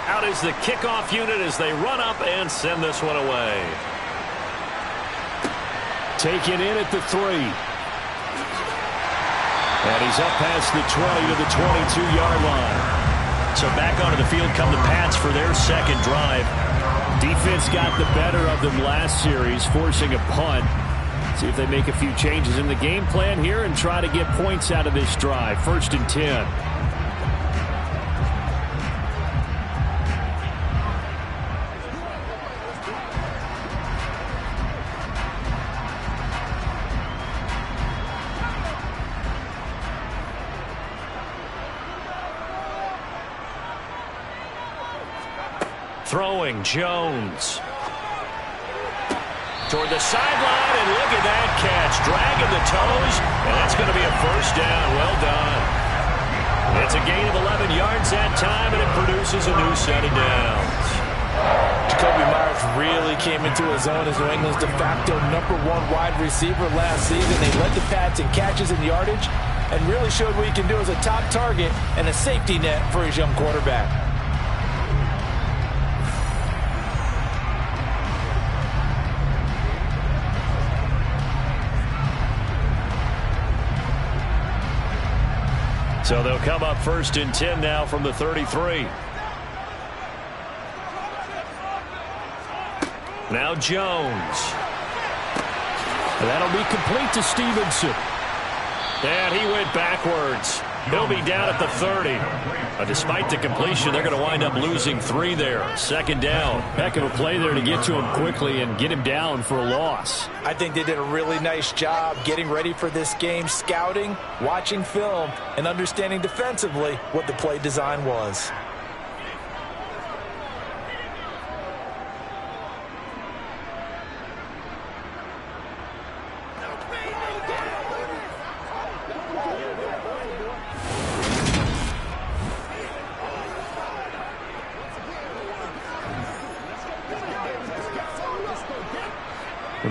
Out is the kickoff unit as they run up and send this one away. Taken in at the 3. And he's up past the 20 to the 22-yard line. So back onto the field come the Pats for their second drive. Defense got the better of them last series, forcing a punt. See if they make a few changes in the game plan here and try to get points out of this drive. 1st and 10. Throwing Jones. Toward the sideline, and look at that catch. Dragging the toes, and that's going to be a first down. Well done. It's a gain of 11 yards that time, and it produces a new set of downs. Jacoby Myers really came into his own as New England's de facto #1 wide receiver last season. They led the Pats in catches and yardage and really showed what he can do as a top target and a safety net for his young quarterback. So they'll come up 1st and 10 now from the 33. Now Jones. That'll be complete to Stevenson. And he went backwards. He'll be down at the 30. Despite the completion, they're going to wind up losing 3 there. 2nd down. Heck of a play there to get to him quickly and get him down for a loss. I think they did a really nice job getting ready for this game, scouting, watching film, and understanding defensively what the play design was.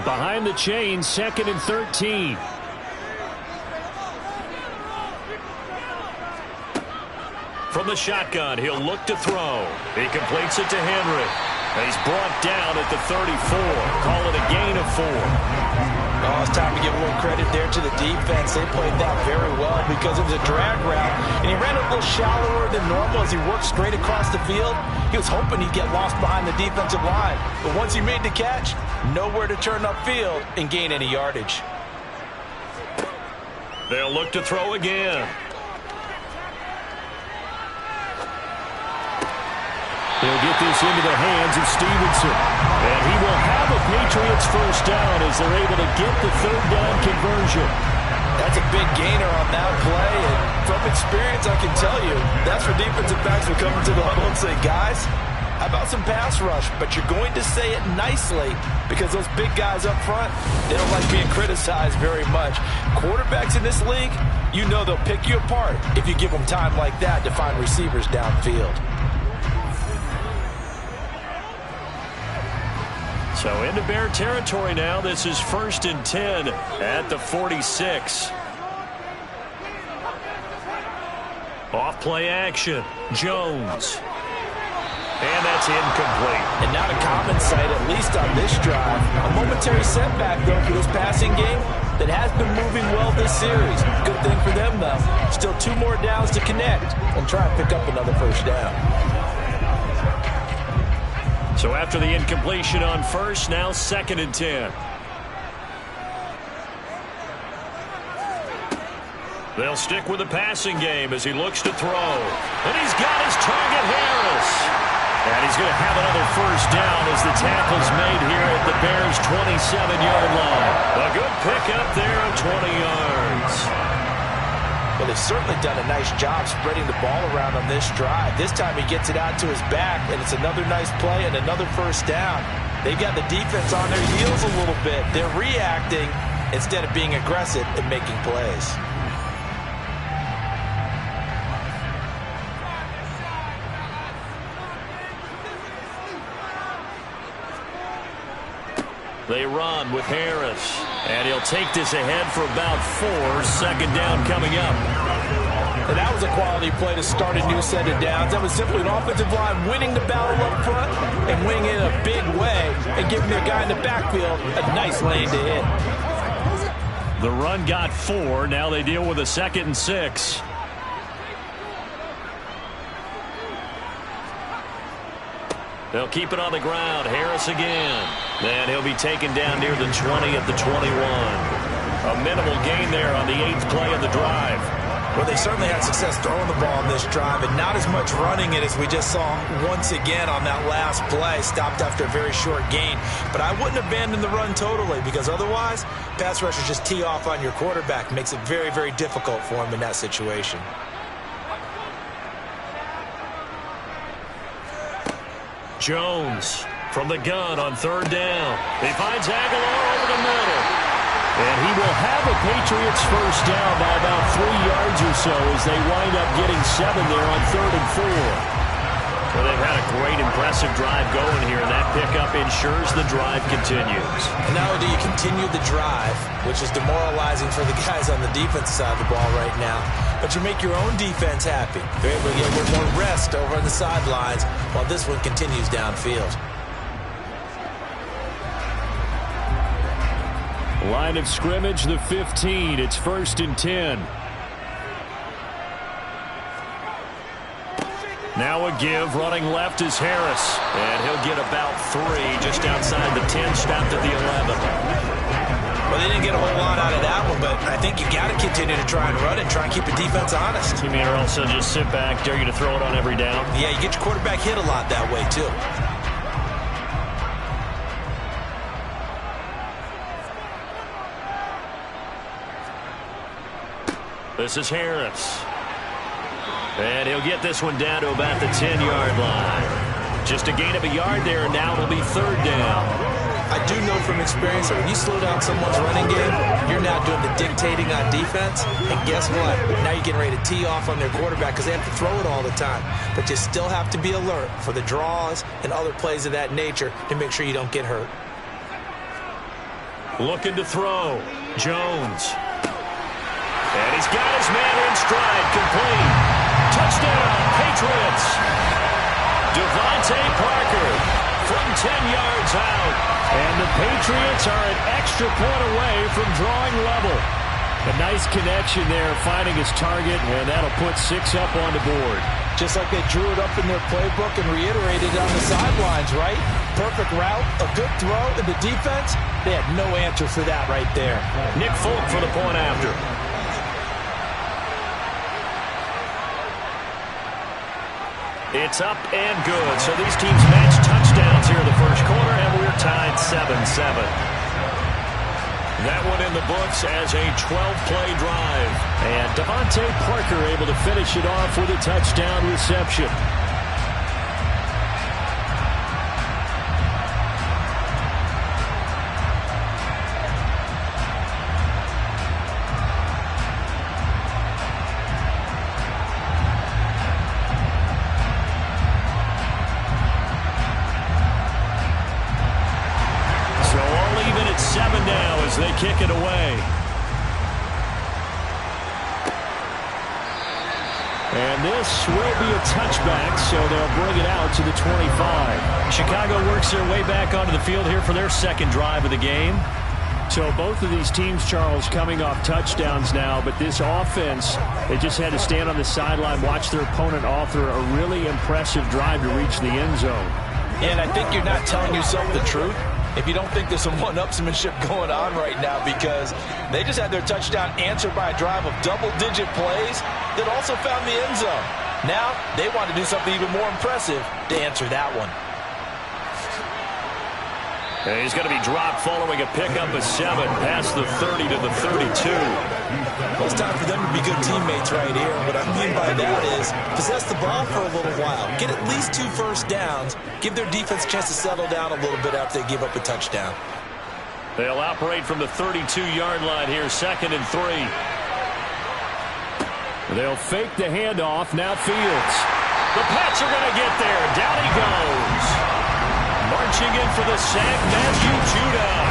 Behind the chain, 2nd and 13. From the shotgun, he'll look to throw. He completes it to Henry. And he's brought down at the 34. Call it a gain of 4. Oh, it's time to give a little credit there to the defense. They played that very well because it was a drag route, and he ran a little shallower than normal as he worked straight across the field. He was hoping he'd get lost behind the defensive line, but once he made the catch, nowhere to turn upfield and gain any yardage. They'll look to throw again. He'll get this into the hands of Stevenson. And he will have a Patriots first down as they're able to get the third down conversion. That's a big gainer on that play, and from experience, I can tell you, that's where defensive backs will come into the huddle and say, guys, how about some pass rush? But you're going to say it nicely because those big guys up front, they don't like being criticized very much. Quarterbacks in this league, you know they'll pick you apart if you give them time like that to find receivers downfield. So into Bear territory now. This is 1st and 10 at the 46. Off play action. Jones. And that's incomplete. And not a common sight, at least on this drive. A momentary setback, though, for this passing game that has been moving well this series. Good thing for them, though. Still 2 more downs to connect and try and pick up another first down. So after the incompletion on first, now 2nd and 10. They'll stick with the passing game as he looks to throw. And he's got his target, Harris. And he's going to have another first down as the tackle's made here at the Bears' 27-yard line. A good pickup there of 20 yards. Well, they've certainly done a nice job spreading the ball around on this drive. This time he gets it out to his back, and it's another nice play and another first down. They've got the defense on their heels a little bit. They're reacting instead of being aggressive and making plays. They run with Harris, and he'll take this ahead for about 4. 2nd down coming up. And that was a quality play to start a new set of downs. That was simply an offensive line winning the battle up front and winning it in a big way and giving their guy in the backfield a nice lane to hit. The run got 4. Now they deal with a 2nd and 6. They'll keep it on the ground. Harris again. And he'll be taken down near the 20 at the 21. A minimal gain there on the 8th play of the drive. Well, they certainly had success throwing the ball on this drive and not as much running it as we just saw once again on that last play. Stopped after a very short gain. But I wouldn't abandon the run totally because otherwise, pass rushers just tee off on your quarterback. Makes it very, very difficult for him in that situation. Jones from the gun on 3rd down. He finds Aguilar over the middle. And he will have a Patriots first down by about 3 yards or so as they wind up getting 7 there on 3rd and 4. Well, they've had a great, impressive drive going here, and that pickup ensures the drive continues. And not only do you continue the drive, which is demoralizing for the guys on the defense side of the ball right now, but you make your own defense happy. They're able to get a little more rest over on the sidelines while this one continues downfield. Line of scrimmage, the 15. It's 1st and 10. Now a give. Running left is Harris. And he'll get about 3 just outside the 10. Stopped at the 11. Well, they didn't get a whole lot out of that one, but I think you got to continue to try and run and try and keep the defense honest. You mean or also just sit back, dare you to throw it on every down? Yeah, you get your quarterback hit a lot that way, too. This is Harris. And he'll get this one down to about the 10-yard line. Just a gain of a yard there, and now it'll be 3rd down. I do know from experience that when you slow down someone's running game, you're now doing the dictating on defense. And guess what? Now you're getting ready to tee off on their quarterback because they have to throw it all the time. But you still have to be alert for the draws and other plays of that nature to make sure you don't get hurt. Looking to throw. Jones. And he's got his man in stride, complete. Touchdown, Patriots. Devontae Parker from 10 yards out. And the Patriots are an extra point away from drawing level. A nice connection there, finding his target, and that'll put 6 up on the board. Just like they drew it up in their playbook and reiterated it on the sidelines, right? Perfect route, a good throw, and the defense, they had no answer for that right there. Nick Folk for the point after. It's up and good. So these teams match touchdowns here in the first quarter, and we're tied 7-7. That one in the books as a 12-play drive. And Devontae Parker able to finish it off with a touchdown reception. They kick it away. And this will be a touchback, so they'll bring it out to the 25. Chicago works their way back onto the field here for their second drive of the game. So both of these teams, Charles, coming off touchdowns now, but this offense, they just had to stand on the sideline, watch their opponent author a really impressive drive to reach the end zone. And I think you're not telling yourself the truth if you don't think there's some one-upsmanship going on right now, because they just had their touchdown answered by a drive of double-digit plays that also found the end zone. Now they want to do something even more impressive to answer that one. And he's going to be dropped following a pickup of 7 past the 30 to the 32. Well, it's time for them to be good teammates right here. What I mean by that is possess the ball for a little while. Get at least 2 first downs. Give their defense a chance to settle down a little bit after they give up a touchdown. They'll operate from the 32-yard line here, 2nd and 3. They'll fake the handoff. Now Fields. The Pats are going to get there. Down he goes. Marching in for the sack, Matthew Judon.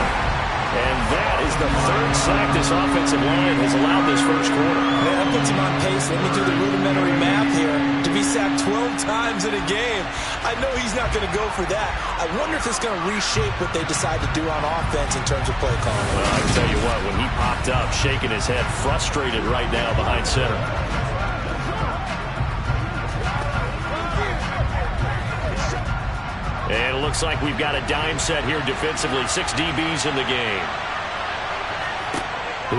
And that is the 3rd sack this offensive line has allowed this first quarter. Man, that puts him on pace. Let me do the rudimentary math here. To be sacked 12 times in a game, I know he's not going to go for that. I wonder if it's going to reshape what they decide to do on offense in terms of play calling. Well, I can tell you what, when he popped up, shaking his head, frustrated right now behind center. And it looks like we've got a dime set here defensively. 6 DBs in the game.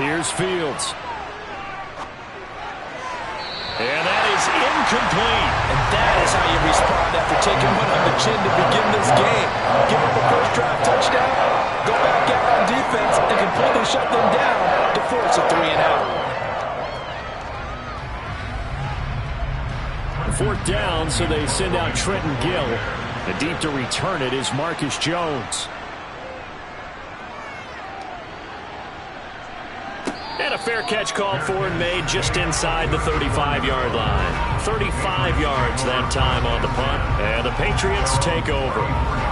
Here's Fields. And that is incomplete. And that is how you respond after taking one on the chin to begin this game. Give up a first drive touchdown, go back out on defense, and completely shut them down to force a 3 and out. 4th down, so they send out Trenton Gill. And deep to return it is Marcus Jones. And a fair catch called for and made just inside the 35-yard line. 35 yards that time on the punt. And the Patriots take over.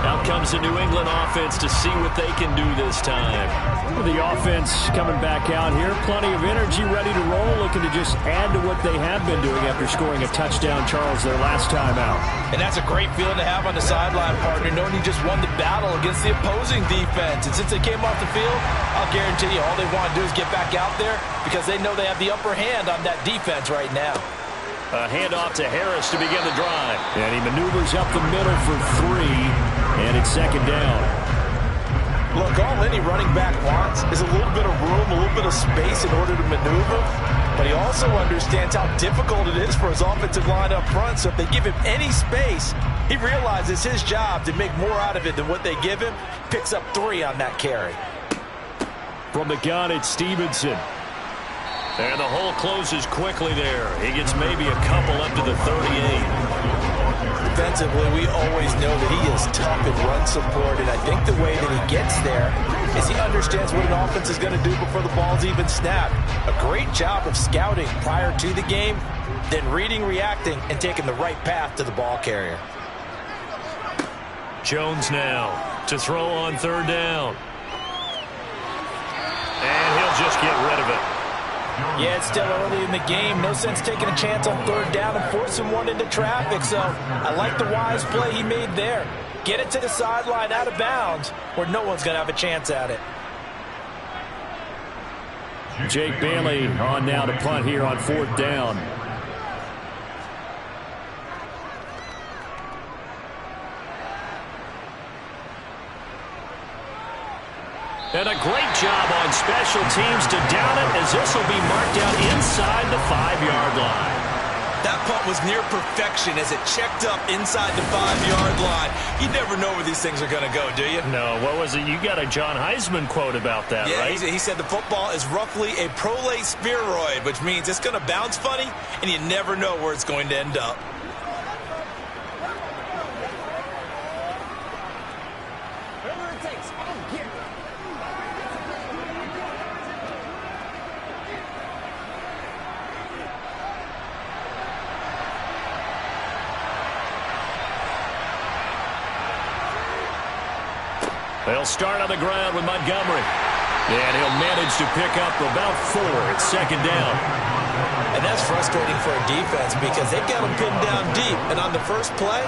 Out comes the New England offense to see what they can do this time. The offense coming back out here. Plenty of energy, ready to roll, looking to just add to what they have been doing after scoring a touchdown, Charles, their last time out. And that's a great feeling to have on the sideline, partner, knowing you just won the battle against the opposing defense. And since they came off the field, I'll guarantee you all they want to do is get back out there because they know they have the upper hand on that defense right now. A handoff to Harris to begin the drive. And he maneuvers up the middle for 3, and it's 2nd down. Look, all any running back wants is a little bit of room, a little bit of space in order to maneuver. But he also understands how difficult it is for his offensive line up front. So if they give him any space, he realizes his job to make more out of it than what they give him. Picks up 3 on that carry. From the gun, it's Stevenson. And the hole closes quickly there. He gets maybe a couple up to the 38. Defensively, we always know that he is tough in run support, and I think the way that he gets there is he understands what an offense is going to do before the ball's even snapped. A great job of scouting prior to the game, then reading, reacting, and taking the right path to the ball carrier. Jones now to throw on 3rd down. And he'll just get rid of it. Yeah, it's still early in the game. No sense taking a chance on 3rd down and forcing one into traffic. So I like the wise play he made there. Get it to the sideline out of bounds where no one's going to have a chance at it. Jake Bailey on now to punt here on 4th down. And a great job on special teams to down it as this will be marked out inside the 5-yard line. That punt was near perfection as it checked up inside the 5-yard line. You never know where these things are going to go, do you? No, what was it? You got a John Heisman quote about that, right? Yeah, he said the football is roughly a prolate spheroid, which means it's going to bounce funny, and you never know where it's going to end up. They'll start on the ground with Montgomery. And he'll manage to pick up about 4. It's second down. And that's frustrating for a defense because they've got them pinned down deep. And on the first play,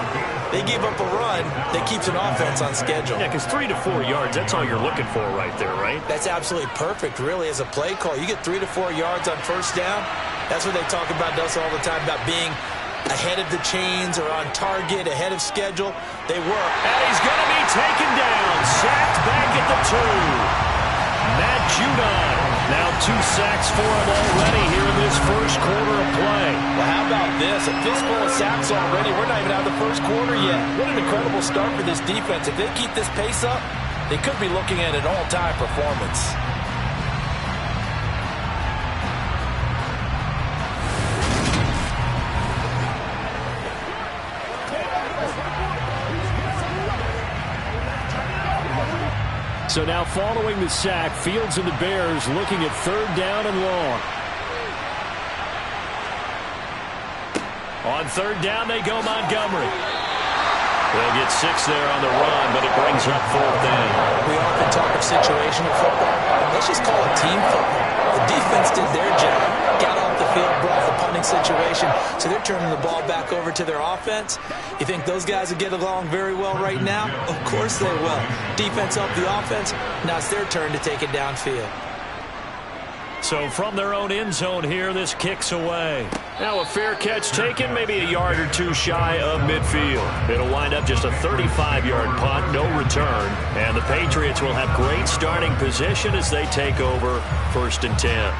they give up a run that keeps an offense on schedule. Yeah, because 3 to 4 yards, that's all you're looking for right there, right? That's absolutely perfect, really, as a play call. You get 3 to 4 yards on first down. That's what they talk about us all the time, about being ahead of the chains or on target, ahead of schedule. They work. And he's going to be taken down. Sacked back at the 2. Matt Judon. Now 2 sacks for him already here in this first quarter of play. Well, how about this? A fistful of sacks already. We're not even out of the first quarter yet. What an incredible start for this defense. If they keep this pace up, they could be looking at an all-time performance. So now following the sack, Fields and the Bears looking at third down and long. On third down, they go Montgomery. They'll get 6 there on the run, but it brings up fourth down. We often talk of situational football. Let's just call it team football. The defense did their job, got off the field, brought the punting situation, so they're turning the ball back over to their offense. You think those guys will get along very well right now? Of course they will. Defense up the offense. Now it's their turn to take it downfield. So from their own end zone here, this kicks away. Now a fair catch taken, maybe a yard or 2 shy of midfield. It'll wind up just a 35-yard punt, no return. And the Patriots will have great starting position as they take over 1st and 10.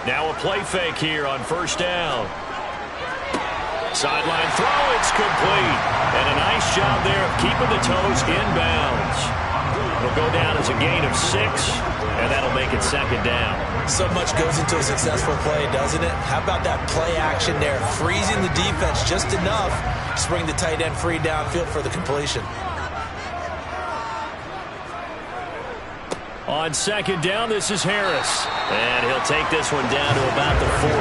Now a play fake here on first down. Sideline throw, it's complete. And a nice job there of keeping the toes inbounds. It'll go down as a gain of 6, and that'll make it second down. So much goes into a successful play, doesn't it? How about that play action there? Freezing the defense just enough to bring the tight end free downfield for the completion. On second down, this is Harris. And he'll take this one down to about the 40.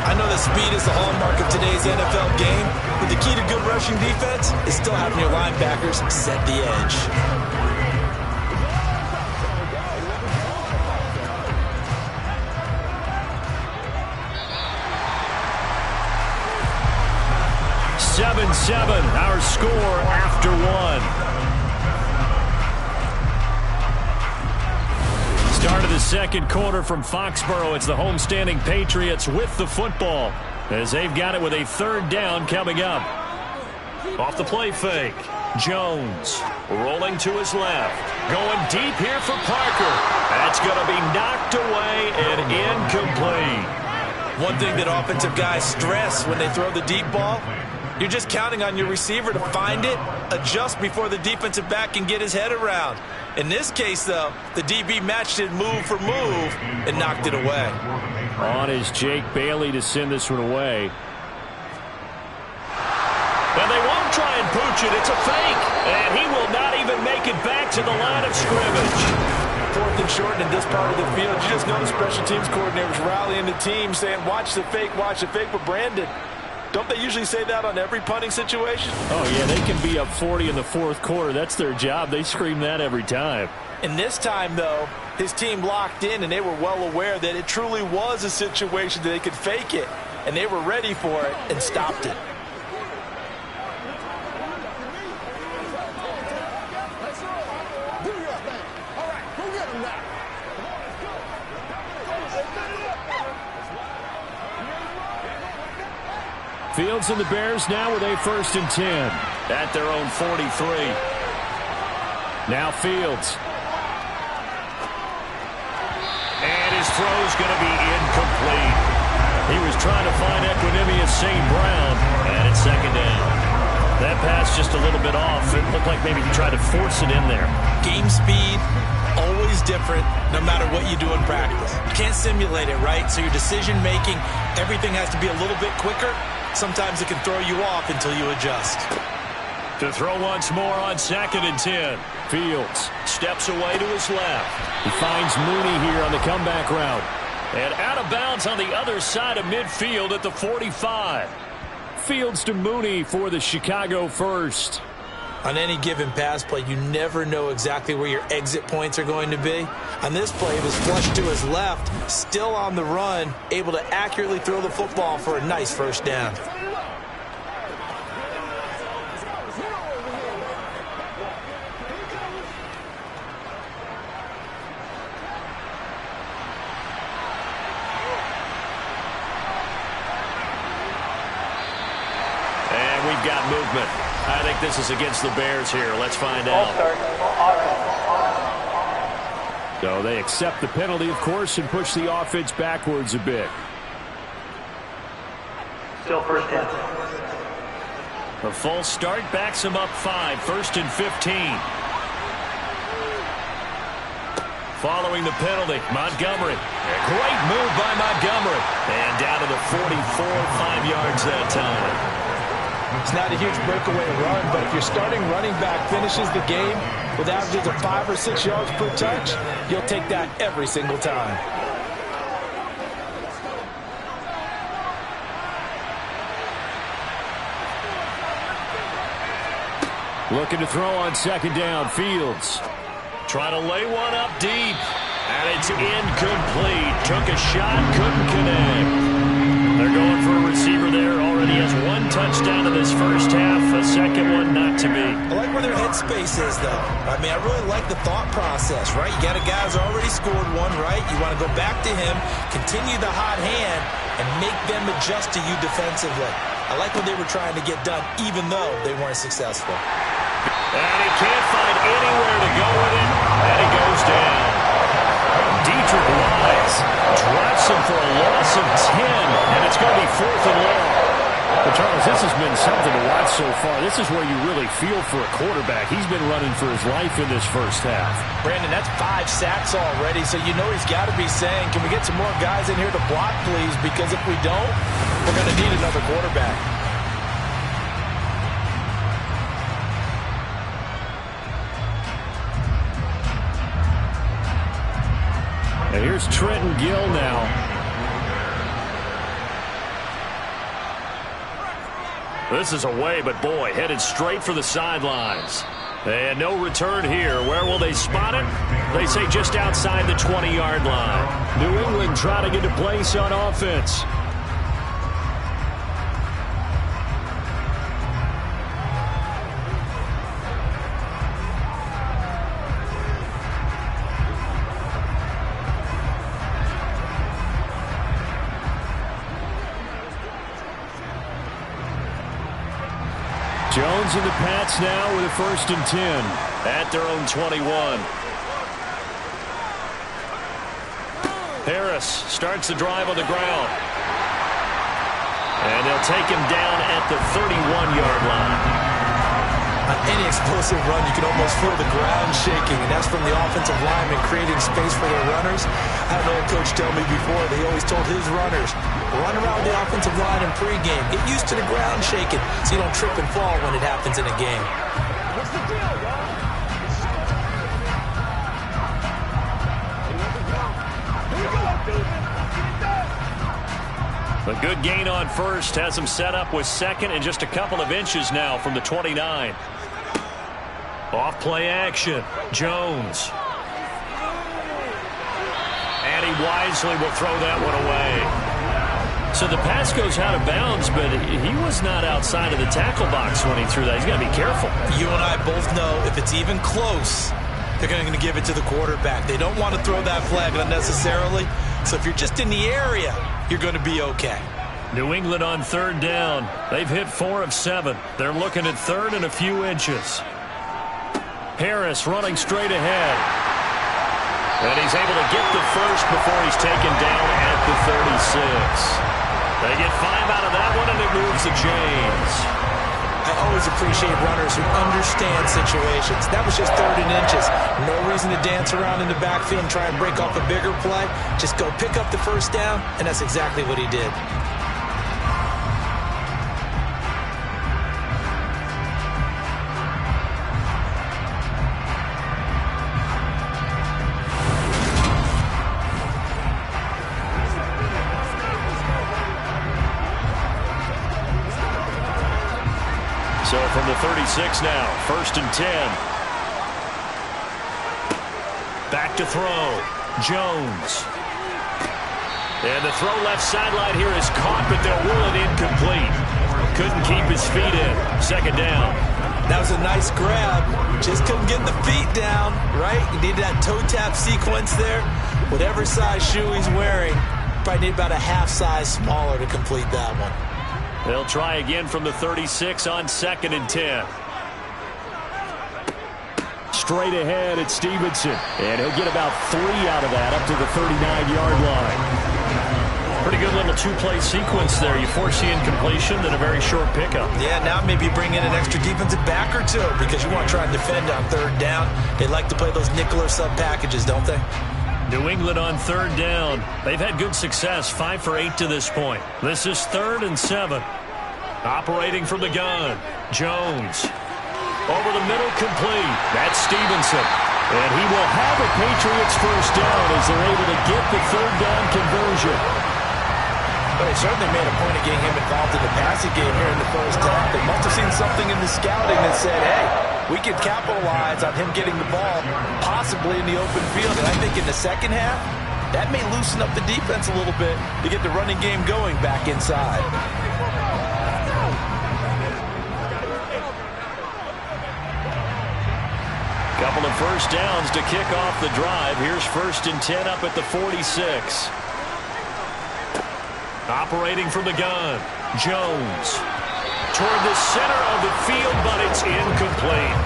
I know that speed is the hallmark of today's NFL game, but the key to good rushing defense is still having your linebackers set the edge. Our score after 1. Start of the second quarter from Foxborough. It's the homestanding Patriots with the football as they've got it with a third down coming up. Off the play fake. Jones rolling to his left. Going deep here for Parker. That's going to be knocked away and incomplete. One thing that offensive guys stress when they throw the deep ball, you're just counting on your receiver to find it, adjust before the defensive back can get his head around. In this case, though, the DB matched it move for move and knocked it away. On is Jake Bailey to send this one away. And they won't try and pooch it. It's a fake. And he will not even make it back to the line of scrimmage. 4th and short in this part of the field. You just know the special teams coordinators rallying the team saying, watch the fake, but Brandon, don't they usually say that on every punting situation? Oh, yeah, they can be up 40 in the 4th quarter. That's their job. They scream that every time. And this time, though, his team locked in, and they were well aware that it truly was a situation that they could fake it, and they were ready for it and stopped it. Fields and the Bears now with a 1st and 10. At their own 43. Now Fields. And his throw's going to be incomplete. He was trying to find Equanimous St. Brown, and it's 2nd down. That pass just a little bit off. It looked like maybe he tried to force it in there. Game speed, always different, no matter what you do in practice. You can't simulate it, right? So your decision-making, everything has to be a little bit quicker. Sometimes it can throw you off until you adjust. To throw once more on 2nd and 10. Fields Steps away to his left. He finds Mooney here on the comeback route. And out of bounds on the other side of midfield at the 45. Fields to Mooney for the Chicago 1st. On any given pass play, you never know exactly where your exit points are going to be. On this play, it was flushed to his left, still on the run, able to accurately throw the football for a nice 1st down. We've got movement. I think this is against the Bears here. Let's find out. So they accept the penalty, of course, and push the offense backwards a bit. Still 1st down. A false start backs him up 5. 1st and 15. Following the penalty, Montgomery. A great move by Montgomery. And down to the 44, 5 yards that time. It's not a huge breakaway run, but if your starting running back finishes the game with averages of 5 or 6 yards per touch, you'll take that every single time. Looking to throw on 2nd down. Fields trying to lay one up deep. And it's incomplete. Took a shot, couldn't connect. They're going for a receiver there. Already has 1 touchdown in this 1st half. A 2nd one not to be. I like where their headspace is, though. I mean, I really like the thought process, right? You got a guy who's already scored 1, right? You want to go back to him, continue the hot hand, and make them adjust to you defensively. I like what they were trying to get done, even though they weren't successful. And he can't find anywhere to go with it, and it goes down. Dietrich Wise drops him for a loss of 10, and it's going to be 4th and long. But Charles, this has been something to watch so far. This is where you really feel for a quarterback. He's been running for his life in this 1st half. Brandon, that's 5 sacks already, so you know he's got to be saying, can we get some more guys in here to block, please? Because if we don't, we're going to need another quarterback. And here's Trenton Gill now. This is away, but boy, headed straight for the sidelines. And no return here. Where will they spot it? They say just outside the 20-yard line. New England trying to get a place on offense. Jones and the Pats now with a 1st and 10. At their own 21. Harris starts the drive on the ground. And they'll take him down at the 31-yard line. On any explosive run, you can almost feel the ground shaking, and that's from the offensive lineman creating space for their runners. I had an old coach tell me before, they always told his runners, run around the offensive line in pregame. Get used to the ground shaking so you don't trip and fall when it happens in a game. What's the deal, y'all? A good gain on 1st has him set up with 2nd and just a couple of inches now from the 29. Off play action. Jones. And he wisely will throw that one away. So the pass goes out of bounds, but he was not outside of the tackle box when he threw that. He's got to be careful. You and I both know if it's even close, they're going to give it to the quarterback. They don't want to throw that flag unnecessarily. So if you're just in the area, you're going to be okay. New England on 3rd down. They've hit 4 of 7. They're looking at 3rd and a few inches. Harris running straight ahead. And he's able to get the first before he's taken down at the 36. They get 5 out of that one, and it moves the chains. I always appreciate runners who understand situations. That was just 3rd and inches. No reason to dance around in the backfield and try and break off a bigger play. Just go pick up the first down, and that's exactly what he did. So from the 36 now, 1st and 10. Back to throw. Jones. And the throw left sideline here is caught, but they'll rule it incomplete. Couldn't keep his feet in. 2nd down. That was a nice grab. Just couldn't get the feet down, right? You needed that toe tap sequence there. Whatever size shoe he's wearing, probably need about a half size smaller to complete that one. They'll try again from the 36 on 2nd and 10. Straight ahead at Stevenson. And he'll get about 3 out of that up to the 39-yard line. Pretty good little 2-play sequence there. You force the incompletion, then a very short pickup. Yeah, now maybe you bring in an extra defensive back or two because you want to try and defend on 3rd down. They like to play those nickel or sub packages, don't they? New England on 3rd down. They've had good success, 5 for 8 to this point. This is 3rd and 7. Operating from the gun. Jones. Over the middle, complete. That's Stevenson. And he will have a Patriots first down as they're able to get the 3rd down conversion. But they certainly made a point of getting him involved in the passing game here in the first half. They must have seen something in the scouting that said, hey, we can capitalize on him getting the ball possibly in the open field. And I think in the second half, that may loosen up the defense a little bit to get the running game going back inside. Couple of first downs to kick off the drive. Here's 1st and 10 up at the 46. Operating from the gun. Jones. Toward the center of the field, but it's incomplete.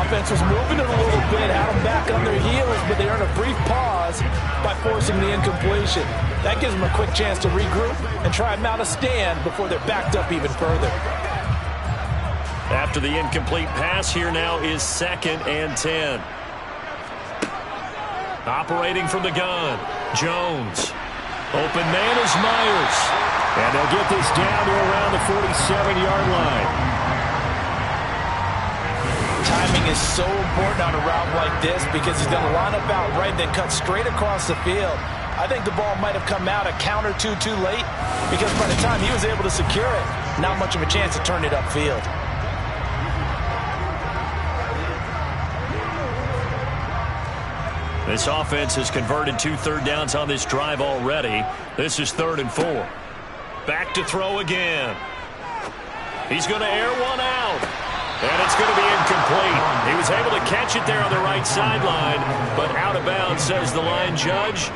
Offense was moving it a little bit, had them back on their heels, but they earned a brief pause by forcing the incompletion. That gives them a quick chance to regroup and try and mount a stand before they're backed up even further. After the incomplete pass, here now is 2nd and 10. Operating from the gun. Jones. Open man is Myers. And they'll get this down to around the 47-yard line. Timing is so important on a route like this because he's going to line up out right, then cut straight across the field. I think the ball might have come out a count or two too late because by the time he was able to secure it, not much of a chance to turn it upfield. This offense has converted 2 third downs on this drive already. This is 3rd and 4. Back to throw again. He's going to air one out. And it's going to be incomplete. He was able to catch it there on the right sideline, but out of bounds, says the line judge.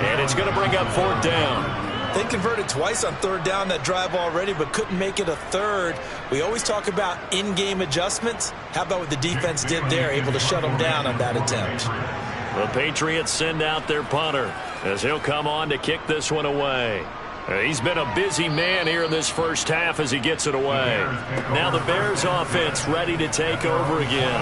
And it's going to bring up 4th down. They converted twice on 3rd down that drive already, but couldn't make it a 3rd. We always talk about in-game adjustments. How about what the defense did there, able to shut them down on that attempt? The Patriots send out their punter as he'll come on to kick this one away. He's been a busy man here in this first half as he gets it away. Now the Bears offense ready to take over again.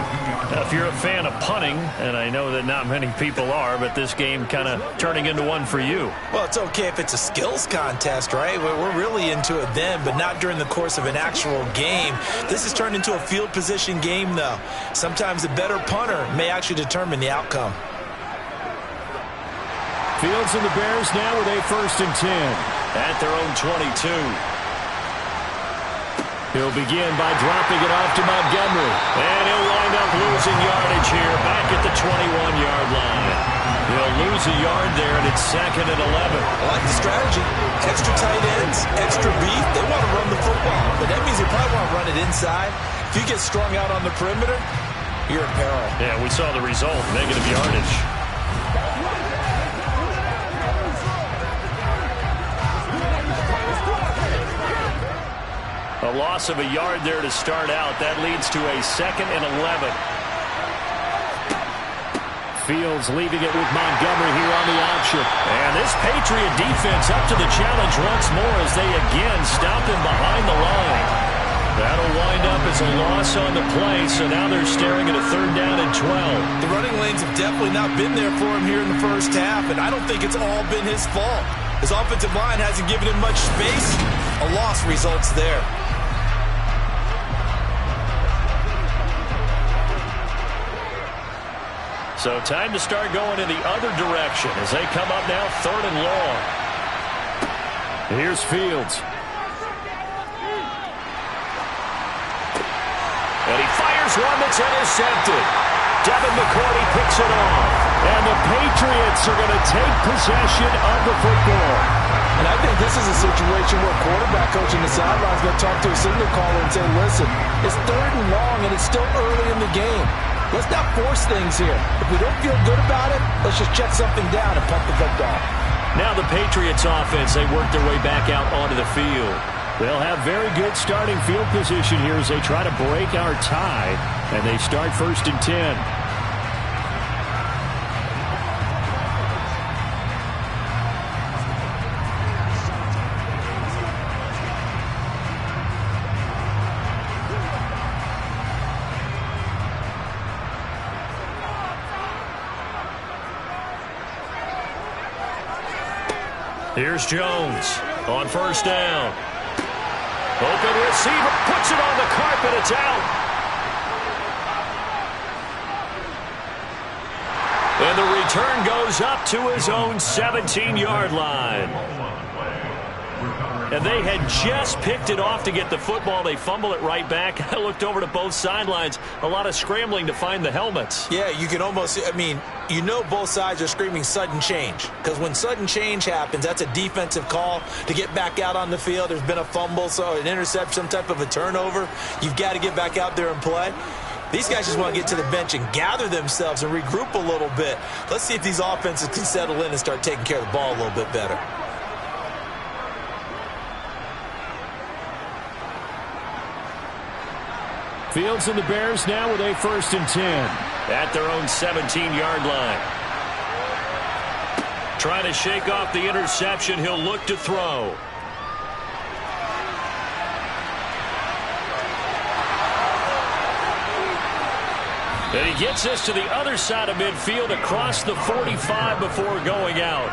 Now, if you're a fan of punting, and I know that not many people are, but this game kind of turning into one for you. Well, it's okay if it's a skills contest, right? We're really into it then, but not during the course of an actual game. This has turned into a field position game, though. Sometimes a better punter may actually determine the outcome. Fields and the Bears now with a 1st and 10 at their own 22. He'll begin by dropping it off to Montgomery. And he'll wind up losing yardage here back at the 21-yard line. He'll lose a yard there, and it's 2nd and 11. I like the strategy. Extra tight ends, extra beef. They want to run the football, but that means they probably want to run it inside. If you get strung out on the perimeter, you're in peril. Yeah, we saw the result, negative yardage. loss of a yard there to start out. That leads to a 2nd and 11. Fields leaving it with Montgomery here on the option. And this Patriot defense up to the challenge once more as they again stop him behind the line. That'll wind up as a loss on the play, so now they're staring at a 3rd down and 12. The running lanes have definitely not been there for him here in the first half, and I don't think it's all been his fault. His offensive line hasn't given him much space. A loss results there. So time to start going in the other direction as they come up now 3rd and long. Here's Fields. And he fires one that's intercepted. Devin McCourty picks it off. And the Patriots are going to take possession of the football. And I think this is a situation where quarterback coach in the sideline is going to talk to a signal caller and say, listen, it's 3rd and long and it's still early in the game. Let's not force things here. If we don't feel good about it, let's just check something down and pump the football. Now the Patriots offense, they work their way back out onto the field. They'll have very good starting field position here as they try to break our tie. And they start 1st and 10. Here's Jones on 1st down. Open receiver, puts it on the carpet, it's out. And the return goes up to his own 17-yard line. And they had just picked it off to get the football. They fumble it right back. I looked over to both sidelines. A lot of scrambling to find the helmets. Yeah, you can almost, you know both sides are screaming sudden change. Because when sudden change happens, that's a defensive call to get back out on the field. There's been a fumble, so an interception, some type of a turnover. You've got to get back out there and play. These guys just want to get to the bench and gather themselves and regroup a little bit. Let's see if these offenses can settle in and start taking care of the ball a little bit better. Fields and the Bears now with a 1st and 10. At their own 17-yard line. Trying to shake off the interception. He'll look to throw. And he gets this to the other side of midfield across the 45 before going out.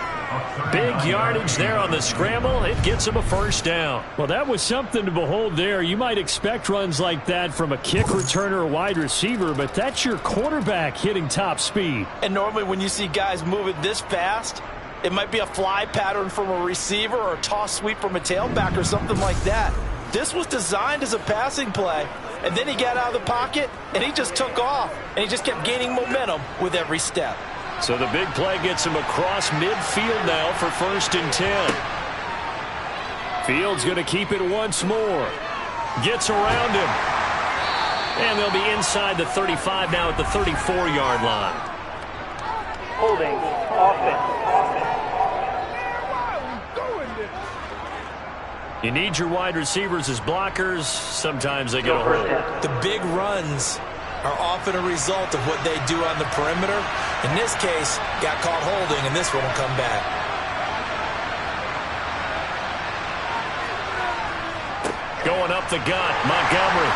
Big yardage there on the scramble. It gets him a 1st down. Well, that was something to behold there. You might expect runs like that from a kick returner or wide receiver, but that's your quarterback hitting top speed. And normally when you see guys moving this fast, it might be a fly pattern from a receiver or a toss sweep from a tailback or something like that. This was designed as a passing play, and then he got out of the pocket, and he just took off, and he just kept gaining momentum with every step. So the big play gets him across midfield now for 1st and 10. Fields going to keep it once more. Gets around him. And they'll be inside the 35 now at the 34-yard line. Holding, offense. You need your wide receivers as blockers. Sometimes they get a hold. The big runs are often a result of what they do on the perimeter. In this case, got caught holding, and this one will come back. Going up the gut, Montgomery.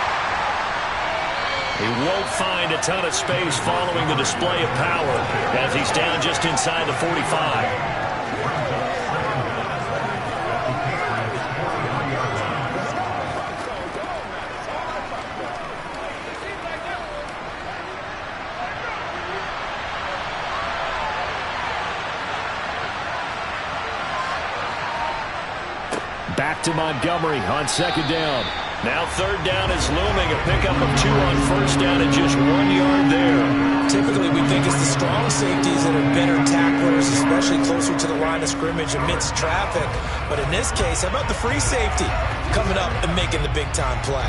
He won't find a ton of space following the display of power as he's down just inside the 45. Back to Montgomery on 2nd down. Now 3rd down is looming. A pickup of 2 on 1st down and just 1 yard there. Typically, we think it's the strong safeties that are better tacklers, especially closer to the line of scrimmage amidst traffic. But in this case, how about the free safety coming up and making the big-time play?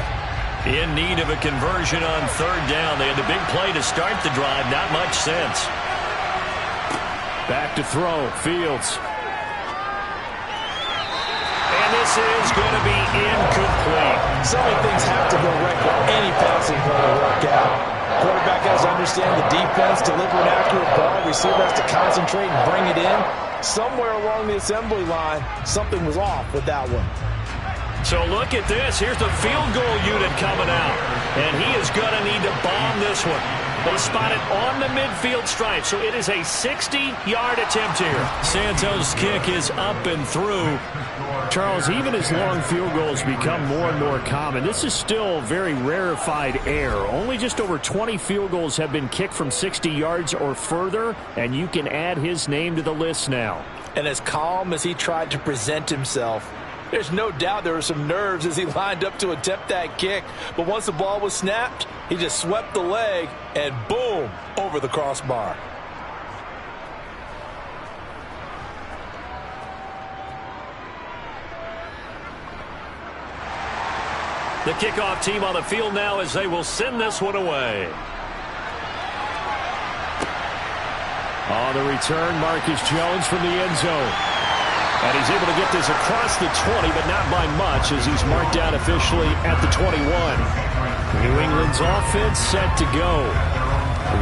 In need of a conversion on 3rd down. They had the big play to start the drive. Not much sense. Back to throw. Fields. And this is going to be incomplete. So many things have to go right for any passing play to work out. Quarterback has to understand the defense, deliver an accurate ball. Receiver has to concentrate and bring it in. Somewhere along the assembly line, something was off with that one. So look at this. Here's the field goal unit coming out. And he is going to need to bomb this one. They spot it on the midfield stripe, so it is a 60-yard attempt here. Santos' kick is up and through. Charles, even as long field goals become more and more common, this is still very rarefied air. Only just over 20 field goals have been kicked from 60 yards or further, and you can add his name to the list now. And as calm as he tried to present himself, there's no doubt there were some nerves as he lined up to attempt that kick. But once the ball was snapped, he just swept the leg and boom, over the crossbar. The kickoff team on the field now as they will send this one away. On the return, Marcus Jones from the end zone. And he's able to get this across the 20, but not by much, as he's marked down officially at the 21. New England's offense set to go.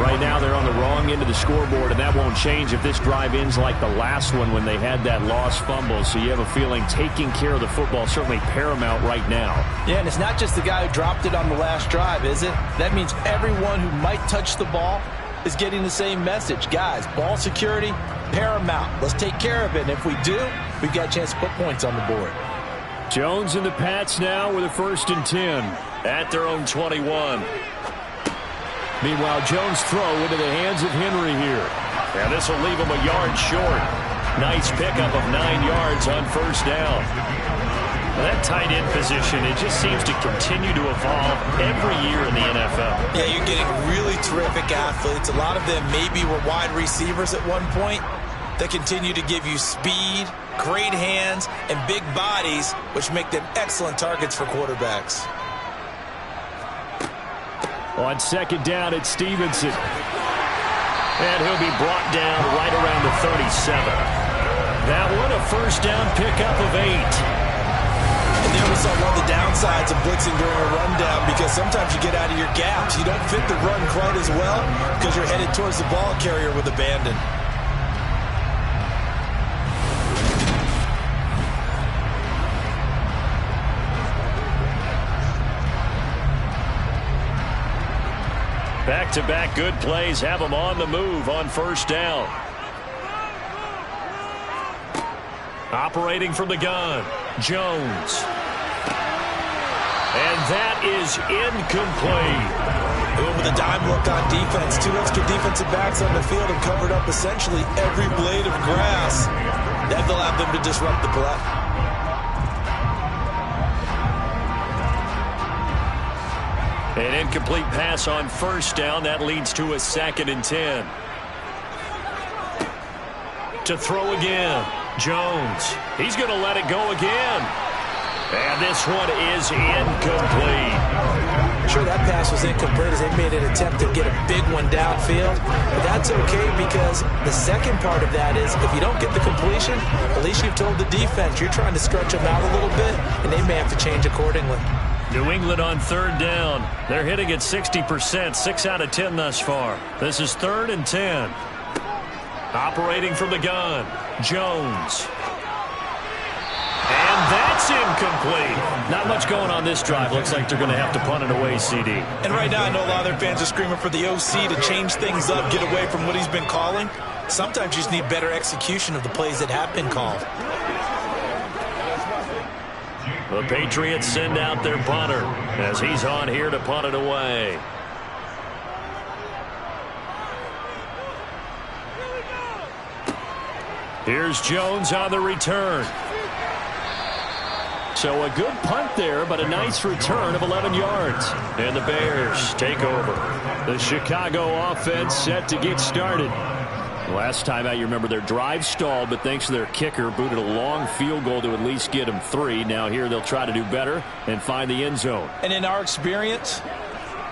Right now they're on the wrong end of the scoreboard, and that won't change if this drive ends like the last one when they had that lost fumble. So you have a feeling taking care of the football certainly paramount right now. Yeah, and it's not just the guy who dropped it on the last drive, is it? That means everyone who might touch the ball is getting the same message. Guys, ball security, paramount. Let's take care of it. And if we do, we've got a chance to put points on the board. Jones and the Pats now with a 1st and 10. At their own 21. Meanwhile, Jones' throw into the hands of Henry here. And this will leave him a yard short. Nice pickup of 9 yards on 1st down. Well, that tight end position, it just seems to continue to evolve every year in the NFL. Yeah, you're getting really terrific athletes. A lot of them maybe were wide receivers at one point. They continue to give you speed, great hands, and big bodies, which make them excellent targets for quarterbacks. On 2nd down, it's Stevenson. And he'll be brought down right around the 37. That one, a 1st down pickup of 8. And there we saw one of the downsides of blitzing during a rundown, because sometimes you get out of your gaps. You don't fit the run quite as well because you're headed towards the ball carrier with abandon. Back-to-back good plays have them on the move on 1st down. Operating from the gun, Jones. And that is incomplete. With a dime look on defense, 2 extra defensive backs on the field and covered up essentially every blade of grass. That allowed them to disrupt the play. An incomplete pass on 1st down. That leads to a 2nd and 10. To throw again, Jones. He's going to let it go again. And this one is incomplete. Sure, that pass was incomplete as they made an attempt to get a big one downfield. But that's okay, because the second part of that is if you don't get the completion, at least you've told the defense you're trying to stretch them out a little bit, and they may have to change accordingly. New England on 3rd down. They're hitting at 60%, 6 out of 10 thus far. This is 3rd and 10. Operating from the gun, Jones. And that's incomplete. Not much going on this drive. Looks like they're going to have to punt it away, CD. And right now I know a lot of their fans are screaming for the OC to change things up, get away from what he's been calling. Sometimes you just need better execution of the plays that have been called. The Patriots send out their punter as he's on here to punt it away. Here's Jones on the return. So a good punt there, but a nice return of 11 yards. And the Bears take over. The Chicago offense set to get started. Last time out, you remember their drive stalled, but thanks to their kicker, booted a long field goal to at least get them 3. Now here they'll try to do better and find the end zone. And in our experience,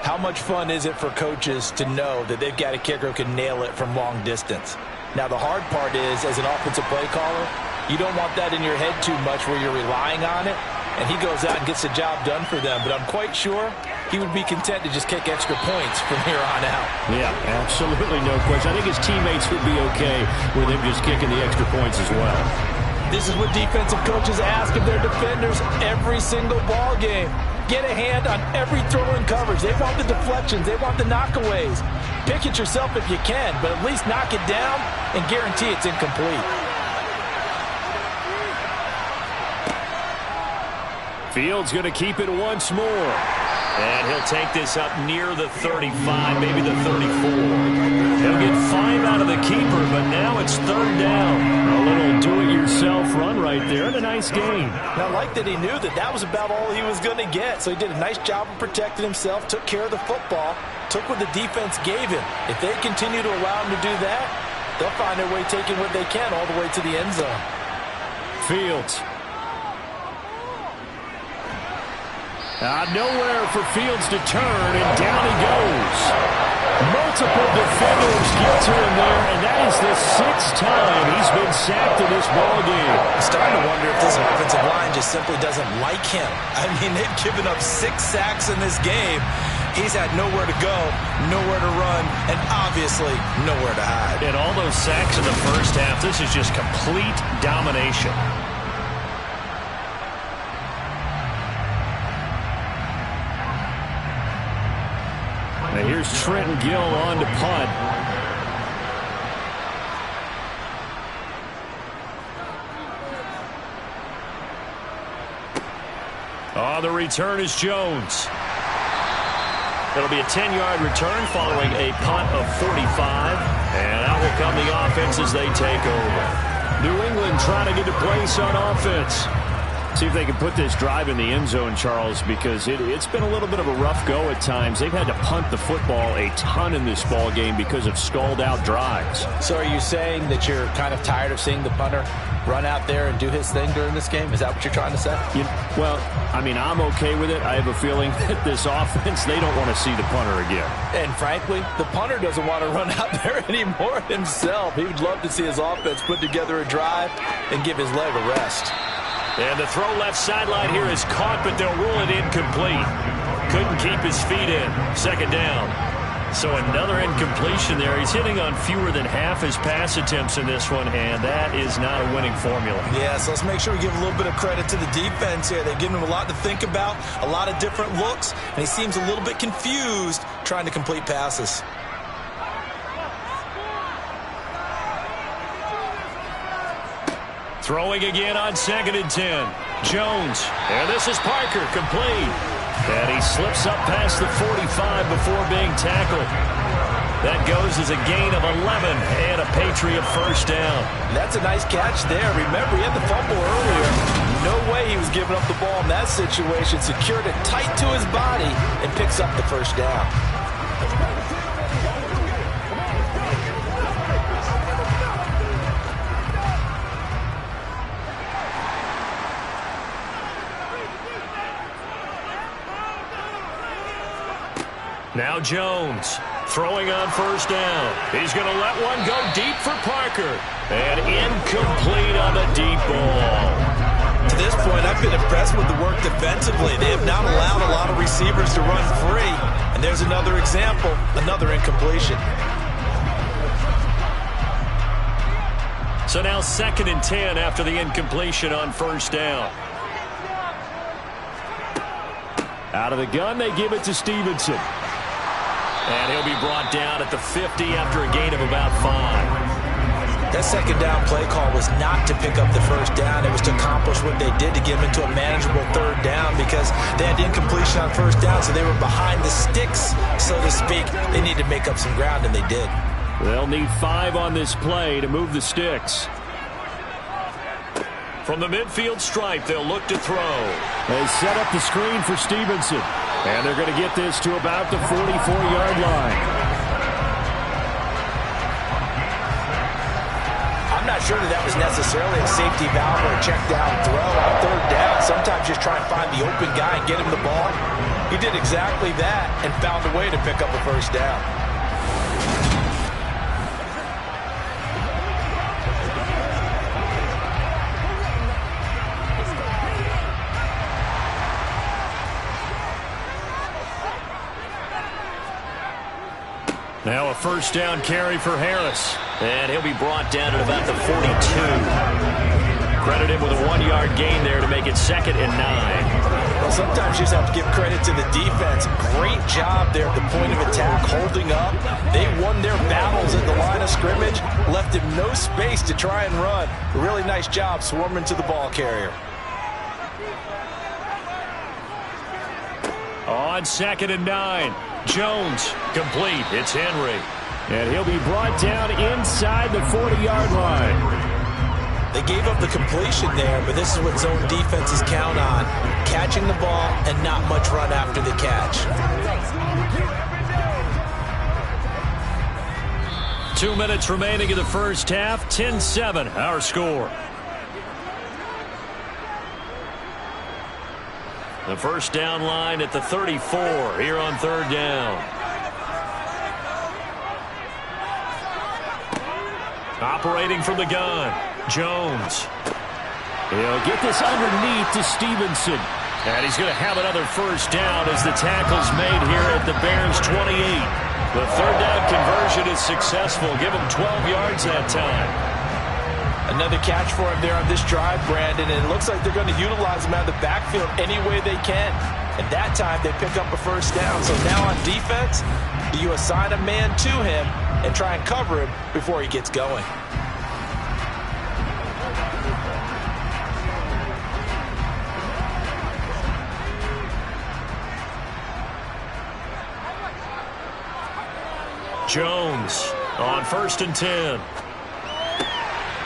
how much fun is it for coaches to know that they've got a kicker who can nail it from long distance? Now the hard part is, as an offensive play caller, You don't want that in your head too much where you're relying on it, and he goes out and gets the job done for them. But I'm quite sure he would be content to just kick extra points from here on out. Yeah, absolutely no question. I think his teammates would be okay with him just kicking the extra points as well. This is what defensive coaches ask of their defenders every single ball game. Get a hand on every throw in coverage. They want the deflections. They want the knockaways. Pick it yourself if you can, but at least knock it down and guarantee it's incomplete. Fields going to keep it once more. And he'll take this up near the 35, maybe the 34. He'll get 5 out of the keeper, but now it's 3rd down. A little do-it-yourself run right there and a nice gain. Now, I like that he knew that that was about all he was going to get, so he did a nice job of protecting himself, took care of the football, took what the defense gave him. If they continue to allow him to do that, they'll find their way taking what they can all the way to the end zone. Fields. Nowhere for Fields to turn, and down he goes. Multiple defenders get to him there, and that is the 6th time he's been sacked in this ballgame. I'm starting to wonder if this offensive line just simply doesn't like him. I mean, they've given up 6 sacks in this game. He's had nowhere to go, nowhere to run, and obviously nowhere to hide. And all those sacks in the first half, this is just complete domination. Now here's Trenton Gill on to punt. The return is Jones. It'll be a 10-yard return following a punt of 45. And out will come the offense as they take over. New England trying to get a place on offense. See if they can put this drive in the end zone, Charles, because it's been a little bit of a rough go at times. They've had to punt the football a ton in this ball game because of stalled-out drives. So are you saying that you're kind of tired of seeing the punter run out there and do his thing during this game? Is that what you're trying to say? Well, I mean, I'm okay with it. I have a feeling that this offense, they don't want to see the punter again. And frankly, the punter doesn't want to run out there anymore himself. He would love to see his offense put together a drive and give his leg a rest. And the throw left sideline here is caught, but they'll rule it incomplete. Couldn't keep his feet in. 2nd down. So another incompletion there. He's hitting on fewer than half his pass attempts in this one, and that is not a winning formula. Yeah, so let's make sure we give a little bit of credit to the defense here. They've given him a lot to think about, a lot of different looks, and he seems a little bit confused trying to complete passes. Throwing again on 2nd and 10. Jones. And this is Parker, complete. And he slips up past the 45 before being tackled. That goes as a gain of 11 and a Patriot 1st down. That's a nice catch there. Remember, he had the fumble earlier. No way he was giving up the ball in that situation. Secured it tight to his body and picks up the 1st down. Now Jones throwing on 1st down. He's going to let one go deep for Parker. And incomplete on the deep ball. To this point, I've been impressed with the work defensively. They have not allowed a lot of receivers to run free. And there's another example, another incompletion. So now 2nd and 10 after the incompletion on 1st down. Out of the gun, they give it to Stevenson. And he'll be brought down at the 50 after a gain of about 5. That 2nd down play call was not to pick up the 1st down. It was to accomplish what they did to get them into a manageable 3rd down because they had incompletion on 1st down, so they were behind the sticks, so to speak. They needed to make up some ground, and they did. They'll need 5 on this play to move the sticks. From the midfield stripe, they'll look to throw. They set up the screen for Stevenson. And they're going to get this to about the 44-yard line. I'm not sure that was necessarily a safety valve or a check down throw on 3rd down. Sometimes just try and find the open guy and get him the ball. He did exactly that and found a way to pick up a 1st down. Now a first down carry for Harris. And he'll be brought down at about the 42. Credit him with a 1-yard gain there to make it 2nd and 9. Well, sometimes you just have to give credit to the defense. Great job there at the point of attack, holding up. They won their battles at the line of scrimmage, left him no space to try and run. A really nice job swarming to the ball carrier. On 2nd and 9, Jones complete. It's Henry. And he'll be brought down inside the 40-yard line. They gave up the completion there, but this is what zone defenses count on. Catching the ball and not much run after the catch. 2 minutes remaining in the first half. 10-7, our score. The first down line at the 34 here on 3rd down. Operating from the gun, Jones. He'll get this underneath to Stevenson. And he's going to have another first down as the tackle's made here at the Bears 28. The 3rd down conversion is successful. Give him 12 yards that time. Another catch for him there on this drive, Brandon, and it looks like they're going to utilize him out of the backfield any way they can. And that time they pick up a first down. So now on defense, you assign a man to him and try and cover him before he gets going. Jones on 1st and 10.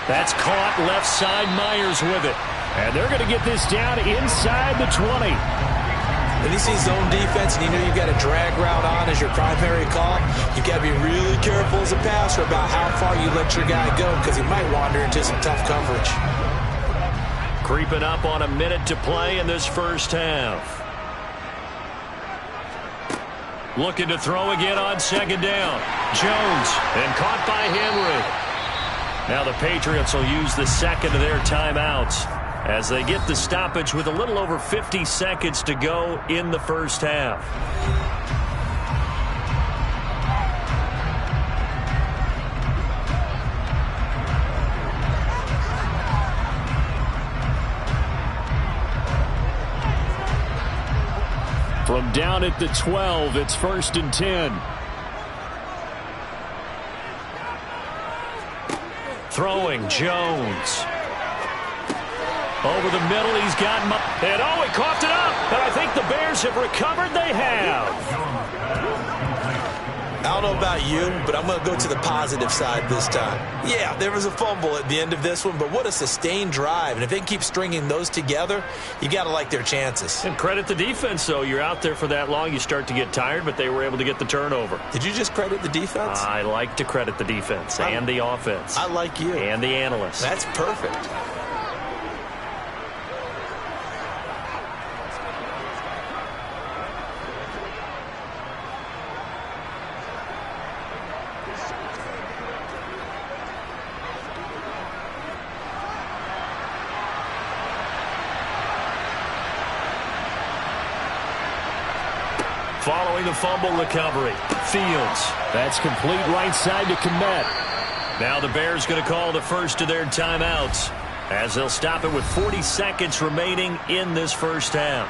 That's caught left side. Myers with it. And they're going to get this down inside the 20. When you see zone defense and you know you've got a drag route on as your primary call, you've got to be really careful as a passer about how far you let your guy go because he might wander into some tough coverage. Creeping up on a minute to play in this first half. Looking to throw again on 2nd down. Jones, and caught by Henry. Now the Patriots will use the 2nd of their timeouts as they get the stoppage with a little over 50 seconds to go in the first half. From down at the 12, it's 1st and 10. Throwing, Jones. Over the middle, he's got... And oh, he coughed it up! And I think the Bears have recovered. They have. I don't know about you, but I'm going to go to the positive side this time. Yeah, there was a fumble at the end of this one, but what a sustained drive. And if they keep stringing those together, you got to like their chances. And credit the defense, though. You're out there for that long, you start to get tired, but they were able to get the turnover. Did you just credit the defense? I like to credit the defense and the offense. I like you. And the analysts. That's perfect. Following the fumble recovery, Fields. That's complete right side to Kmet. Now the Bears going to call the first of their timeouts as they'll stop it with 40 seconds remaining in this first half.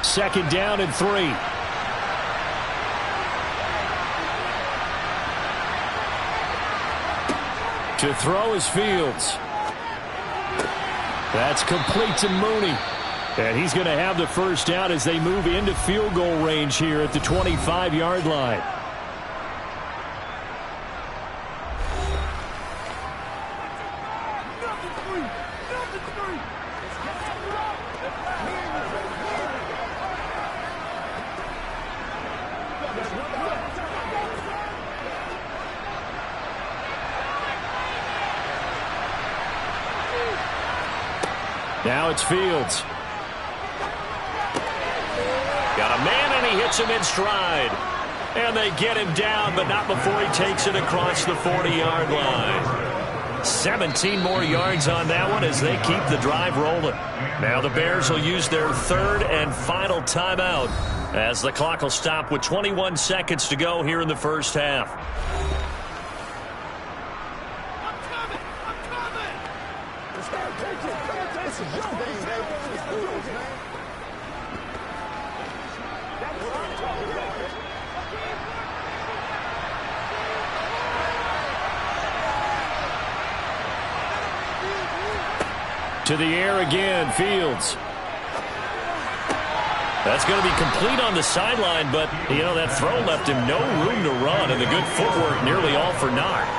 Second down and 3. To throw is Fields. That's complete to Mooney. And he's going to have the first down as they move into field goal range here at the 25-yard line. Now it's Fields. Got a man, and he hits him in stride. And they get him down, but not before he takes it across the 40-yard line. 17 more yards on that one as they keep the drive rolling. Now the Bears will use their third and final timeout as the clock will stop with 21 seconds to go here in the first half. To the air again, Fields. That's going to be complete on the sideline, but, you know, that throw left him no room to run, and the good footwork nearly all for naught.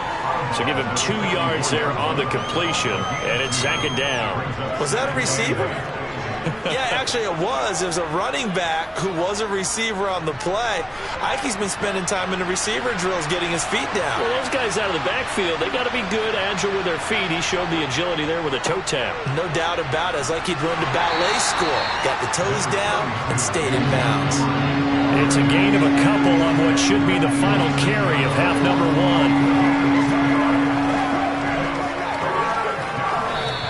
So give him 2 yards there on the completion, and it's second down. Was that a receiver? Yeah, actually it was. It was a running back who was a receiver on the play. Ike's been spending time in the receiver drills getting his feet down. Well, those guys out of the backfield, they got to be good, agile with their feet. He showed the agility there with a toe tap. No doubt about it. It's like he'd run to ballet school. Got the toes down and stayed in bounds. It's a gain of a couple on what should be the final carry of half number 1.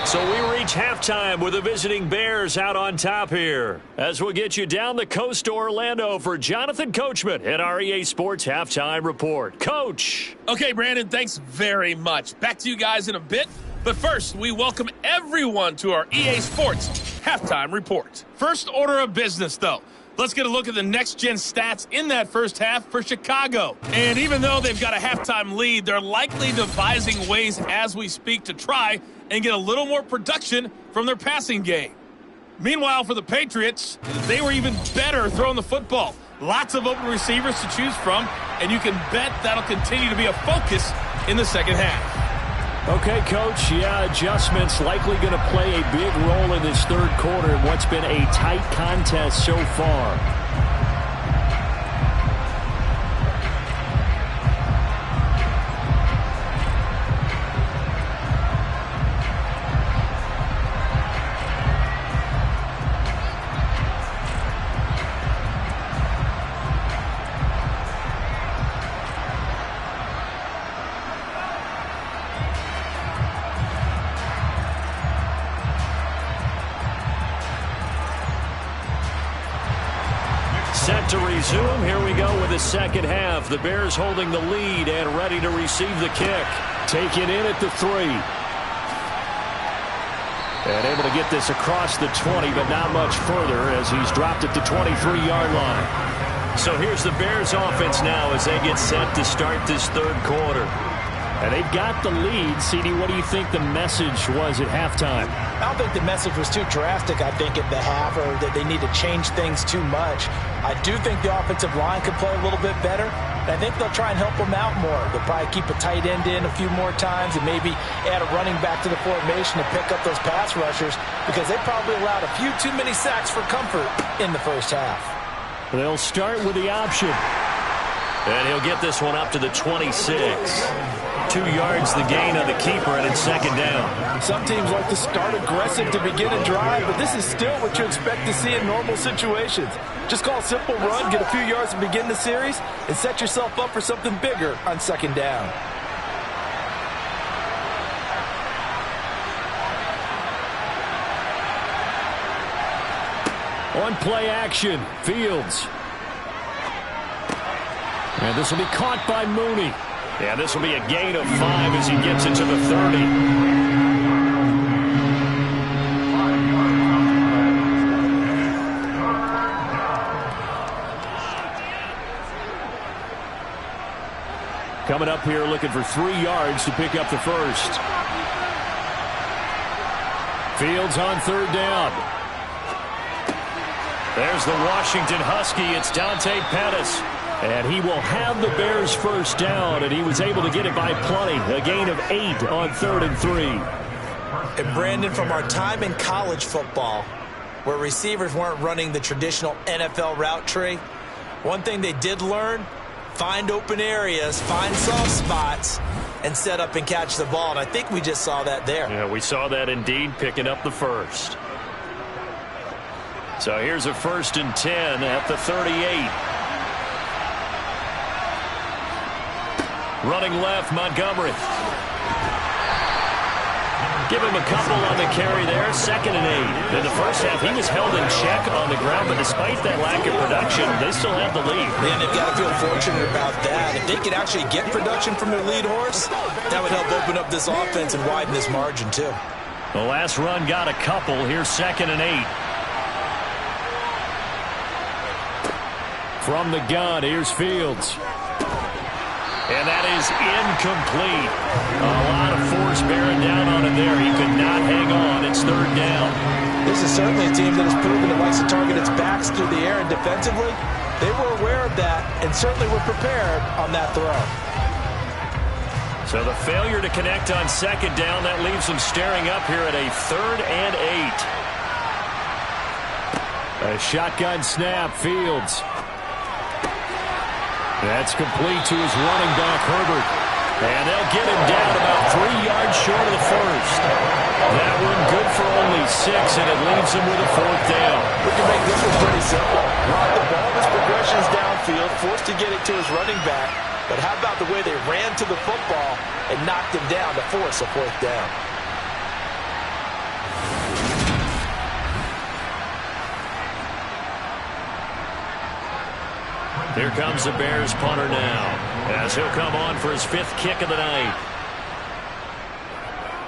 So we reach halftime with the visiting Bears out on top here. As we'll get you down the coast to Orlando for Jonathan Coachman at our EA Sports Halftime Report. Coach. Okay, Brandon, thanks very much. Back to you guys in a bit. But first, we welcome everyone to our EA Sports Halftime Report. First order of business, though. Let's get a look at the next-gen stats in that first half for Chicago. And even though they've got a halftime lead, they're likely devising ways as we speak to try and get a little more production from their passing game. Meanwhile, for the Patriots, they were even better throwing the football. Lots of open receivers to choose from, and you can bet that'll continue to be a focus in the second half. Okay, Coach, yeah, adjustments likely going to play a big role in this third quarter in what's been a tight contest so far. Set to resume. Here we go with the second half. The Bears holding the lead and ready to receive the kick. Taken in at the 3. And able to get this across the 20, but not much further as he's dropped at the 23-yard line. So here's the Bears offense now as they get set to start this third quarter. And they've got the lead. CD, what do you think the message was at halftime? I don't think the message was too drastic, I think, at the half, or that they need to change things too much. I do think the offensive line could play a little bit better, and I think they'll try and help them out more. They'll probably keep a tight end in a few more times and maybe add a running back to the formation to pick up those pass rushers because they probably allowed a few too many sacks for comfort in the first half. They'll start with the option. And he'll get this one up to the 26. 2 yards the gain on the keeper, and it's second down. Some teams like to start aggressive to begin a drive, but this is still what you expect to see in normal situations. Just call a simple run, get a few yards to begin the series, and set yourself up for something bigger on second down. On play action, Fields. And this will be caught by Mooney. Yeah, this will be a gain of 5 as he gets it to the 30. Coming up here looking for 3 yards to pick up the first. Fields on third down. There's the Washington Husky. It's Dante Pettis. And he will have the Bears first down, and he was able to get it by plenty. A gain of 8 on 3rd and 3. And Brandon, from our time in college football, where receivers weren't running the traditional NFL route tree, one thing they did learn, find open areas, find soft spots, and set up and catch the ball. And I think we just saw that there. Yeah, we saw that indeed, picking up the first. So here's a 1st and 10 at the 38. Running left, Montgomery. Give him a couple on the carry there. 2nd and 8. In the first half, he was held in check on the ground, but despite that lack of production, they still have the lead. Yeah, they've got to feel fortunate about that. If they could actually get production from their lead horse, that would help open up this offense and widen this margin, too. The last run got a couple. Here's 2nd and 8. From the gun, here's Fields. And that is incomplete. A lot of force bearing down on him there. He could not hang on. It's 3rd down. This is certainly a team that has proven it likes to target its backs through the air, and defensively, they were aware of that and certainly were prepared on that throw. So the failure to connect on 2nd down, that leaves them staring up here at a 3rd and 8. A shotgun snap, Fields. That's complete to his running back, Herbert. And they'll get him down about 3 yards short of the first. That one good for only 6, and it leaves him with a 4th down. We can make this one pretty simple. Run the ball, his progressions downfield, forced to get it to his running back. But how about the way they ran to the football and knocked him down to force a 4th down? Here comes the Bears punter now, as he'll come on for his 5th kick of the night.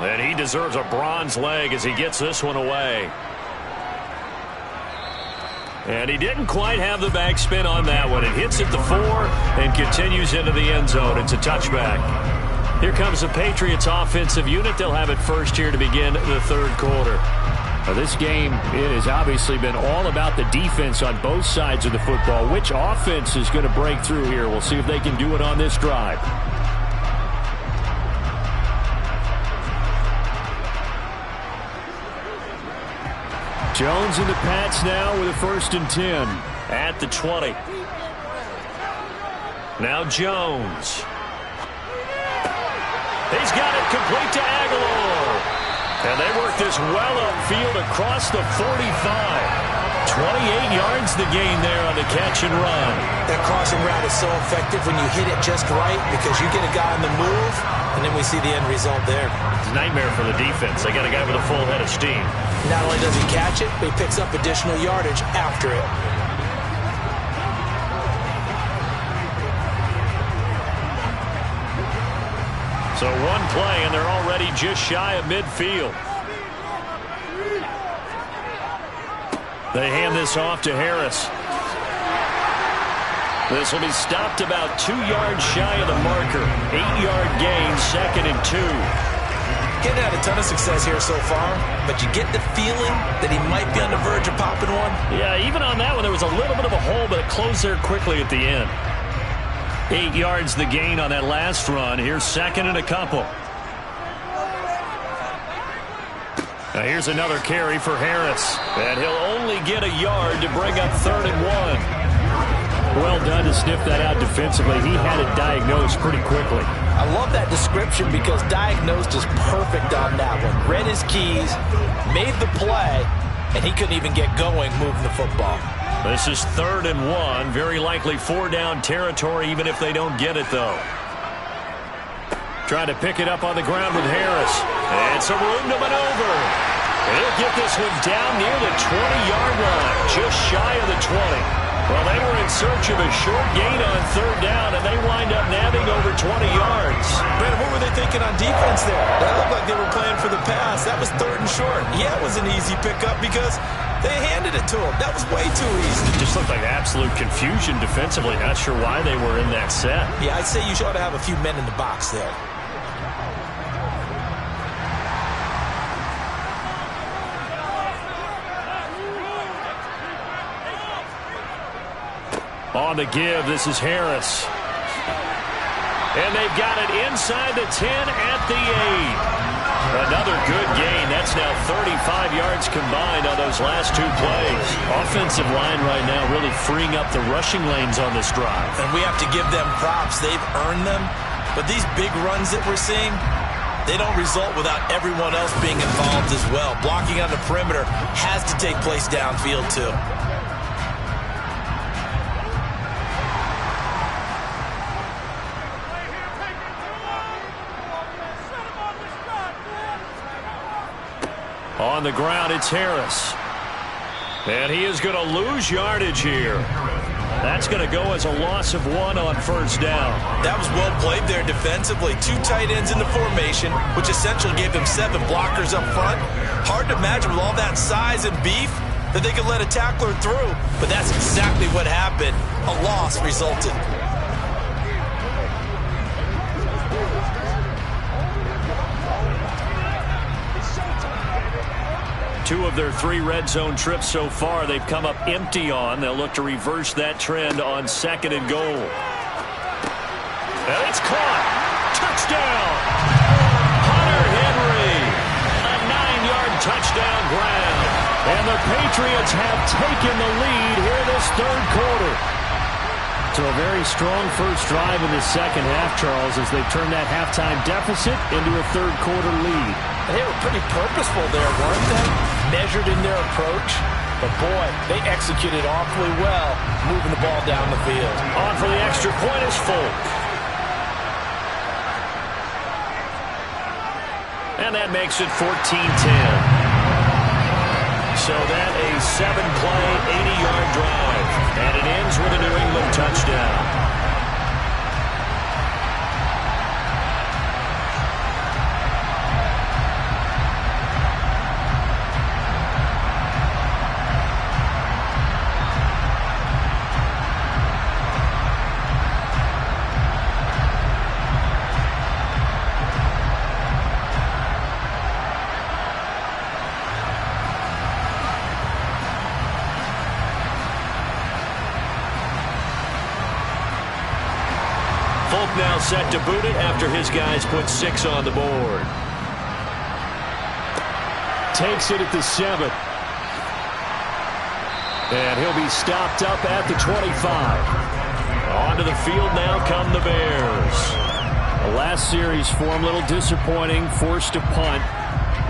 And he deserves a bronze leg as he gets this one away. And he didn't quite have the backspin on that one. It hits at the 4 and continues into the end zone. It's a touchback. Here comes the Patriots offensive unit. They'll have it first here to begin the 3rd quarter. Now this game, it has obviously been all about the defense on both sides of the football. Which offense is going to break through here? We'll see if they can do it on this drive. Jones and the Pats now with a 1st and 10 at the 20. Now Jones. He's got it complete to Aguilar. And they work this well upfield across the 45. 28 yards the gain there on the catch and run. That crossing route is so effective when you hit it just right because you get a guy on the move, and then we see the end result there. It's a nightmare for the defense. They got a guy with a full head of steam. Not only does he catch it, but he picks up additional yardage after it. So one play, and they're already just shy of midfield. They hand this off to Harris. This will be stopped about 2 yards shy of the marker. 8-yard gain, 2nd and 2. Getting had a ton of success here so far, but you get the feeling that he might be on the verge of popping one. Yeah, even on that one, there was a little bit of a hole, but it closed there quickly at the end. 8 yards the gain on that last run. Here's 2nd and a couple. Now here's another carry for Harris. And he'll only get a yard to bring up 3rd and 1. Well done to sniff that out defensively. He had it diagnosed pretty quickly. I love that description because diagnosed is perfect on that one. Read his keys, made the play, and he couldn't even get going moving the football. This is 3rd and 1. Very likely 4-down territory, even if they don't get it, though. Trying to pick it up on the ground with Harris. And some room to maneuver. And he'll get this one down near the 20-yard line, just shy of the 20. Well, they were in search of a short gain on 3rd down, and they wind up nabbing over 20 yards. Brandon, what were they thinking on defense there? That looked like they were playing for the pass. That was 3rd and short. Yeah, it was an easy pickup because they handed it to him. That was way too easy. It just looked like absolute confusion defensively. Not sure why they were in that set. Yeah, I'd say you ought to have a few men in the box there. On the give, this is Harris. And they've got it inside the 10 at the 8. Another good gain. That's now 35 yards combined on those last 2 plays. Offensive line right now really freeing up the rushing lanes on this drive. And we have to give them props. They've earned them. But these big runs that we're seeing, they don't result without everyone else being involved as well. Blocking on the perimeter has to take place downfield too. On the ground, it's Harris. And he is going to lose yardage here. That's going to go as a loss of 1 on first down. That was well played there defensively. 2 tight ends in the formation, which essentially gave them 7 blockers up front. Hard to imagine with all that size and beef that they could let a tackler through. But that's exactly what happened. A loss resulted. Two of their 3 red zone trips so far, they've come up empty on. They'll look to reverse that trend on 2nd and goal. And it's caught. Touchdown. Hunter Henry. A 9-yard touchdown grab. And the Patriots have taken the lead here this third quarter. So a very strong first drive in the second half, Charles, as they turn that halftime deficit into a third quarter lead. They were pretty purposeful there, weren't they? Measured in their approach. But, boy, they executed awfully well, moving the ball down the field. On for the extra point is Folk. And that makes it 14-10. So that a 7-play, 80-yard drive. And it ends with a New England touchdown. Now set to boot it after his guys put 6 on the board. Takes it at the 7. And he'll be stopped up at the 25. Onto the field now come the Bears. The last series for him, a little disappointing, forced a punt.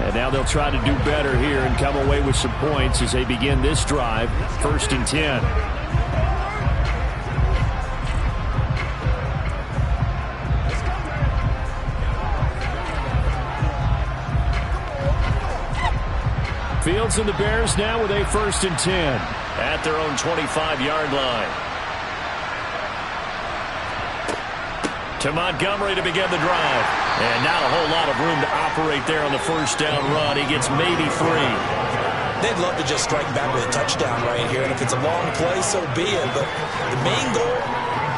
And now they'll try to do better here and come away with some points as they begin this drive, 1st and 10. Fields and the Bears now with a 1st and 10 at their own 25-yard line. To Montgomery to begin the drive. And not a whole lot of room to operate there on the first down run. He gets maybe 3. They'd love to just strike back with a touchdown right here. And if it's a long play, so be it. But the main goal,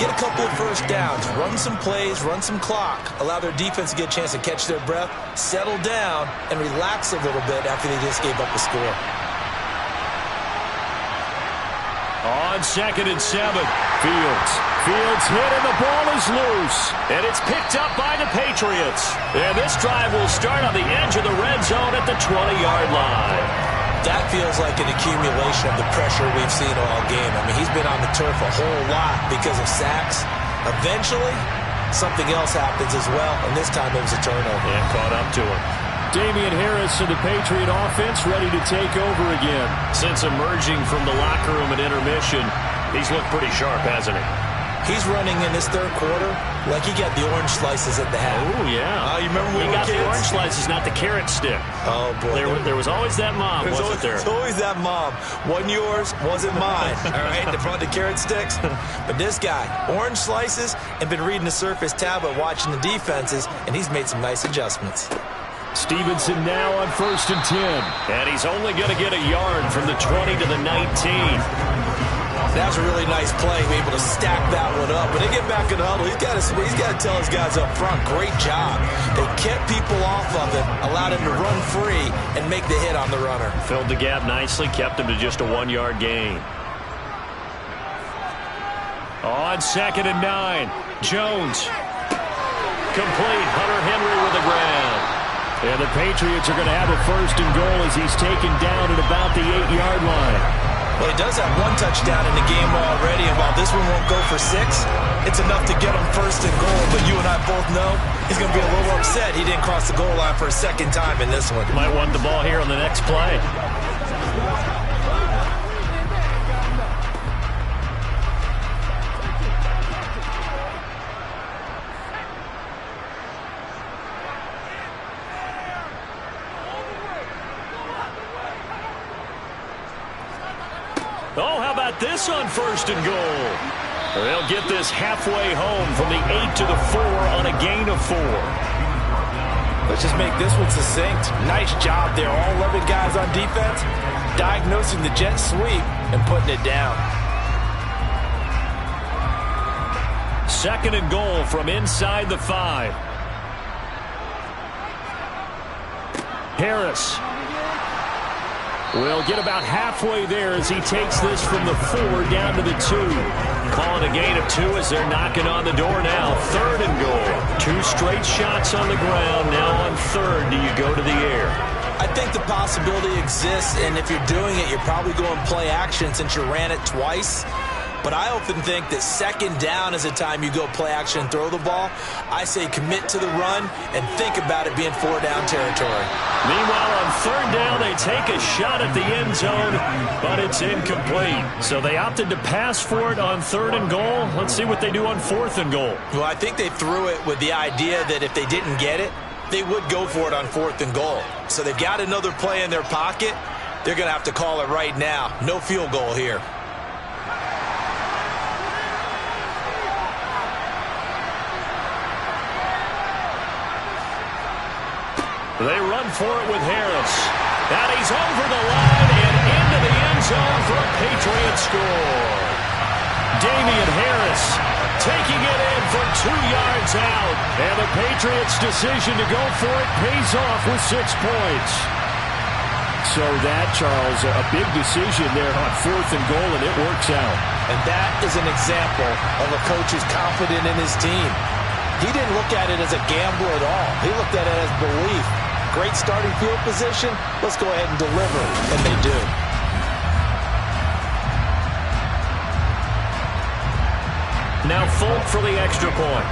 get a couple of first downs, run some plays, run some clock, allow their defense to get a chance to catch their breath, settle down, and relax a little bit after they just gave up a score. On 2nd and 7, Fields hit and the ball is loose. And it's picked up by the Patriots. And this drive will start on the edge of the red zone at the 20-yard line. That feels like an accumulation of the pressure we've seen all game. I mean, he's been on the turf a whole lot because of sacks. Eventually, something else happens as well, and this time it was a turnover. And caught up to him. Damian Harris and the Patriot offense ready to take over again. Since emerging from the locker room at intermission, he's looked pretty sharp, hasn't he? He's running in this third quarter like he got the orange slices at the half. Oh, yeah. You remember when he got the orange slices, not the carrot stick. Oh, boy. There was always that mom, wasn't there? There's always that mom. Wasn't yours, wasn't mine. All right, they brought the carrot sticks. But this guy, orange slices, and been reading the Surface tablet, watching the defenses, and he's made some nice adjustments. Stevenson now on 1st and 10. And he's only going to get a yard from the 20 to the 19. That was a really nice play, be able to stack that one up. When they get back in the huddle, he's got to tell his guys up front, great job. They kept people off of him, allowed him to run free, and make the hit on the runner. Filled the gap nicely, kept him to just a 1-yard gain. On 2nd and 9, Jones. Complete, Hunter Henry with the grab. And the Patriots are going to have a 1st and goal as he's taken down at about the 8-yard line. Well, he does have 1 touchdown in the game already, and while this one won't go for 6, it's enough to get him 1st and goal. But you and I both know he's going to be a little upset he didn't cross the goal line for a 2nd time in this one. Might want the ball here on the next play. Oh, how about this on 1st and goal? They'll get this halfway home from the 8 to the 4 on a gain of 4. Let's just make this one succinct. Nice job there. All 11 guys on defense diagnosing the jet sweep and putting it down. 2nd and goal from inside the 5. Harris will get about halfway there as he takes this from the 4 down to the 2. Calling a gain of 2 as they're knocking on the door now. 3rd and goal. 2 straight shots on the ground. Now on 3rd, do you go to the air? I think the possibility exists, and if you're doing it, you're probably going play action since you ran it twice. But I often think that 2nd down is a time you go play action and throw the ball. I say commit to the run and think about it being 4-down territory. Meanwhile, on 3rd down, they take a shot at the end zone, but it's incomplete. So they opted to pass for it on 3rd and goal. Let's see what they do on 4th and goal. Well, I think they threw it with the idea that if they didn't get it, they would go for it on 4th and goal. So they've got another play in their pocket. They're going to have to call it right now. No field goal here. They run for it with Harris. And he's over the line and into the end zone for a Patriot score. Damian Harris taking it in from 2 yards out. And the Patriots' decision to go for it pays off with 6 points. So that, Charles, a big decision there on 4th and goal, and it works out. And that is an example of a coach who's confident in his team. He didn't look at it as a gamble at all. He looked at it as belief. Great starting field position. Let's go ahead and deliver. And they do. Now Folk for the extra point.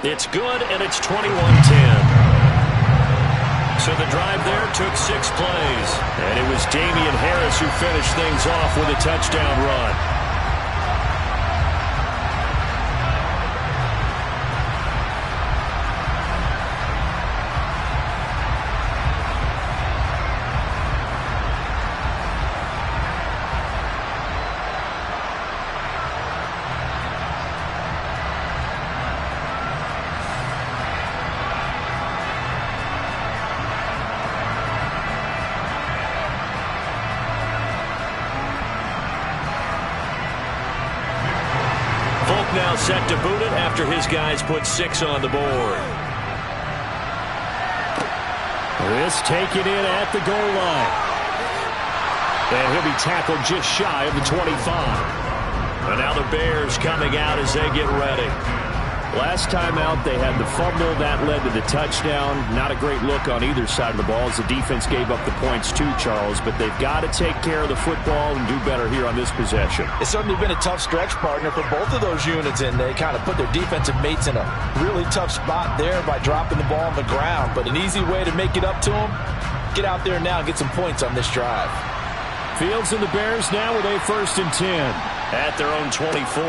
It's good, and it's 21-10. So the drive there took 6 plays. And it was Damian Harris who finished things off with a touchdown run. Now set to boot it after his guys put 6 on the board. This taken in at the goal line. And he'll be tackled just shy of the 25. And now the Bears coming out as they get ready. Last time out, they had the fumble. That led to the touchdown. Not a great look on either side of the ball as the defense gave up the points too, Charles. But they've got to take care of the football and do better here on this possession. It's certainly been a tough stretch, partner, for both of those units, and they kind of put their defensive mates in a really tough spot there by dropping the ball on the ground. But an easy way to make it up to them, get out there now and get some points on this drive. Fields and the Bears now with a 1st and 10 at their own 24.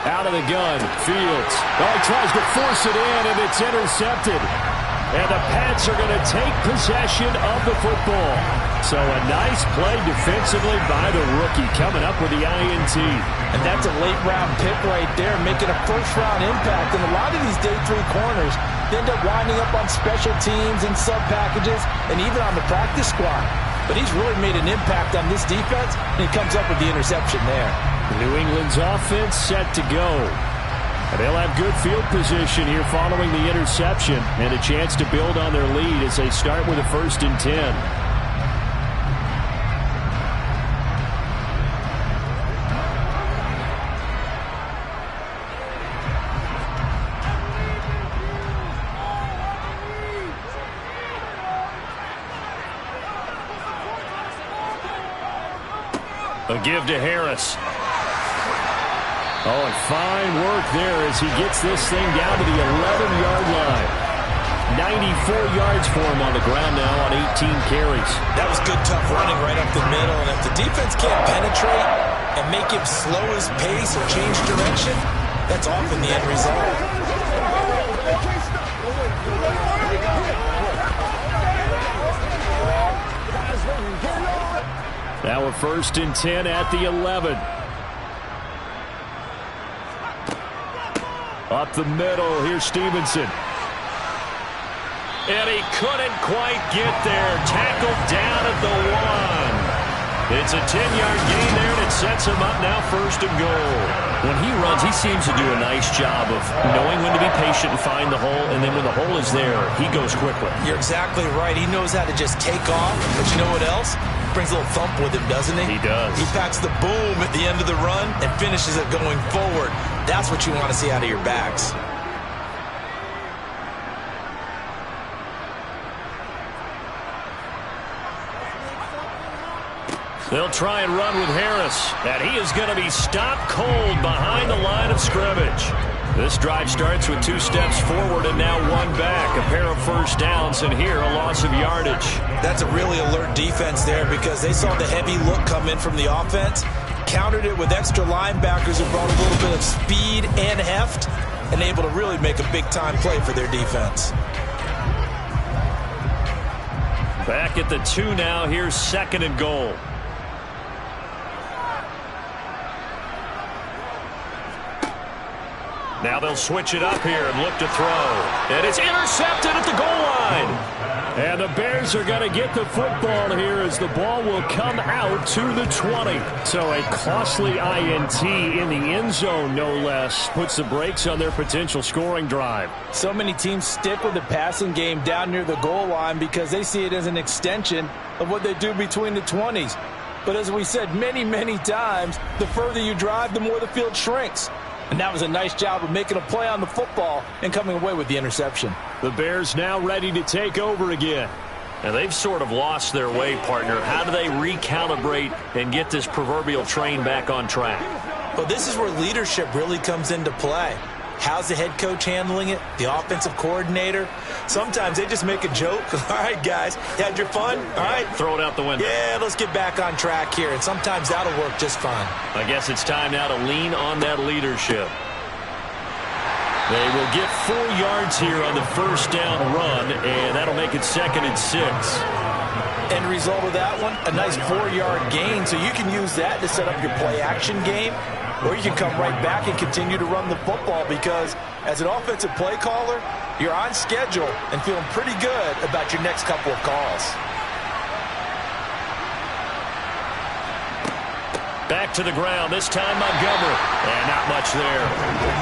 Out of the gun, Fields. Oh, he tries to force it in, and it's intercepted. And the Pats are going to take possession of the football. So a nice play defensively by the rookie coming up with the INT. And that's a late-round pick right there, making a first-round impact. And a lot of these day 3 corners end up winding up on special teams and sub-packages and even on the practice squad. But he's really made an impact on this defense, and he comes up with the interception there. New England's offense set to go. And they'll have good field position here following the interception and a chance to build on their lead as they start with a 1st and 10. A give to Harris. Oh, and fine work there as he gets this thing down to the 11-yard line. 94 yards for him on the ground now on 18 carries. That was good, tough running right up the middle. And if the defense can't penetrate and make him slow his pace or change direction, that's often the end result. Now we're 1st and 10 at the 11. Up the middle, here's Stevenson. And he couldn't quite get there. Tackled down at the 1. It's a 10-yard gain there, and it sets him up now 1st and goal. When he runs, he seems to do a nice job of knowing when to be patient and find the hole, and then when the hole is there, he goes quickly. You're exactly right. He knows how to just take off, but you know what else? Brings a little thump with him, doesn't he? He does. He packs the boom at the end of the run and finishes it going forward. That's what you want to see out of your backs. They'll try and run with Harris, and he is going to be stopped cold behind the line of scrimmage. This drive starts with 2 steps forward and now 1 back. A pair of first downs, and here a loss of yardage. That's a really alert defense there because they saw the heavy look come in from the offense, countered it with extra linebackers who brought a little bit of speed and heft, and able to really make a big-time play for their defense. Back at the 2 now. Here's 2nd and goal. Now they'll switch it up here and look to throw. And it's intercepted at the goal line. And the Bears are going to get the football here as the ball will come out to the 20. So a costly INT in the end zone, no less, puts the brakes on their potential scoring drive. So many teams stick with the passing game down near the goal line because they see it as an extension of what they do between the 20s. But as we said many, many times, the further you drive, the more the field shrinks. And that was a nice job of making a play on the football and coming away with the interception. The Bears now ready to take over again. And they've sort of lost their way, partner. How do they recalibrate and get this proverbial train back on track? Well, this is where leadership really comes into play. How's the head coach handling it? The offensive coordinator? Sometimes they just make a joke. All right, guys, you had your fun? All right. Throw it out the window. Yeah, let's get back on track here. And sometimes that'll work just fine. I guess it's time now to lean on that leadership. They will get 4 yards here on the first down run, and that'll make it 2nd and 6. End result of that one, a nice 4-yard gain. So you can use that to set up your play-action game, or you can come right back and continue to run the football because as an offensive play caller, you're on schedule and feeling pretty good about your next couple of calls. Back to the ground, this time Montgomery. And not much there.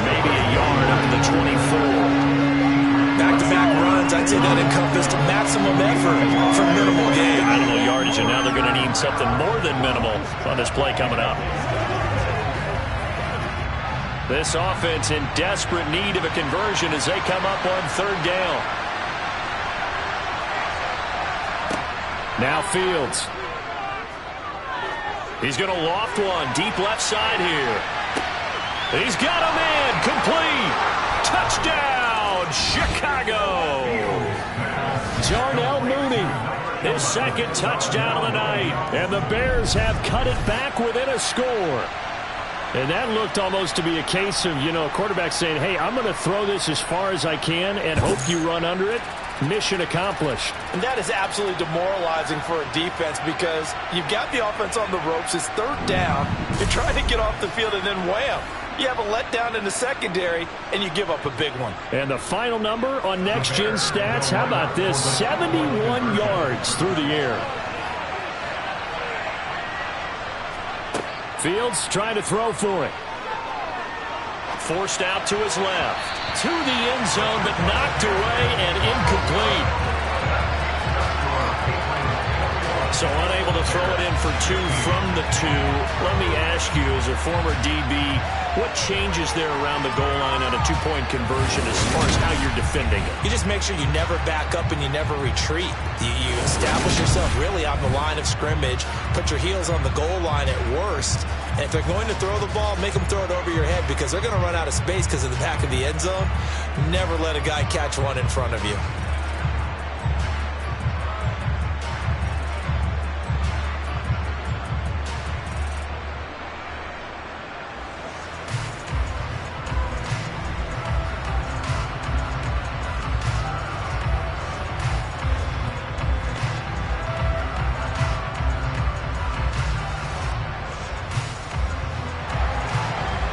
Maybe a yard up to the 24. Back-to-back runs, I'd say that encompassed maximum effort for minimal gain. Minimal yardage, and now they're going to need something more than minimal on this play coming up. This offense in desperate need of a conversion as they come up on 3rd down. Now Fields. He's going to loft one deep left side here. He's got a man complete. Touchdown, Chicago. Darnell Mooney. His 2nd touchdown of the night. And the Bears have cut it back within a score. And that looked almost to be a case of, a quarterback saying, hey, I'm going to throw this as far as I can and hope you run under it. Mission accomplished. And that is absolutely demoralizing for a defense because you've got the offense on the ropes. It's 3rd down. You're trying to get off the field and then wham. You have a letdown in the secondary and you give up a big one. And the final number on Next Gen Stats, how about this? 71 yards through the air. Fields trying to throw for it. Forced out to his left. To the end zone, but knocked away and incomplete. So unable to throw it in for 2 from the 2. Let me ask you, as a former DB, what changes there around the goal line on a 2-point conversion as far as how you're defending it? You just make sure you never back up and you never retreat. You establish yourself really on the line of scrimmage, put your heels on the goal line at worst, and if they're going to throw the ball, make them throw it over your head because they're going to run out of space because of the back of the end zone. Never let a guy catch one in front of you.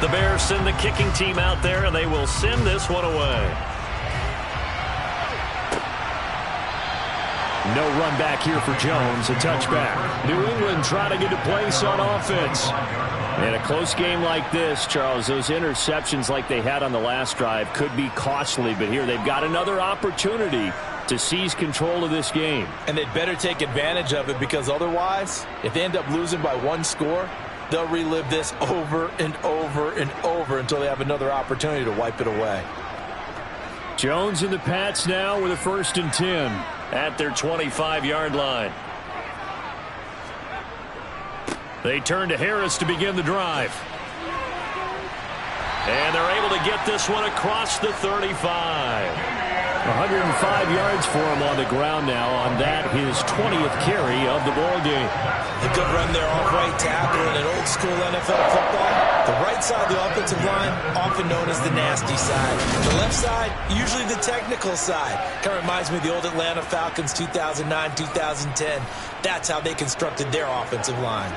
The Bears send the kicking team out there, and they will send this one away. No run back here for Jones, a touchback. New England trying to get a place on offense. In a close game like this, Charles, those interceptions like they had on the last drive could be costly, but here they've got another opportunity to seize control of this game. And they'd better take advantage of it, because otherwise, if they end up losing by one score, they'll relive this over and over and over until they have another opportunity to wipe it away. Jones and the Pats now with a 1st and 10 at their 25-yard line. They turn to Harris to begin the drive. And they're able to get this one across the 35. 105 yards for him on the ground now on that, his 20th carry of the ball game. A good run there off right tackle in an old school NFL football. The right side of the offensive line, often known as the nasty side. The left side, usually the technical side. Kind of reminds me of the old Atlanta Falcons 2009-2010. That's how they constructed their offensive line.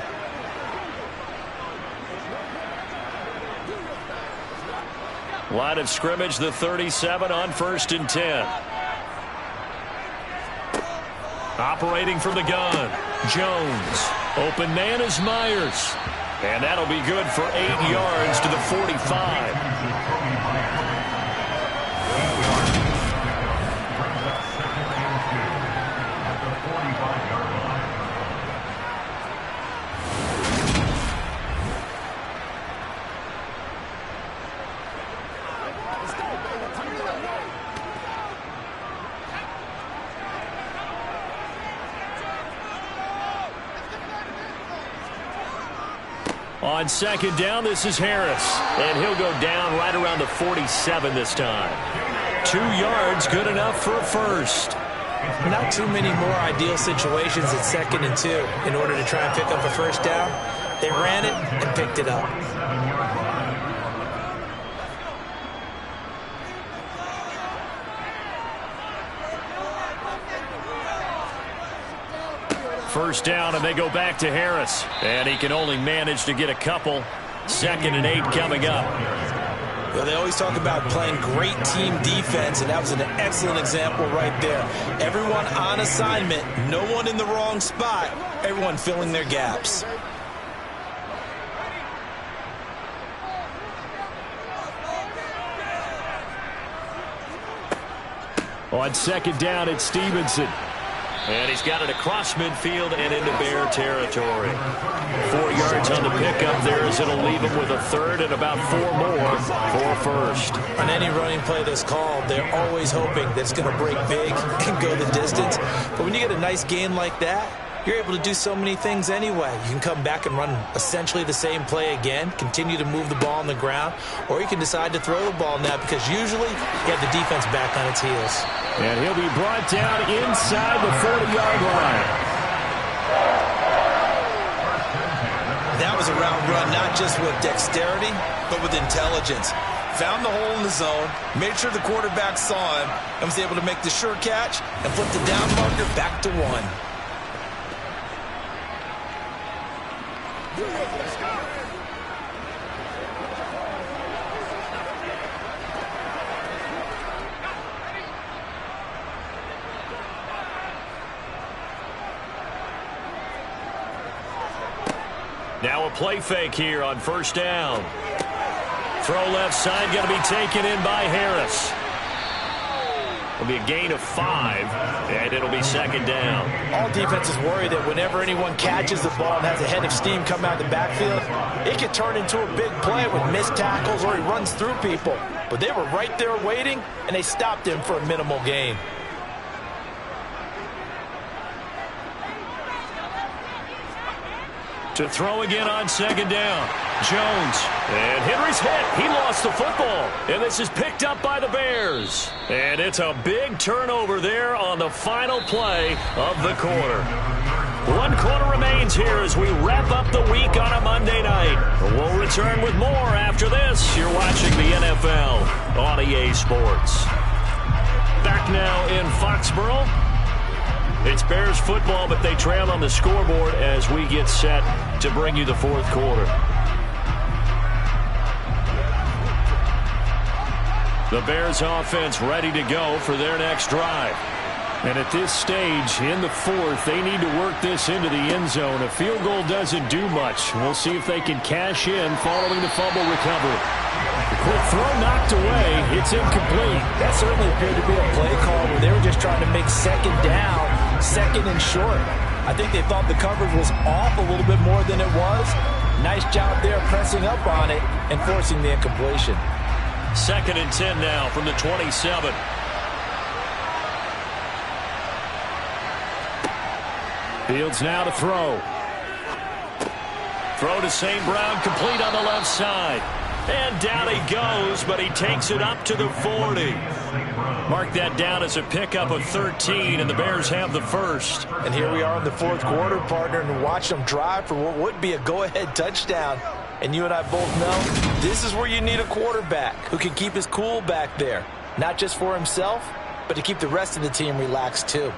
Line of scrimmage, the 37 on 1st and 10. Operating from the gun, Jones. Open man is Myers. And that'll be good for 8 yards to the 45. On 2nd down, this is Harris. And he'll go down right around the 47 this time. 2 yards, good enough for a first. Not too many more ideal situations at 2nd and 2 in order to try and pick up a first down. They ran it and picked it up. First down, and they go back to Harris. And he can only manage to get a couple. 2nd and 8 coming up. Well, they always talk about playing great team defense, and that was an excellent example right there. Everyone on assignment, no one in the wrong spot, everyone filling their gaps. On 2nd down, it's Stevenson. And he's got it across midfield and into Bear territory. 4 yards on the pickup there as it'll leave him with a 3rd and about 4 more for a first. On any running play that's called, they're always hoping that it's going to break big and go the distance. But when you get a nice gain like that, you're able to do so many things anyway. You can come back and run essentially the same play again, continue to move the ball on the ground, or you can decide to throw the ball now, because usually you have the defense back on its heels. And he'll be brought down inside the 40-yard line. That was a route run, not just with dexterity, but with intelligence. Found the hole in the zone, made sure the quarterback saw him, and was able to make the sure catch and flip the down marker back to 1. Now a play fake here on 1st down. Throw left side, going to be taken in by Harris. It'll be a gain of 5, and it'll be 2nd down. All defenses worry that whenever anyone catches the ball and has a head of steam come out of the backfield, it could turn into a big play with missed tackles or he runs through people. But they were right there waiting, and they stopped him for a minimal gain. To throw again on 2nd down. Jones. And Henry's hit. He lost the football. And this is picked up by the Bears. And it's a big turnover there on the final play of the quarter. 1 quarter remains here as we wrap up the week on a Monday night. We'll return with more after this. You're watching the NFL on EA Sports. Back now in Foxborough. It's Bears football, but they trail on the scoreboard as we get set to bring you the 4th quarter. The Bears offense ready to go for their next drive. And at this stage, in the fourth, they need to work this into the end zone. A field goal doesn't do much. We'll see if they can cash in following the fumble recovery. The quick throw knocked away. It's incomplete. That certainly appeared to be a play call where they were just trying to make second down, second and short. I think they thought the coverage was off a little bit more than it was. Nice job there pressing up on it and forcing the incompletion. 2nd and 10 now from the 27. Fields now to throw. Throw to St. Brown, complete on the left side. And down he goes, but he takes it up to the 40. Mark that down as a pickup of 13, and the Bears have the first. And here we are in the fourth quarter, partner, and watch them drive for what would be a go-ahead touchdown. And you and I both know this is where you need a quarterback who can keep his cool back there. Not just for himself, but to keep the rest of the team relaxed too.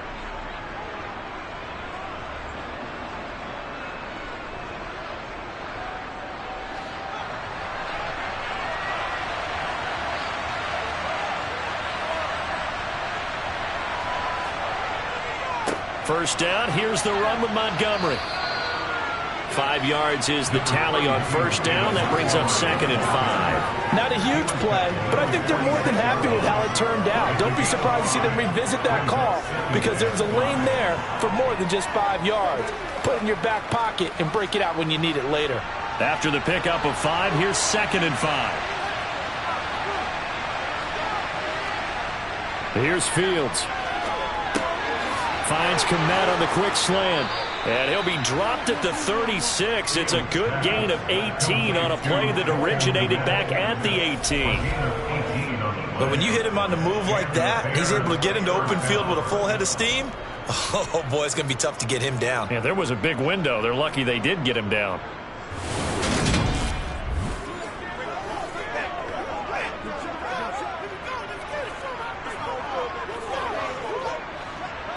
First down, here's the run with Montgomery. 5 yards is the tally on first down. That brings up 2nd and 5. Not a huge play, but I think they're more than happy with how it turned out. Don't be surprised to see them revisit that call because there's a lane there for more than just 5 yards. Put it in your back pocket and break it out when you need it later. After the pickup of 5, here's 2nd and 5. Here's Fields. Finds Komet on the quick slant. And he'll be dropped at the 36. It's a good gain of 18 on a play that originated back at the 18. But when you hit him on the move like that, he's able to get into open field with a full head of steam. Oh, boy, it's going to be tough to get him down. Yeah, there was a big window. They're lucky they did get him down.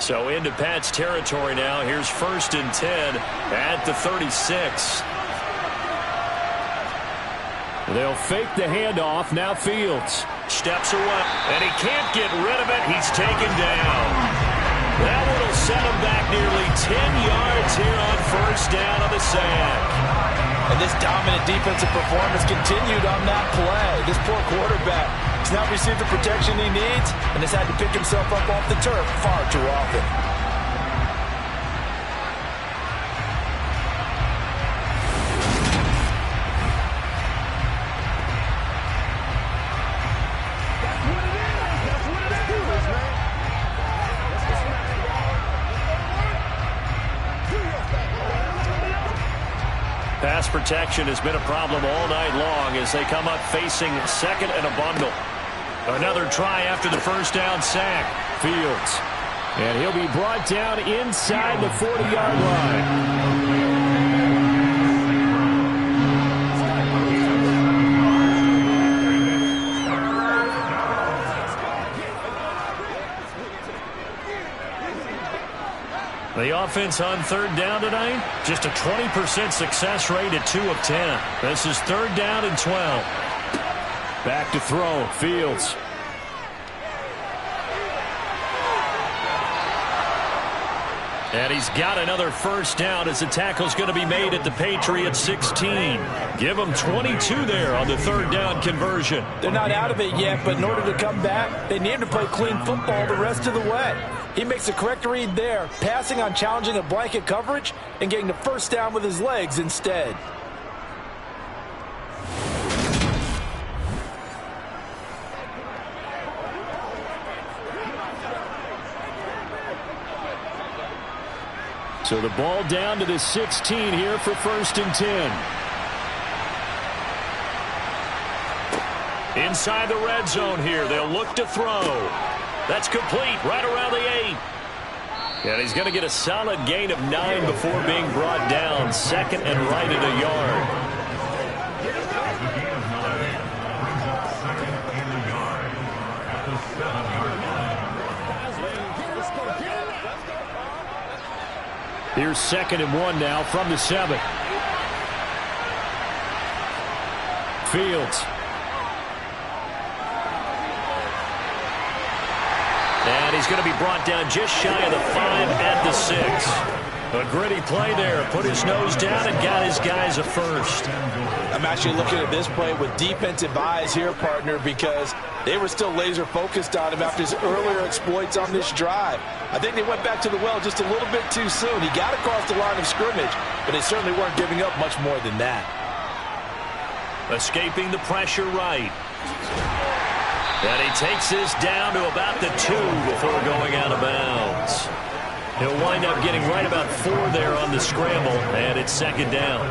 So into Pat's territory now. Here's 1st and 10 at the 36. They'll fake the handoff. Now Fields steps away, and he can't get rid of it. He's taken down. That one will set him back nearly 10 yards here on first down on the sack. And this dominant defensive performance continued on that play. This poor quarterback has not received the protection he needs and has had to pick himself up off the turf far too often. Pass protection has been a problem all night long as they come up facing second and a bundle. Another try after the first down sack. Fields. And he'll be brought down inside the 40-yard line. The offense on third down tonight, just a 20% success rate at 2 of 10. This is 3rd down and 12. Back to throw, Fields. And he's got another first down as the tackle's going to be made at the Patriots 16. Give them 22 there on the 3rd down conversion. They're not out of it yet, but in order to come back, they need to play clean football the rest of the way. He makes a correct read there, passing on challenging a blanket coverage and getting the first down with his legs instead. So the ball down to the 16 here for 1st and 10. Inside the red zone here. They'll look to throw. That's complete right around the 8. And he's going to get a solid gain of 9 before being brought down. 2nd and right at a yard. Here's 2nd and 1 now from the 7. Fields. And he's going to be brought down just shy of the 5 at the 6. A gritty play there. Put his nose down and got his guys a first. I'm actually looking at this play with defensive eyes here, partner, because they were still laser focused on him after his earlier exploits on this drive. I think they went back to the well just a little bit too soon. He got across the line of scrimmage, but they certainly weren't giving up much more than that. Escaping the pressure right. And he takes this down to about the 2 before going out of bounds. He'll wind up getting right about 4 there on the scramble, and it's second down.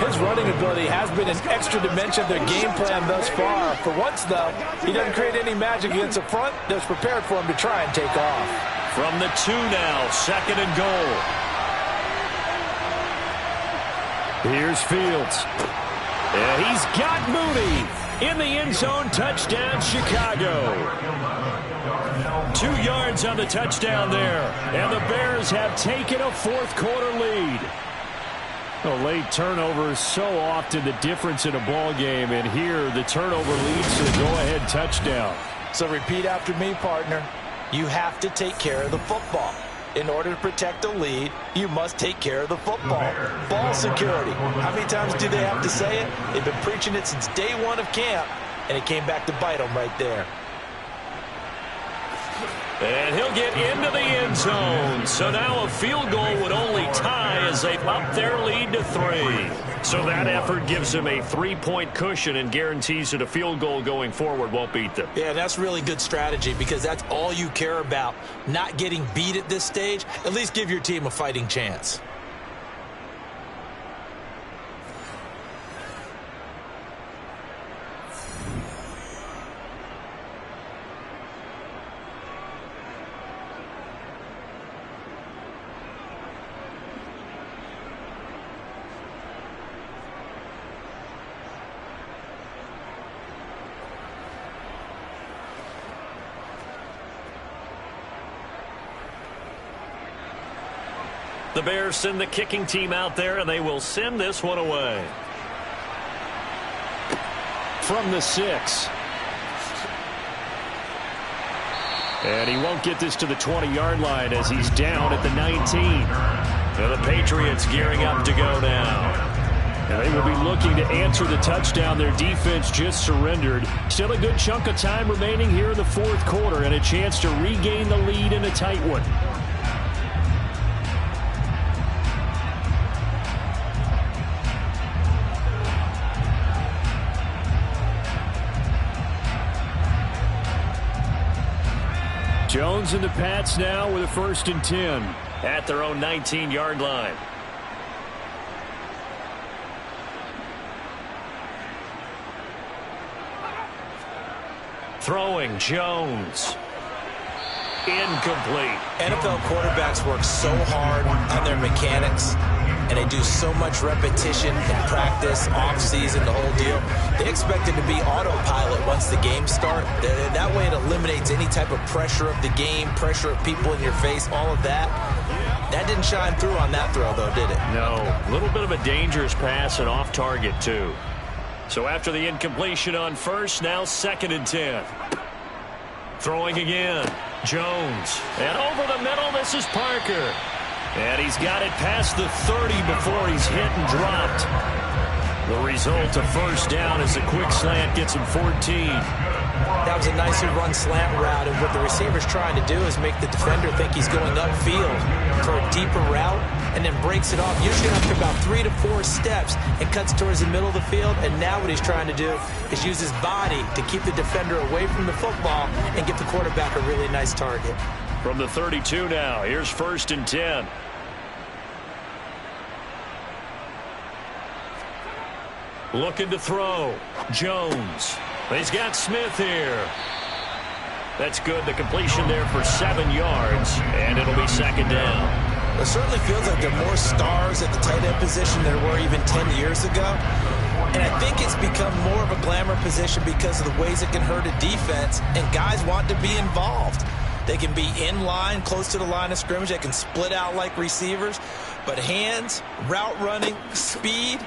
His running ability has been an extra dimension of their game plan thus far. For once, though, he doesn't create any magic against the front that's prepared for him to try and take off. From the 2 now, second and goal. Here's Fields. And he's got Mooney in the end zone. Touchdown, Chicago. 2 yards on the touchdown there. And the Bears have taken a fourth-quarter lead. A late turnover is so often the difference in a ball game, and here the turnover leads to the go-ahead touchdown. So repeat after me, partner. You have to take care of the football. In order to protect a lead, you must take care of the football. Ball security. How many times do they have to say it? They've been preaching it since day 1 of camp, and it came back to bite them right there. And he'll get into the end zone. So now a field goal would only tie as they up their lead to 3. So that effort gives him a 3-point cushion and guarantees that a field goal going forward won't beat them. Yeah, that's really good strategy because that's all you care about. Not getting beat at this stage. At least give your team a fighting chance. The Bears send the kicking team out there, and they will send this one away. From the 6. And he won't get this to the 20-yard line as he's down at the 19. And the Patriots gearing up to go now. And they will be looking to answer the touchdown. Their defense just surrendered. Still a good chunk of time remaining here in the fourth quarter and a chance to regain the lead in a tight one. Jones and the Pats now with a 1st and 10. At their own 19-yard line. Throwing, Jones. Incomplete. NFL quarterbacks work so hard on their mechanics, and they do so much repetition in practice, off-season, the whole deal. They expect it to be autopilot once the games start. That way it eliminates any type of pressure of the game, pressure of people in your face, all of that. That didn't shine through on that throw, though, did it? No. A little bit of a dangerous pass and off target, too. So after the incompletion on 1st, now 2nd and 10. Throwing again. Jones. And over the middle, this is Parker. And he's got it past the 30 before he's hit and dropped. The result of 1st down is a quick slant gets him 14. That was a nicely run slant route, and what the receiver's trying to do is make the defender think he's going upfield for a deeper route and then breaks it off, usually after about 3 to 4 steps, and cuts towards the middle of the field. And now what he's trying to do is use his body to keep the defender away from the football and give the quarterback a really nice target. From the 32 now, here's 1st and 10. Looking to throw. Jones. He's got Smith here. That's good. The completion there for 7 yards, and it'll be 2nd down. It certainly feels like there are more stars at the tight end position than there were even 10 years ago. And I think it's become more of a glamour position because of the ways it can hurt a defense, and guys want to be involved. They can be in line, close to the line of scrimmage. They can split out like receivers. But hands, route running, speed,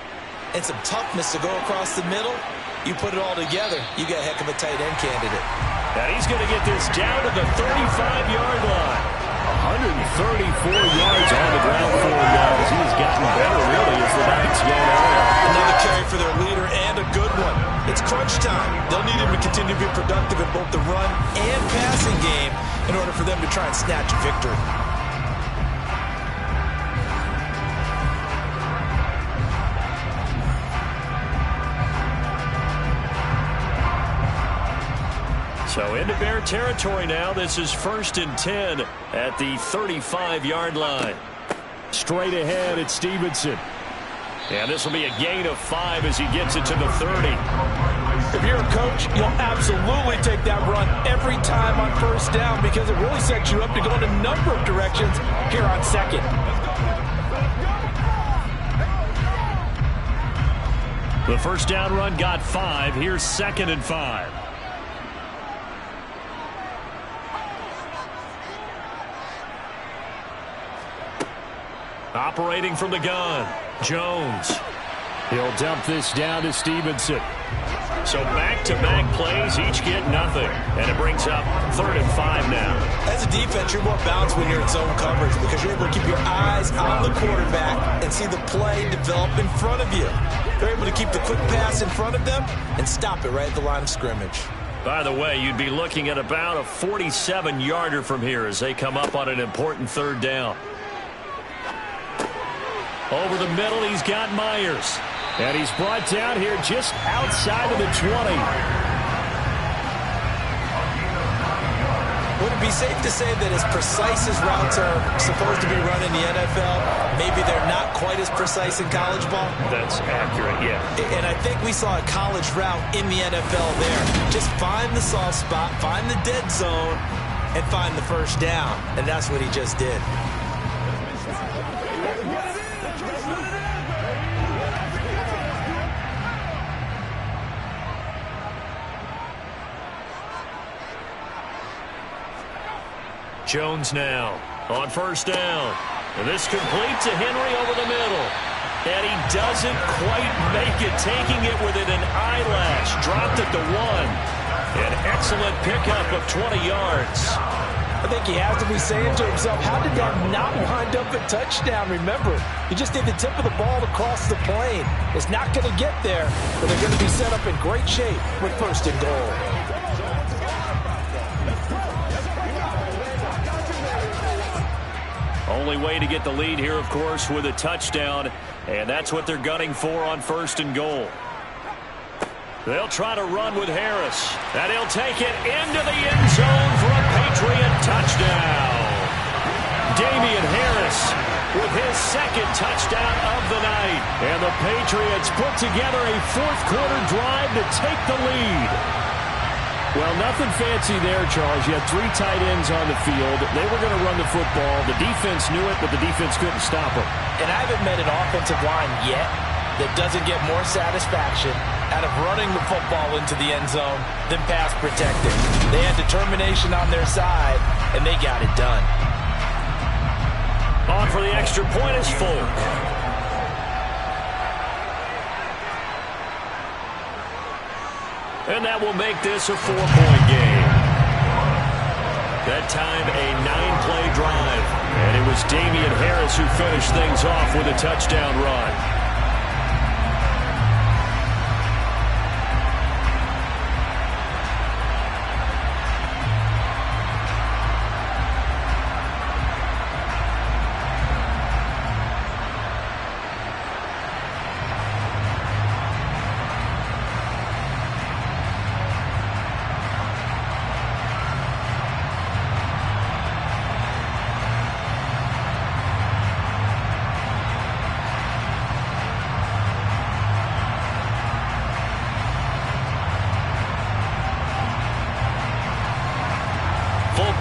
and some toughness to go across the middle, you put it all together, you got a heck of a tight end candidate. And he's going to get this down to the 35-yard line. 134 yards on the ground for him, guys. He's gotten better, really, as the night's gone on. Another carry for their leader, and a good one. It's crunch time. They'll need him to continue to be productive in both the run and passing game in order for them to try and snatch a victory. So into Bear territory now. This is 1st and 10 at the 35-yard line. Straight ahead, it's Stevenson. And this will be a gain of 5 as he gets it to the 30. If you're a coach, you'll absolutely take that run every time on 1st down because it really sets you up to go in a number of directions here on 2nd. The 1st down run got 5. Here's 2nd and 5. Operating from the gun, Jones. He'll dump this down to Stevenson. So back-to-back plays, each get nothing. And it brings up 3rd and 5 now. As a defense, you're more balanced when you're in zone coverage because you're able to keep your eyes on the quarterback and see the play develop in front of you. They're able to keep the quick pass in front of them and stop it right at the line of scrimmage. By the way, you'd be looking at about a 47-yarder from here as they come up on an important 3rd down. Over the middle, he's got Myers. And he's brought down here just outside of the 20. Would it be safe to say that as precise as routes are supposed to be run in the NFL, maybe they're not quite as precise in college ball? That's accurate, yeah. And I think we saw a college route in the NFL there. Just find the soft spot, find the dead zone, and find the 1st down. And that's what he just did. Jones now on 1st down. And this complete to Henry over the middle. And he doesn't quite make it, taking it within an eyelash. Dropped it to 1. An excellent pickup of 20 yards. I think he has to be saying to himself, how did that not wind up a touchdown? Remember, you just need the tip of the ball to cross the plane. It's not going to get there, but they're going to be set up in great shape with 1st and goal. Only way to get the lead here, of course, with a touchdown, and that's what they're gunning for on 1st and goal. They'll try to run with Harris, and he'll take it into the end zone for a Patriot touchdown. Damian Harris with his 2nd touchdown of the night, and the Patriots put together a 4th-quarter drive to take the lead. Well, nothing fancy there, Charles. You had 3 tight ends on the field. They were going to run the football. The defense knew it, but the defense couldn't stop them. And I haven't met an offensive line yet that doesn't get more satisfaction out of running the football into the end zone than pass protecting. They had determination on their side, and they got it done. On for the extra point is Folk. And that will make this a 4-point game. That time a 9-play drive. And it was Damian Harris who finished things off with a touchdown run.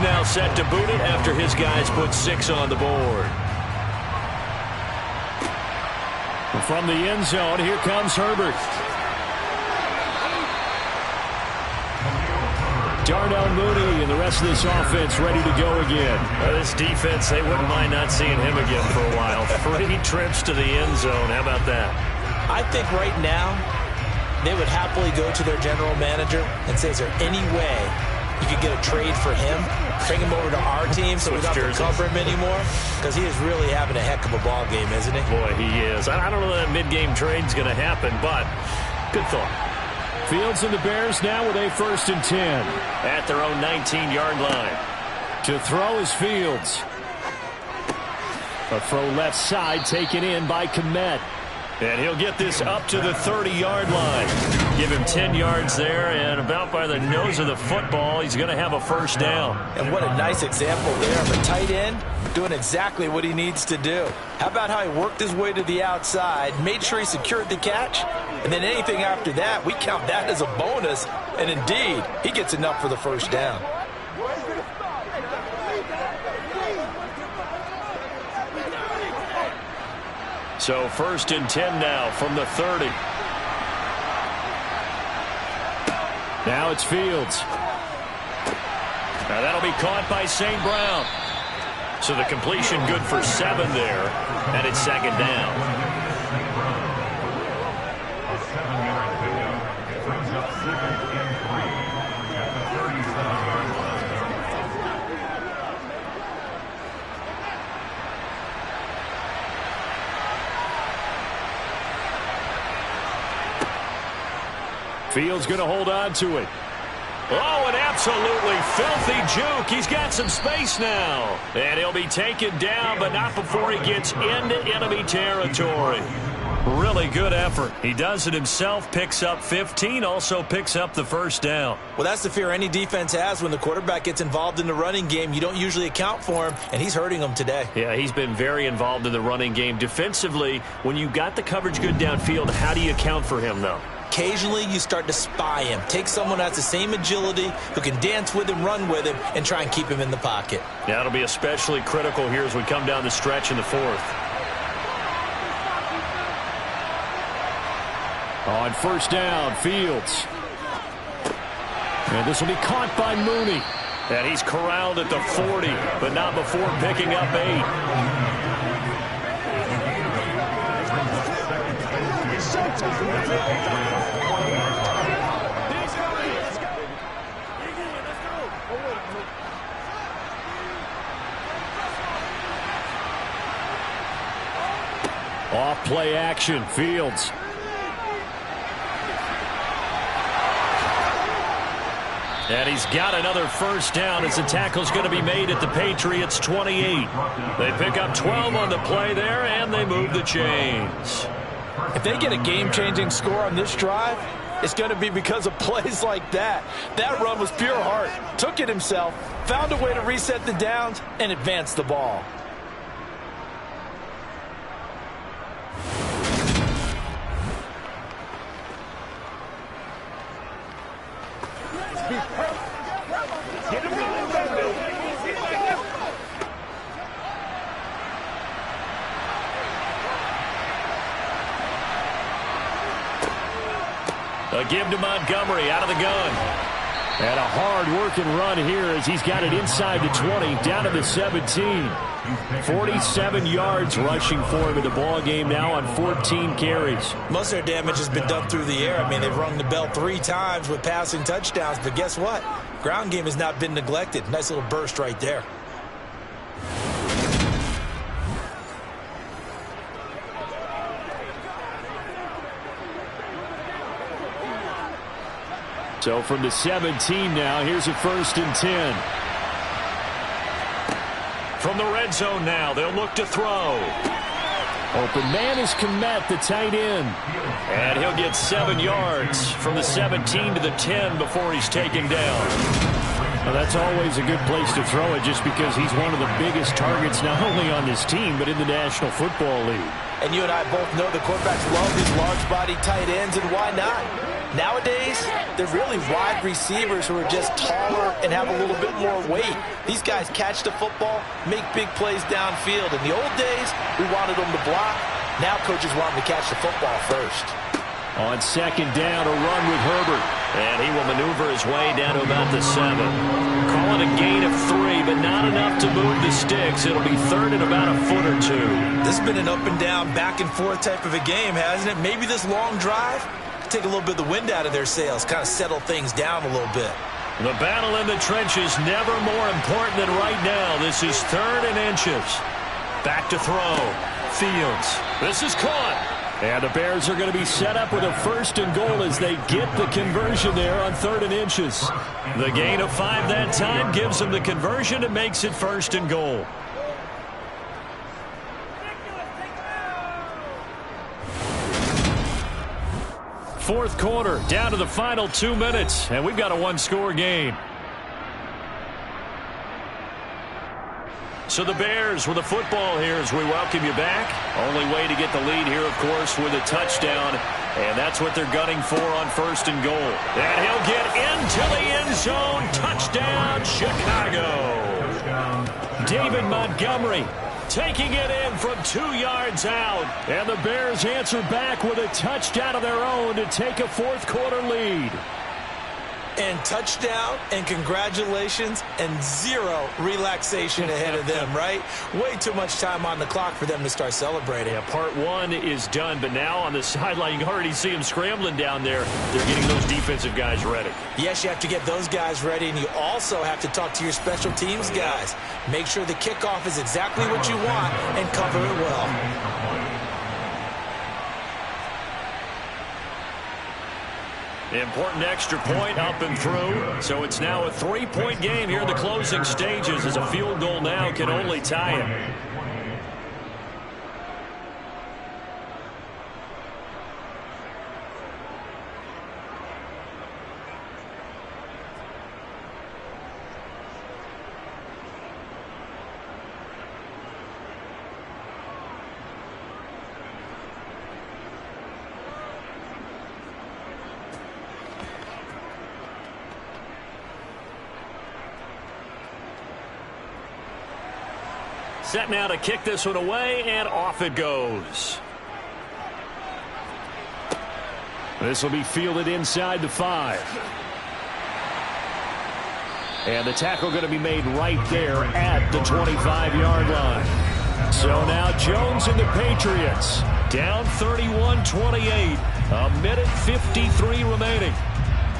Now set to boot it after his guys put 6 on the board. From the end zone, here comes Herbert. Darnell Mooney and the rest of this offense ready to go again. This defense, they wouldn't mind not seeing him again for a while. 3 trips to the end zone. How about that? I think right now they would happily go to their general manager and say, is there any way you could get a trade for him, bring him over to our team so we don't have to cover him anymore? Because he is really having a heck of a ball game, isn't he? Boy, he is. I don't know that mid-game trade's going to happen, but good thought. Fields and the Bears now with a 1st and 10. At their own 19-yard line. To throw is Fields. A throw left side taken in by Kmet. And he'll get this up to the 30-yard line. Give him 10 yards there, and about by the nose of the football, he's going to have a 1st down. And what a nice example there of a tight end doing exactly what he needs to do. How about how he worked his way to the outside, made sure he secured the catch, and then anything after that, we count that as a bonus, and indeed, he gets enough for the 1st down. So 1st and 10 now from the 30. Now it's Fields. Now that'll be caught by St. Brown. So the completion good for 7 there, and it's 2nd down. Fields going to hold on to it. Oh, an absolutely filthy juke. He's got some space now. And he'll be taken down, but not before he gets into enemy territory. Really good effort. He does it himself, picks up 15, also picks up the 1st down. Well, that's the fear any defense has when the quarterback gets involved in the running game. You don't usually account for him, and he's hurting them today. Yeah, he's been very involved in the running game. Defensively, when you got the coverage good downfield, how do you account for him, though? Occasionally, you start to spy him. Take someone who has the same agility, who can dance with him, run with him, and try and keep him in the pocket. Yeah, it'll be especially critical here as we come down the stretch in the 4th. On 1st down, Fields. And this will be caught by Mooney. And he's corralled at the 40, but not before picking up 8. Off play action, Fields. And he's got another 1st down as the tackle's going to be made at the Patriots 28. They pick up 12 on the play there, and they move the chains. If they get a game-changing score on this drive, it's going to be because of plays like that. That run was pure heart. Took it himself, found a way to reset the downs, and advance the ball. A give to Montgomery out of the gun. And a hard-working run here as he's got it inside the 20, down to the 17. 47 yards rushing for him in the ball game now on 14 carries. Most of their damage has been done through the air. I mean, they've rung the bell 3 times with passing touchdowns, but guess what? Ground game has not been neglected. Nice little burst right there. So from the 17 now, here's a 1st and 10. From the red zone now, they'll look to throw. Open man is Kmet, the tight end. And he'll get 7 yards from the 17 to the 10 before he's taken down. Well, that's always a good place to throw it just because he's one of the biggest targets not only on this team but in the National Football League. And you and I both know the quarterbacks love these large-body tight ends, and why not? Nowadays, they're really wide receivers who are just taller and have a little bit more weight. These guys catch the football, make big plays downfield. In the old days, we wanted them to block. Now coaches want them to catch the football first. On 2nd down, a run with Herbert. And he will maneuver his way down to about the 7. Call it a gain of 3, but not enough to move the sticks. It'll be 3rd and about a foot or 2. This has been an up and down, back and forth type of a game, hasn't it? Maybe this long drive take a little bit of the wind out of their sails, kind of settle things down a little bit. The battle in the trenches never more important than right now. This is 3rd and inches. Back to throw. Fields. This is caught. And the Bears are going to be set up with a 1st and goal as they get the conversion there on 3rd and inches. The gain of 5 that time gives them the conversion and makes it 1st and goal. Fourth quarter, down to the final 2 minutes, and we've got a 1-score game. So the Bears with the football here as we welcome you back. Only way to get the lead here, of course, with a touchdown, and that's what they're gunning for on 1st and goal. And he'll get into the end zone. Touchdown, Chicago. David Montgomery taking it in from 2 yards out. And the Bears answer back with a touchdown of their own to take a fourth quarter lead. And touchdown and congratulations and 0 relaxation ahead of them, right? Way too much time on the clock for them to start celebrating. Yeah, part 1 is done, but now on the sideline, you already see them scrambling down there. They're getting those defensive guys ready. Yes, you have to get those guys ready, and you also have to talk to your special teams guys. Make sure the kickoff is exactly what you want and cover it well. Important extra point up and through. So it's now a 3-point game here in the closing stages as a field goal now can only tie it. Set now to kick this one away, and off it goes. This will be fielded inside the 5. And the tackle going to be made right there at the 25-yard line. So now Jones and the Patriots down 31-28. A minute 53 remaining.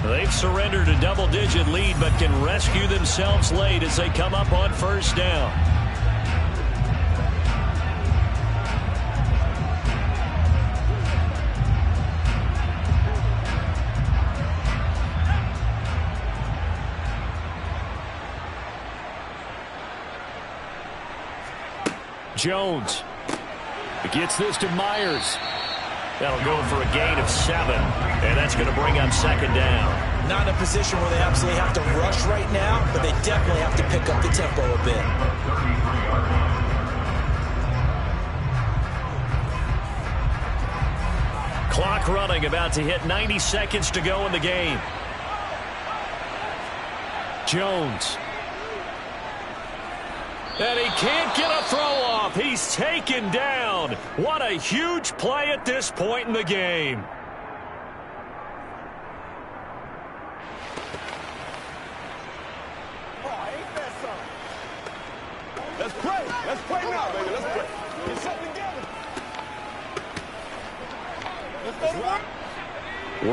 They've surrendered a double-digit lead but can rescue themselves late as they come up on 1st down. Jones gets this to Myers. That'll go for a gain of 7, and that's going to bring up 2nd down. Not in a position where they absolutely have to rush right now, but they definitely have to pick up the tempo a bit. Clock running, about to hit 90 seconds to go in the game. Jones. And he can't get a throw off. He's taken down. What a huge play at this point in the game. Oh, ain't that something? Let's pray. Let's pray now, baby. Let's pray. Get something together. Let's go to work.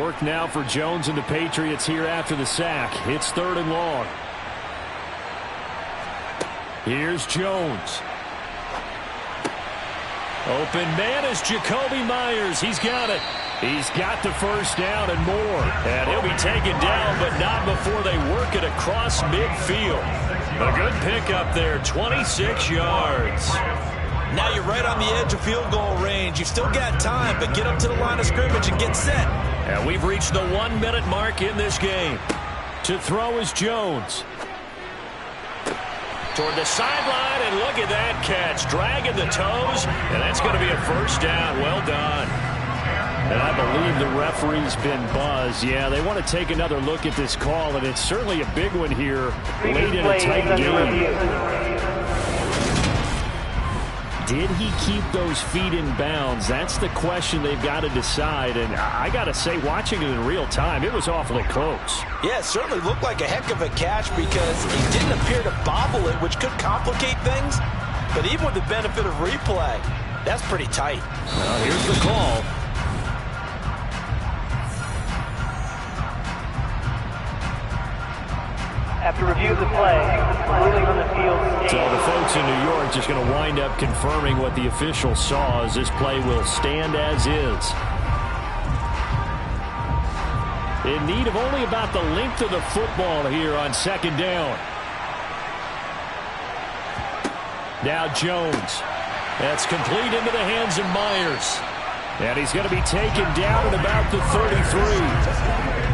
Work now for Jones and the Patriots here after the sack. It's 3rd and long. Here's Jones. Open man is Jacoby Myers. He's got it. He's got the 1st down and more. And he'll be taken down, but not before they work it across midfield. A good pickup there, 26 yards. Now you're right on the edge of field goal range. You've still got time, but get up to the line of scrimmage and get set. And we've reached the 1-minute mark in this game. To throw is Jones. Toward the sideline, and look at that catch. Dragging the toes, and that's going to be a 1st down. Well done. And I believe the referee's been buzzed. Yeah, they want to take another look at this call, and it's certainly a big one here late in a tight game. Did he keep those feet in bounds? That's the question they've got to decide. And I got to say, watching it in real time, it was awfully close. Yeah, it certainly looked like a heck of a catch because he didn't appear to bobble it, which could complicate things. But even with the benefit of replay, that's pretty tight. Well, here's the call. After review of the play, ruling on the field. So the folks in New York just going to wind up confirming what the official saw, as this play will stand as is. In need of only about the length of the football here on second down. Now Jones. That's complete into the hands of Myers. And he's going to be taken down at about the 33.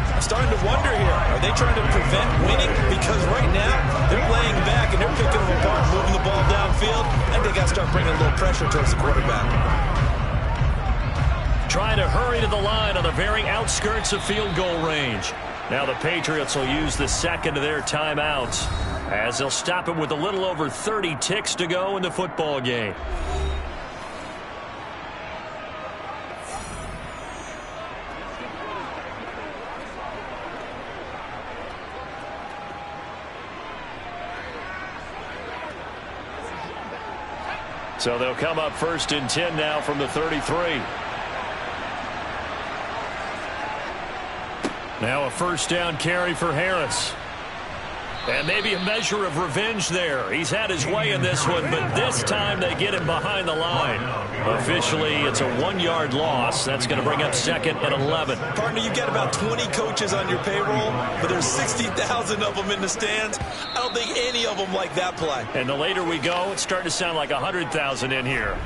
I'm starting to wonder here, are they trying to prevent winning? Because right now, they're laying back and they're picking them apart, moving the ball downfield. I think they got to start bringing a little pressure towards the quarterback. Trying to hurry to the line on the very outskirts of field goal range. Now the Patriots will use the second of their timeouts, as they'll stop it with a little over 30 ticks to go in the football game. So they'll come up 1st and 10 now from the 33. Now a first down carry for Harris. And maybe a measure of revenge there. He's had his way in this one, but this time they get him behind the line. Officially, it's a 1-yard loss. That's going to bring up 2nd and 11. Partner, you've got about 20 coaches on your payroll, but there's 60,000 of them in the stands. I don't think any of them like that play. And the later we go, it's starting to sound like 100,000 in here.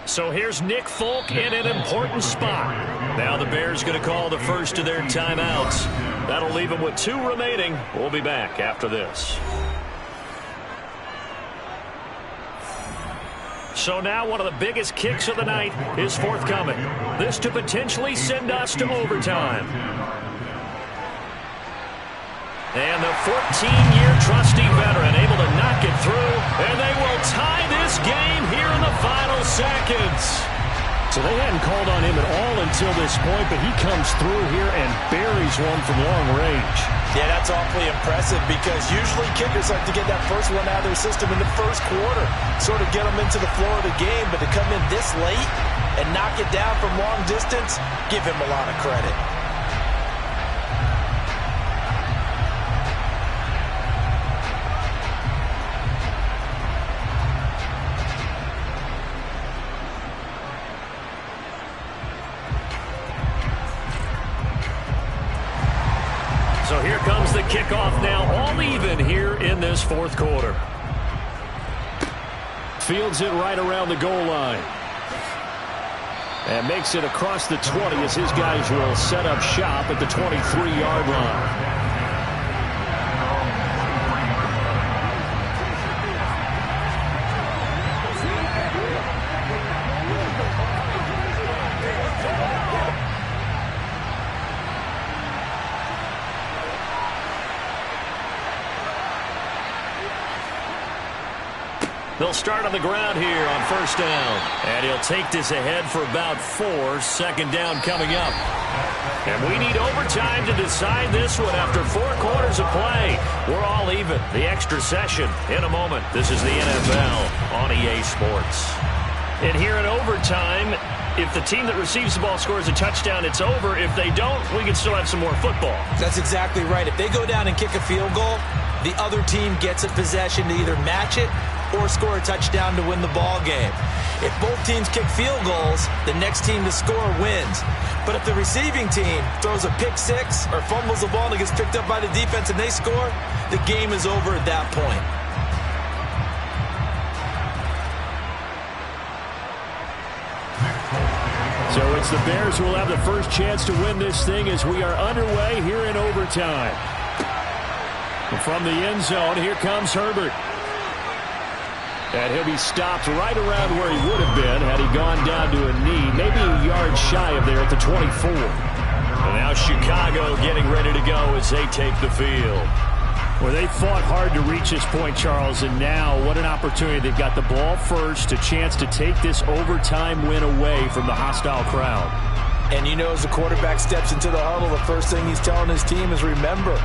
So here's Nick Folk in an important spot. Now the Bears going to call the first of their timeouts. That'll leave them with 2 remaining. We'll be back after this. So now one of the biggest kicks of the night is forthcoming. This to potentially send us to overtime. And the 14-year trusty veteran able to knock it through, and they will tie this game here in the final seconds. So they hadn't called on him at all until this point, but he comes through here and buries one from long range. Yeah, that's awfully impressive because usually kickers like to get that first one out of their system in the first quarter, sort of get them into the flow of the game, but to come in this late and knock it down from long distance, give him a lot of credit. So here comes the kickoff now, all even here in this fourth quarter. Fields it right around the goal line. And makes it across the 20 as his guys will set up shop at the 23-yard line. They'll start on the ground here on first down. And he'll take this ahead for about 4. Second down coming up. And we need overtime to decide this one after 4 quarters of play. We're all even. The extra session in a moment. This is the NFL on EA Sports. And here in overtime, if the team that receives the ball scores a touchdown, it's over. If they don't, we can still have some more football. That's exactly right. If they go down and kick a field goal, the other team gets a possession to either match it or score a touchdown to win the ball game. If both teams kick field goals, the next team to score wins. But if the receiving team throws a pick six or fumbles the ball and it gets picked up by the defense and they score, the game is over at that point. So it's the Bears who will have the first chance to win this thing as we are underway here in overtime. From the end zone, here comes Herbert. And he'll be stopped right around where he would have been had he gone down to a knee, maybe a yard shy of there at the 24. And now Chicago getting ready to go as they take the field. Well, they fought hard to reach this point, Charles, and now what an opportunity. They've got the ball first, a chance to take this overtime win away from the hostile crowd. And you know, as the quarterback steps into the huddle, the first thing he's telling his team is, remember,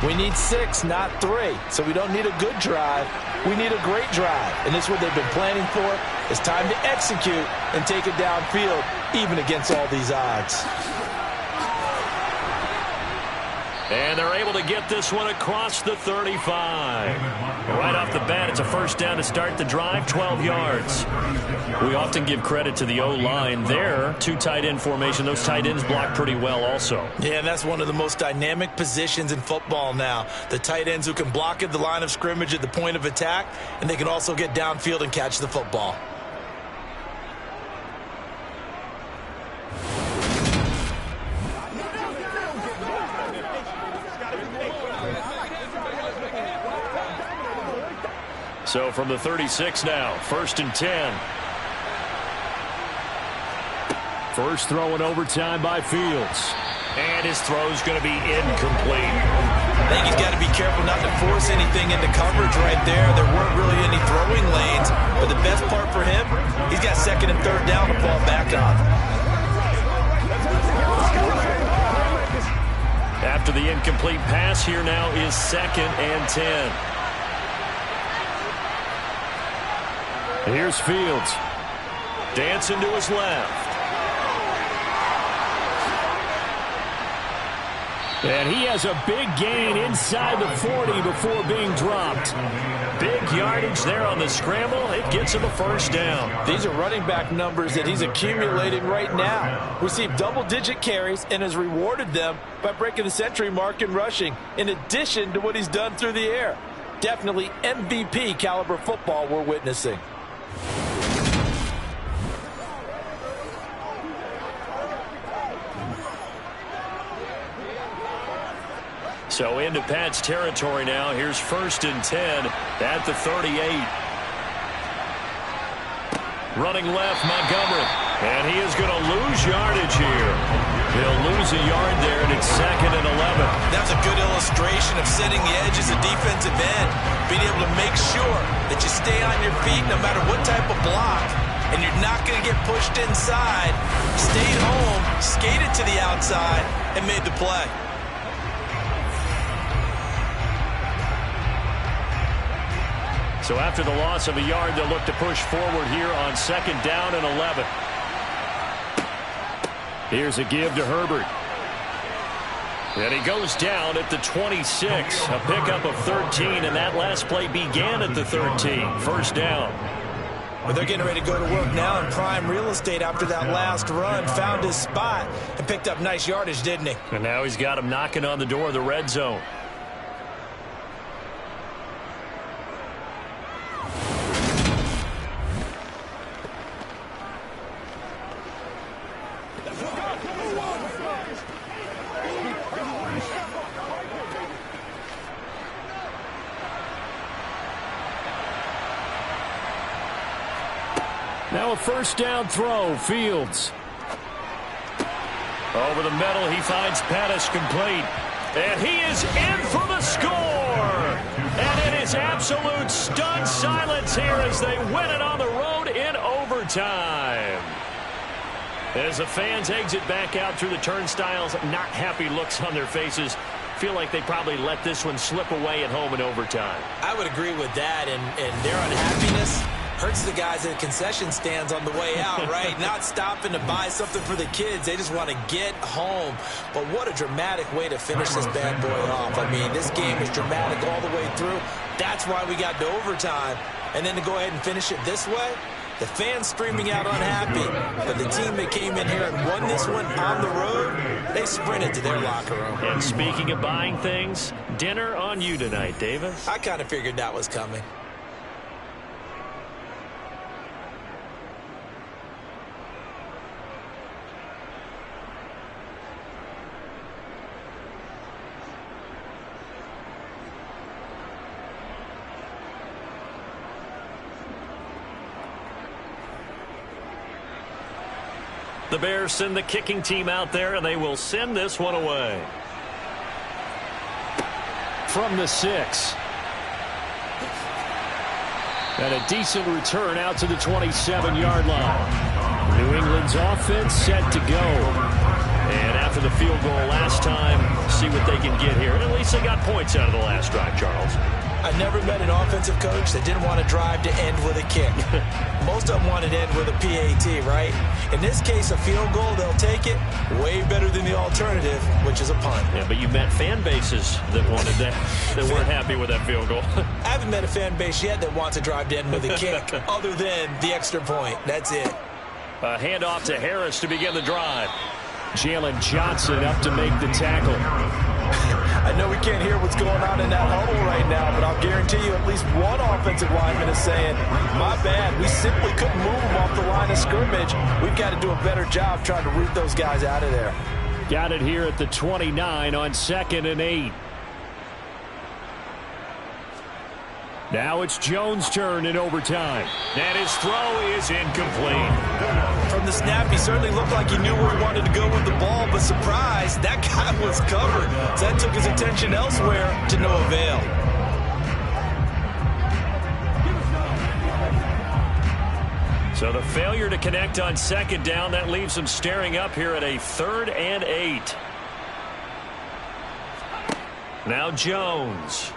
we need 6, not 3. So we don't need a good drive. We need a great drive. And this is what they've been planning for. It's time to execute and take it downfield, even against all these odds. And they're able to get this one across the 35. Right off the bat, it's a first down to start the drive, 12 yards. We often give credit to the O-line there. 2 tight end formation. Those tight ends block pretty well also. Yeah, and that's one of the most dynamic positions in football now. The tight ends who can block at the line of scrimmage at the point of attack, and they can also get downfield and catch the football. So from the 36 now, 1st and 10. First throw in overtime by Fields. And his throw's going to be incomplete. I think he's got to be careful not to force anything into coverage right there. There weren't really any throwing lanes. But the best part for him, he's got 2nd and 3rd down to fall back on. After the incomplete pass, here now is 2nd and 10. Here's Fields. Dancing to his left. And he has a big gain inside the 40 before being dropped. Big yardage there on the scramble. It gets him a first down. These are running back numbers that he's accumulating right now. Received double-digit carries and has rewarded them by breaking the century mark in rushing, in addition to what he's done through the air. Definitely MVP caliber football we're witnessing. So into Pat's territory now. Here's 1st and 10 at the 38. Running left, Montgomery. And he is going to lose yardage here. He'll lose a yard there, and it's 2nd and 11. That's a good illustration of setting the edge as a defensive end. Being able to make sure that you stay on your feet no matter what type of block. And you're not going to get pushed inside. Stayed home, skated to the outside, and made the play. So after the loss of a yard, they'll look to push forward here on 2nd down and 11. Here's a give to Herbert. And he goes down at the 26. A pickup of 13, and that last play began at the 13. First down. Well, they're getting ready to go to work now in prime real estate after that last run. Found his spot and picked up nice yardage, didn't he? And now he's got him knocking on the door of the red zone. Now a first down throw, Fields. Over the middle, he finds Pettis complete. And he is in for the score. And it is absolute stunned silence here as they win it on the road in overtime. As the fans exit back out through the turnstiles, not happy looks on their faces. Feel like they probably let this one slip away at home in overtime. I would agree with that, and their unhappiness hurts the guys at the concession stands on the way out, right? Not stopping to buy something for the kids. They just want to get home. But what a dramatic way to finish this bad boy off. I mean, this game was dramatic all the way through. That's why we got to overtime. And then to go ahead and finish it this way, the fans streaming out unhappy. But the team that came in here and won this one on the road, they sprinted to their locker room. And speaking of buying things, dinner on you tonight, Davis. I kind of figured that was coming. The Bears send the kicking team out there, and they will send this one away. From the 6. And a decent return out to the 27-yard line. New England's offense set to go. And after the field goal last time, see what they can get here. And at least they got points out of the last drive, Charles. I never met an offensive coach that didn't want to drive to end with a kick. Most of them wanted to end with a PAT, right? In this case, a field goal, they'll take it. Way better than the alternative, which is a punt. Yeah, but you met fan bases that wanted that, that weren't happy with that field goal. I haven't met a fan base yet that wants to drive to end with a kick other than the extra point. That's it. A handoff to Harris to begin the drive. Jalen Johnson up to make the tackle. I know we can't hear what's going on in that huddle right now, but I'll guarantee you at least one offensive lineman is saying, my bad, we simply couldn't move them off the line of scrimmage. We've got to do a better job trying to root those guys out of there. Got it here at the 29 on 2nd and 8. Now it's Jones' turn in overtime. And his throw is incomplete. From the snap, he certainly looked like he knew where he wanted to go with the ball, but surprise, that guy was covered. So that took his attention elsewhere to no avail. So the failure to connect on 2nd down, that leaves him staring up here at a 3rd and 8. Now Jones.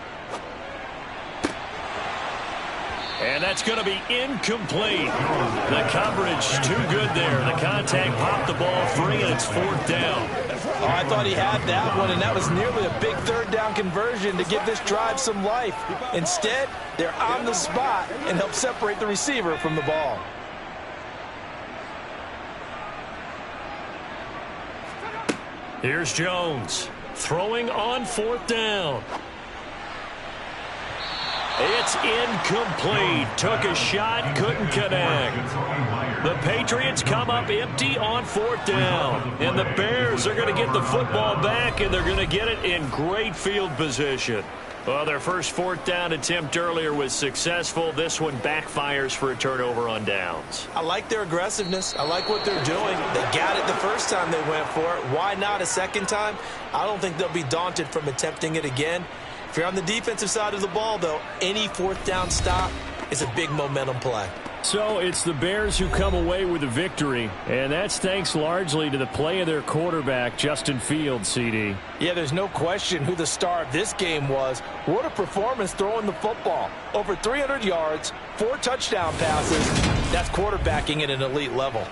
And that's going to be incomplete. The coverage too good there. The contact popped the ball free, and it's 4th down. Oh, I thought he had that one, and that was nearly a big 3rd down conversion to give this drive some life. Instead, they're on the spot and help separate the receiver from the ball. Here's Jones throwing on 4th down. It's incomplete. Took a shot, couldn't connect. The Patriots come up empty on 4th down. And the Bears are going to get the football back, and they're going to get it in great field position. Well, their first 4th down attempt earlier was successful. This one backfires for a turnover on downs. I like their aggressiveness. I like what they're doing. They got it the first time they went for it. Why not a second time? I don't think they'll be daunted from attempting it again. If you're on the defensive side of the ball, though, any 4th down stop is a big momentum play. So it's the Bears who come away with a victory, and that's thanks largely to the play of their quarterback, Justin Fields, CD. Yeah, there's no question who the star of this game was. What a performance throwing the football. Over 300 yards, 4 touchdown passes. That's quarterbacking at an elite level.